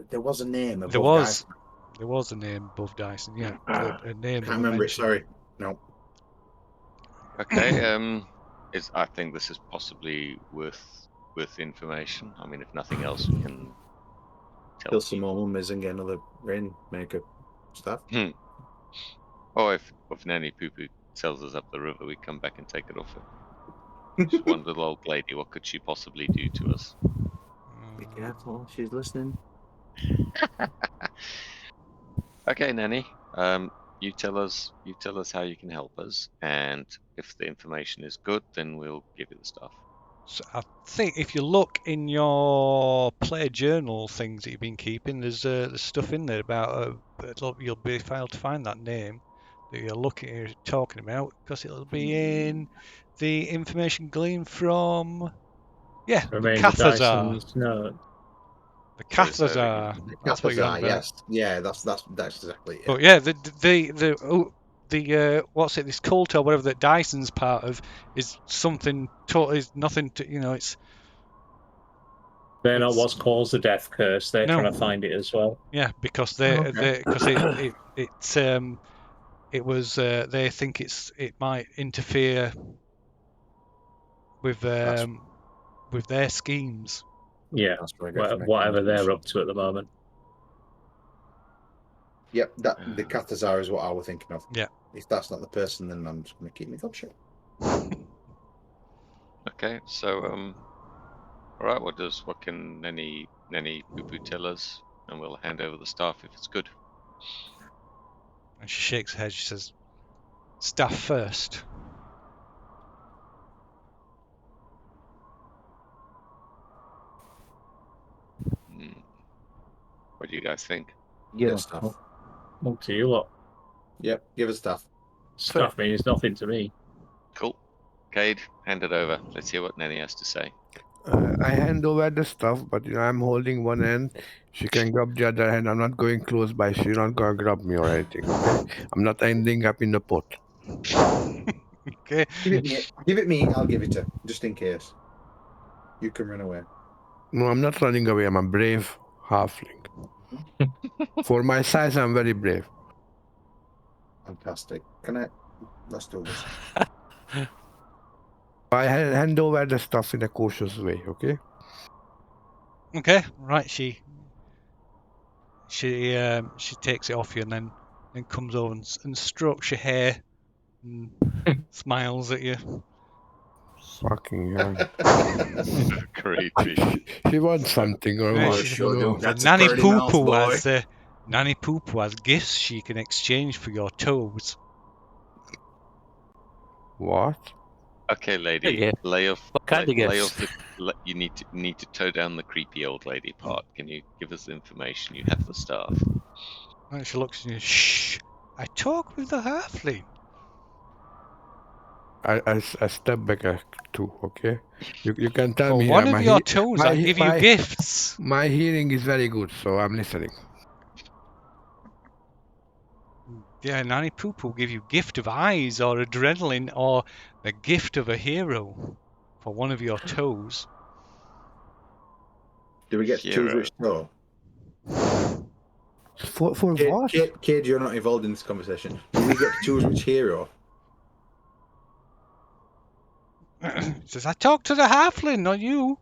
D: There was a name above
A: There was.
D: Dyson.
A: There was a name above Dyson. Yeah, a name.
D: Can't remember it. Sorry. No.
C: Okay, I think this is possibly worth information. I mean, if nothing else, we can tell
D: Kill some
C: people.
D: more mummies and get another rainmaker stuff.
C: Or if Nanny Pu'pu sells us up the river, we come back and take it off her. Just one little old lady. What could she possibly do to us?
D: Be careful, she's listening.
C: Okay, Nanny. You tell us how you can help us, and if the information is good, then we'll give you the stuff.
A: So I think if you look in your play journal things that you've been keeping, there's stuff in there about you'll be able to find that name that you're talking about, because it'll be in the information gleaned from the Cathazar.
B: Dyson's note.
A: The
C: Sorry, say that
A: Cathazar.
C: again.
A: That's what you're on about.
D: Yes. Yeah, that's exactly it.
A: But yeah, the what's it? This cult or whatever that Dyson's part of is something totally is nothing to it's.
B: They're not what's caused the death curse. They're
A: No.
B: trying to find it as well.
A: Yeah, because they think it might interfere with their schemes.
B: Yeah,
D: That's where I get from
B: whatever they're
D: information.
B: up to at the moment.
D: Yep, the Cathazar is what I was thinking of.
A: Yeah.
D: If that's not the person, then I'm just going to keep my gob shut.
C: Okay, so all right. What can Nanny Pu'pu tell us, and we'll hand over the staff if it's good.
A: And she shakes her head. She says, "Staff first."
C: What do you guys think?
D: Give
B: Yeah.
D: us stuff.
B: Up to you lot.
D: Yep, give us stuff.
B: Stuff means nothing to me.
C: Cool. Cade, hand it over. Let's hear what Nanny has to say.
E: I hand over the stuff, but I'm holding one hand. She can grab the other hand. I'm not going close by. She's not gonna grab me or anything. Okay? I'm not ending up in the pot.
A: Okay.
D: Give it me. I'll give it to her, just in case. You can run away.
E: No, I'm not running away. I'm a brave halfling. For my size, I'm very brave.
D: Fantastic. Let's do this.
E: I hand over the stuff in a cautious way, okay?
A: Okay. Right. She takes it off you and then then comes over and strokes your hair and smiles at you.
E: Fucking hell.
C: Creepy.
E: She wants something or
A: Yeah,
E: what?
A: she's-
E: You know.
D: That's a
A: Nanny
D: pretty mouse,
A: Pu'pu
D: boy.
A: has Nanny Pu'pu has gifts she can exchange for your toes.
E: What?
C: Okay, lady,
F: Yeah.
C: lay off.
F: What kind of
C: lay
F: gifts?
C: off you need to toe down the creepy old lady part. Can you give us the information? You have the staff.
A: And she looks at you. Shh! I talk with the halfling.
E: I step back too, okay? You can tell
A: For
E: me
A: one
E: that
A: of your toes, I'll give you gifts.
E: My hearing is very good, so I'm listening.
A: Yeah, Nanny Pu'pu will give you gift of eyes or adrenaline or the gift of a hero for one of your toes.
D: Do we get to choose
C: Hero.
D: which toe?
E: For what?
D: Kid, you're not involved in this conversation. Do we get to choose which hero?
A: Says, I talk to the halfling, not you.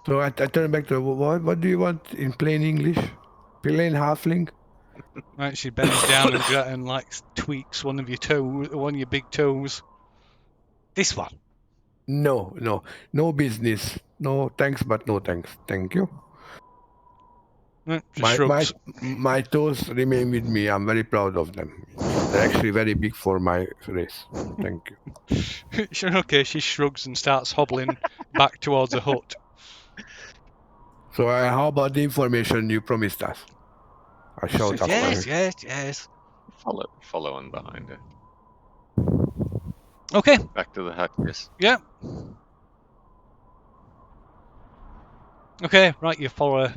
E: So I turn back to what do you want in plain English? Plain halfling?
A: Right, she bends down and like tweaks one of your toes, one of your big toes. This one.
E: No business. No thanks, but no thanks. Thank you.
A: Just shrugs.
E: My toes remain with me. I'm very proud of them. They're actually very big for my race. Thank you.
A: Sure, okay, she shrugs and starts hobbling back towards the hut.
E: So how about the information you promised us? I shout after her.
A: Yes.
C: Follow on behind her.
A: Okay,
C: Back to the hut, yes.
A: yeah. Okay, right, you follow her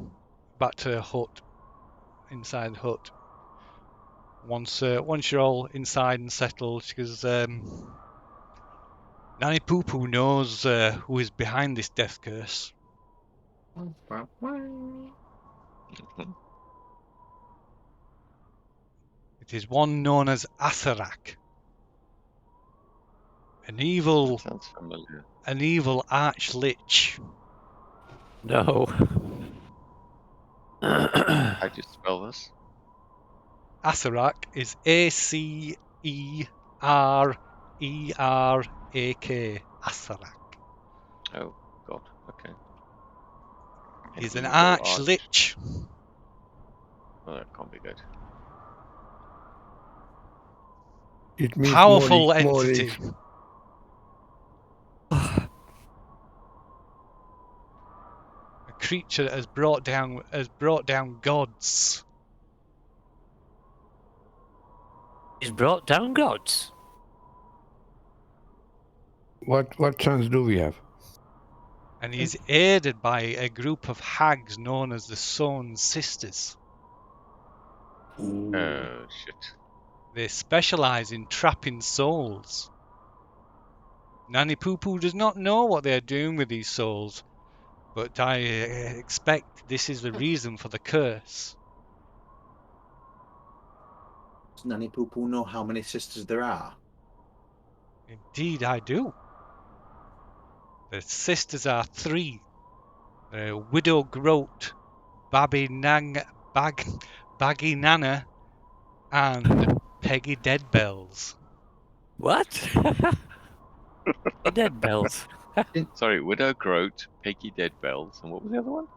A: back to the hut, inside the hut. Once you're all inside and settled, because Nanny Pu'pu knows who is behind this death curse. It is one known as Atharak, an evil
C: Sounds familiar.
A: arch lich.
F: No.
C: How do you spell this?
A: Atharak is Acererek. Atharak.
C: Oh God. Okay.
A: He's an
C: Evil
A: arch lich.
C: Oh, that can't be good.
E: It means
A: Powerful entity. A creature that has brought down gods.
F: He's brought down gods.
E: What chance do we have?
A: And he's aided by a group of hags known as the Sawn Sisters.
C: Oh shit.
A: They specialize in trapping souls. Nanny Pu'pu does not know what they are doing with these souls, but I expect this is the reason for the curse.
D: Does Nanny Pu'pu know how many sisters there are?
A: Indeed, I do. The sisters are 3. They're Widow Groat, Baggy Nana, and Peggy Deadbells.
F: What? Dead bells.
C: Sorry, Widow Groat, Peggy Deadbells, and what was the other one?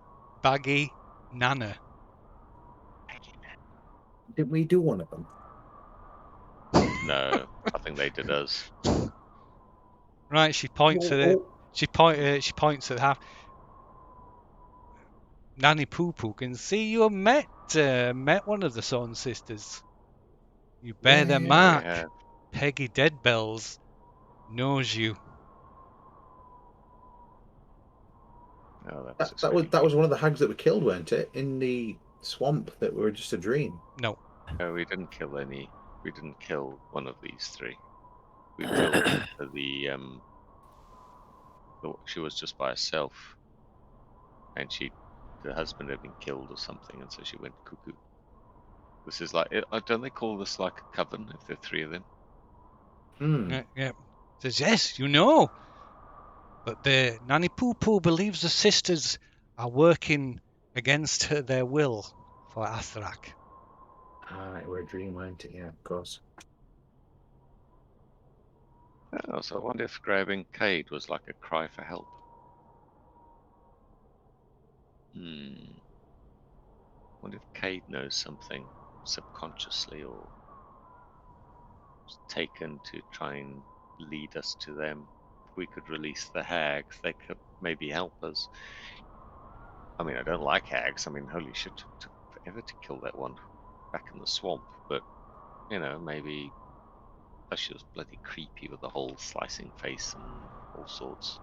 A: Baggy Nana.
D: Didn't we do one of them?
C: No, I think they did us.
A: Right, she points at it. She points at half. Nanny Pu'pu can see you have met one of the Sawn Sisters. You bear their mark.
C: Yeah.
A: Peggy Deadbells knows you.
C: No,
D: That was one of the hags that we killed, weren't it? In the swamp that were just a dream.
A: No.
C: No, we didn't kill any. We didn't kill one of these 3. We killed she was just by herself, and the husband had been killed or something, and so she went cuckoo. This is like, don't they call this like a coven if there are 3 of them?
A: Yeah. Says yes, you know. But the Nanny Pu'pu believes the sisters are working against their will for Atharak.
D: We're a dream, weren't it? Yeah, of course.
C: Oh, so I wonder if grabbing Cade was like a cry for help. I wonder if Cade knows something subconsciously or was taken to try and lead us to them. If we could release the hags, they could maybe help us. I mean, I don't like hags. I mean, holy shit, it took forever to kill that one back in the swamp. But, you know, maybe she was bloody creepy with the whole slicing face and all sorts.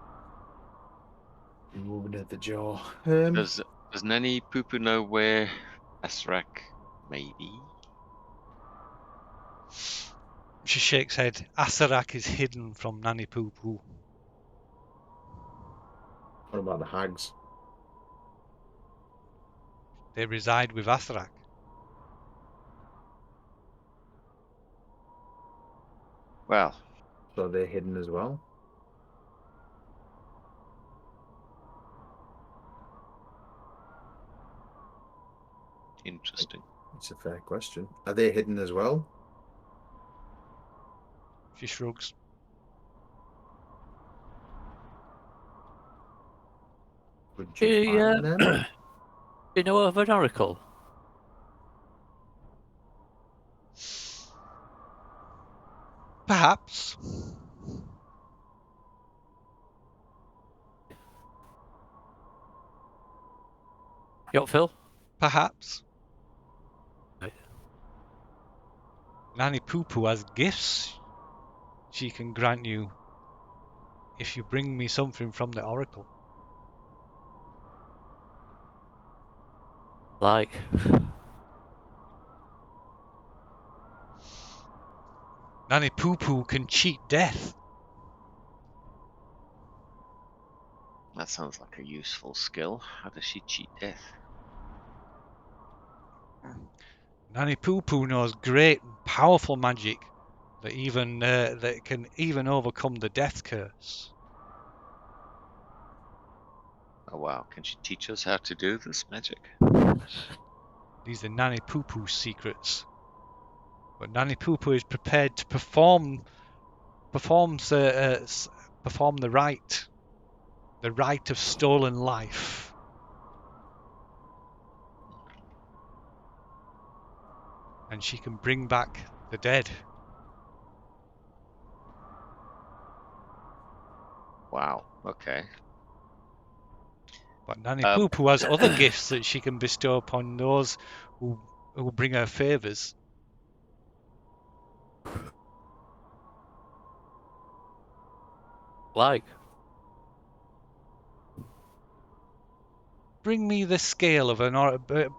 D: Moving at the jaw.
C: Does Nanny Pu'pu know where Asrak may be?
A: She shakes head. Asarak is hidden from Nanny Pu'pu.
D: What about the hags?
A: They reside with Asarak.
C: Well,
D: So they're hidden as well?
C: interesting.
D: It's a fair question. Are they hidden as well?
A: She shrugs.
D: Would you find them?
F: Do you know of an oracle?
A: Perhaps.
F: You up, Phil?
A: Perhaps.
F: Right.
A: Nanny Pu'pu has gifts she can grant you if you bring me something from the oracle.
F: Like,
A: Nanny Pu'pu can cheat death.
C: That sounds like a useful skill. How does she cheat death?
A: Nanny Pu'pu knows great and powerful magic that can even overcome the death curse.
C: Oh wow, can she teach us how to do this magic?
A: These are Nanny Pu'pu's secrets. But Nanny Pu'pu is prepared to perform the rite of stolen life. And she can bring back the dead.
C: Wow, okay.
A: But Nanny Pu'pu has other gifts that she can bestow upon those who bring her favors.
F: like,
A: Bring me the scale of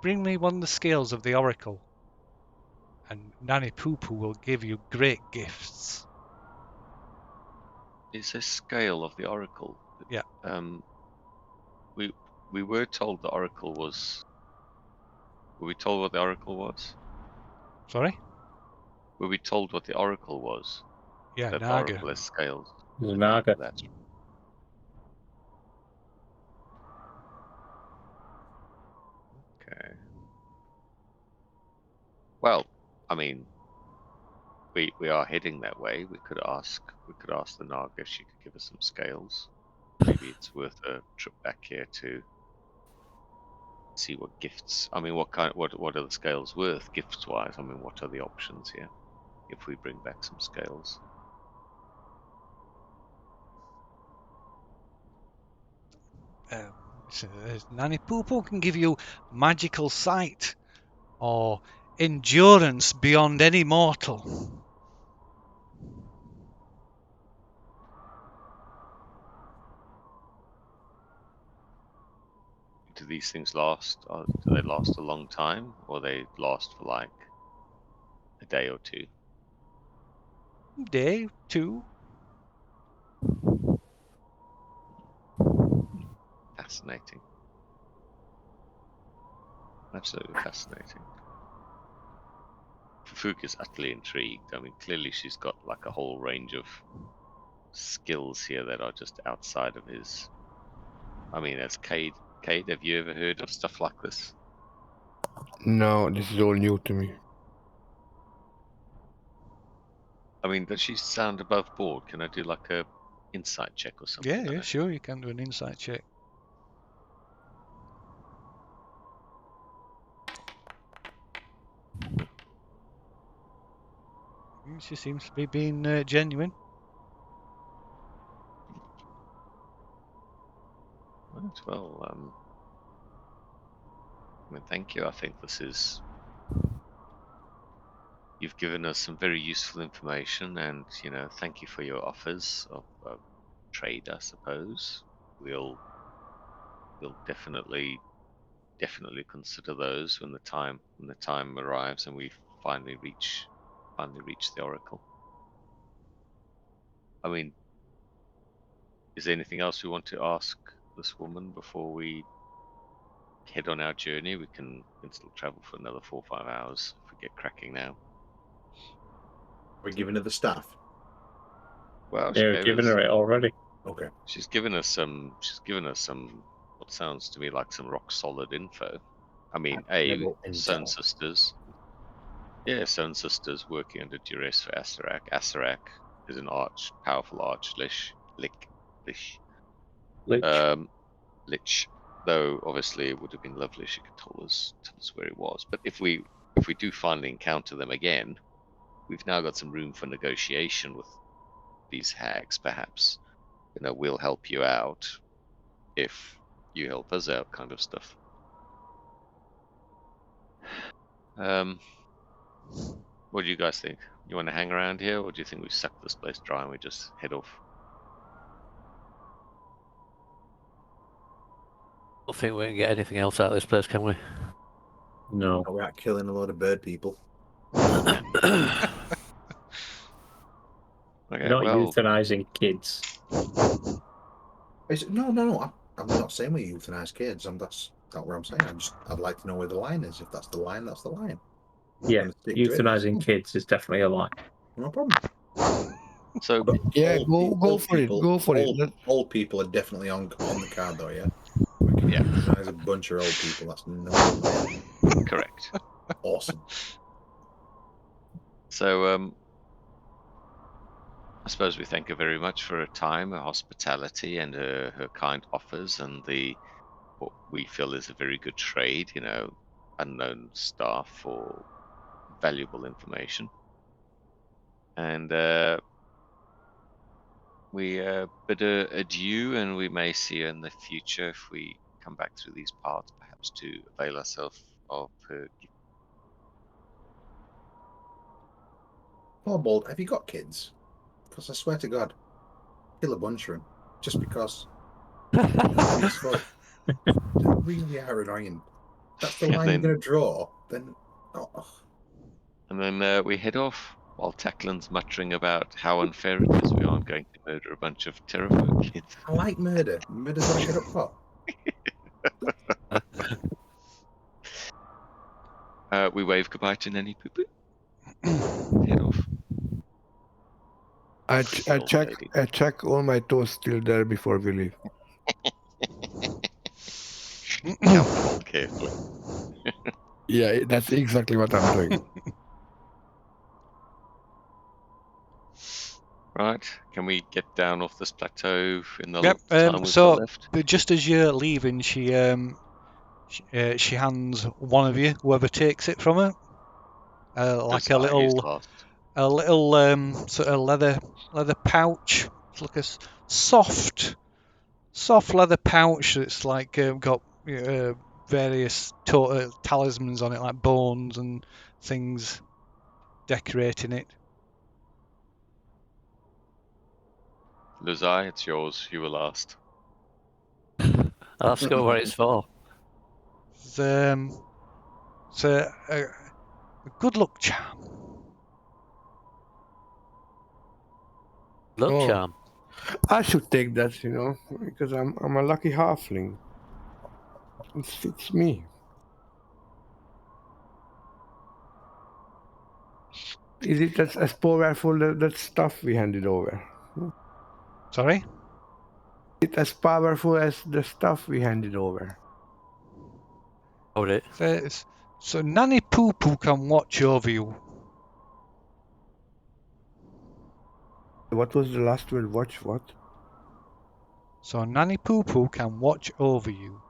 A: bring me one of the scales of the oracle, and Nanny Pu'pu will give you great gifts.
C: Is a scale of the oracle?
A: Yeah.
C: We were told the oracle was. Were we told what the oracle was?
A: Sorry?
C: Were we told what the oracle was?
A: Yeah,
C: That the
A: Naga.
C: oracle has scales.
B: The Naga.
C: That's okay. Well, I mean, we are heading that way. We could ask the Naga if she could give us some scales. Maybe it's worth a trip back here to see what gifts. I mean, what are the scales worth gifts wise? I mean, what are the options here if we bring back some scales?
A: Nanny Pu'pu can give you magical sight or endurance beyond any mortal.
C: Do these things last? Do they last a long time, or they last for like a day or two?
A: Day, two.
C: Fascinating. Absolutely fascinating. Fufuk is utterly intrigued. I mean, clearly she's got like a whole range of skills here that are just outside of his. I mean, as Cade, have you ever heard of stuff like this?
E: No, this is all new to me.
C: I mean, does she sound above board? Can I do like a insight check or something?
A: Yeah, sure, you can do an insight check. She seems to be being genuine.
C: Right, well, I mean, thank you. I think this is... You've given us some very useful information, and, you know, thank you for your offers of trade, I suppose. We'll definitely consider those when the time arrives and we finally reach the Oracle. I mean, is there anything else we want to ask this woman before we head on our journey? We can still travel for another 4 or 5 hours if we get cracking now.
D: We're giving her the staff.
C: Well,
B: They're giving her it already.
D: Okay.
C: She's given us some what sounds to me like some rock solid info. I mean, Sawn Sisters. Yeah, Sawn Sisters working under duress for Asarak. Asarak is an powerful arch lich. Though obviously it would have been lovely if she could tell us where it was. But if we do finally encounter them again, we've now got some room for negotiation with these hags. Perhaps, you know, we'll help you out if you help us out, kind of stuff. What do you guys think? You want to hang around here, or do you think we suck this place dry and we just head off?
F: I don't think we can get anything else out of this place, can we?
B: No.
D: We're out killing a lot of bird people.
C: Okay,
B: Not euthanizing kids.
D: No. I'm not saying we euthanize kids. That's not what I'm saying. I'd like to know where the line is. If that's the line, that's the line.
B: Yeah, euthanizing kids is definitely a lie.
D: No problem.
C: So
E: yeah, go for it. Go for it.
D: Old people are definitely on the card, though. Yeah.
C: Yeah.
D: There's a bunch of old people. That's no.
C: Correct.
D: Awesome.
C: So I suppose we thank her very much for her time, her hospitality, and her kind offers, and what we feel is a very good trade. You know, unknown staff for valuable information, and we bid her adieu, and we may see her in the future if we come back through these parts, perhaps to avail ourselves of her gift.
D: Bold, have you got kids? Because I swear to God, kill a bunch of them just because. They really are annoying. That's the line you're going to draw. Then,
C: And then we head off while Tacklin's muttering about how unfair it is we aren't going to murder a bunch of Terrafolk kids.
D: I like murder. Murder's what I get up for.
C: We wave goodbye to Nanny Pu'pu. Head off.
E: I check all my toes still there before we leave.
C: Count them all carefully.
E: Yeah, that's exactly what I'm doing.
A: Right.
C: Can we get down off this plateau in the
A: Yep.
C: time we've
A: So,
C: got left?
A: but just as you're leaving, she hands one of you, whoever takes it from her, like a little sort of leather pouch. It's like a soft leather pouch that's like got various talismans on it, like bones and things decorating it.
C: Luzai, it's yours. You were last.
F: I'll ask her what it's for.
A: It's a good luck charm.
F: Luck charm.
E: I should take that, because I'm a lucky halfling. It fits me. Is it as powerful that stuff we handed over?
A: Sorry?
E: Is it as powerful as the stuff we handed over?
F: Hold it.
A: So Nanny Pu'pu can watch over you.
E: What was the last word? Watch what?
A: So Nanny Pu'pu can watch over you.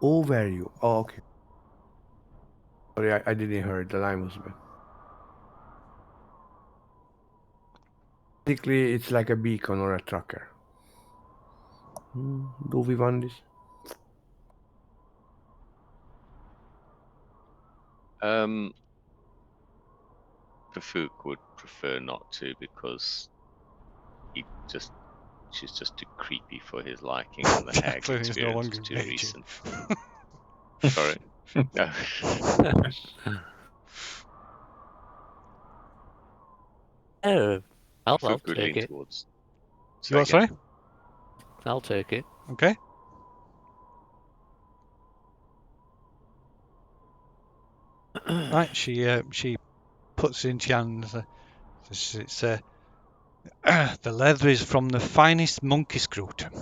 E: Over you. Oh, okay. Sorry, I didn't hear. The line was bad. Basically, it's like a beacon or a tracker. Do we want this?
C: Pufuk would prefer not to because she's just too creepy for his liking, and the hag
A: Jacqueline is no
C: experience
A: longer
C: was too
A: engaging.
C: recent. Sorry. No.
F: Oh, I'll
C: Pufuk would
F: take
C: lean
F: it.
C: towards.
A: You what, sorry?
F: I'll take it.
A: Okay. Right, she puts it into your hands. It's the leather is from the finest monkey scrotum.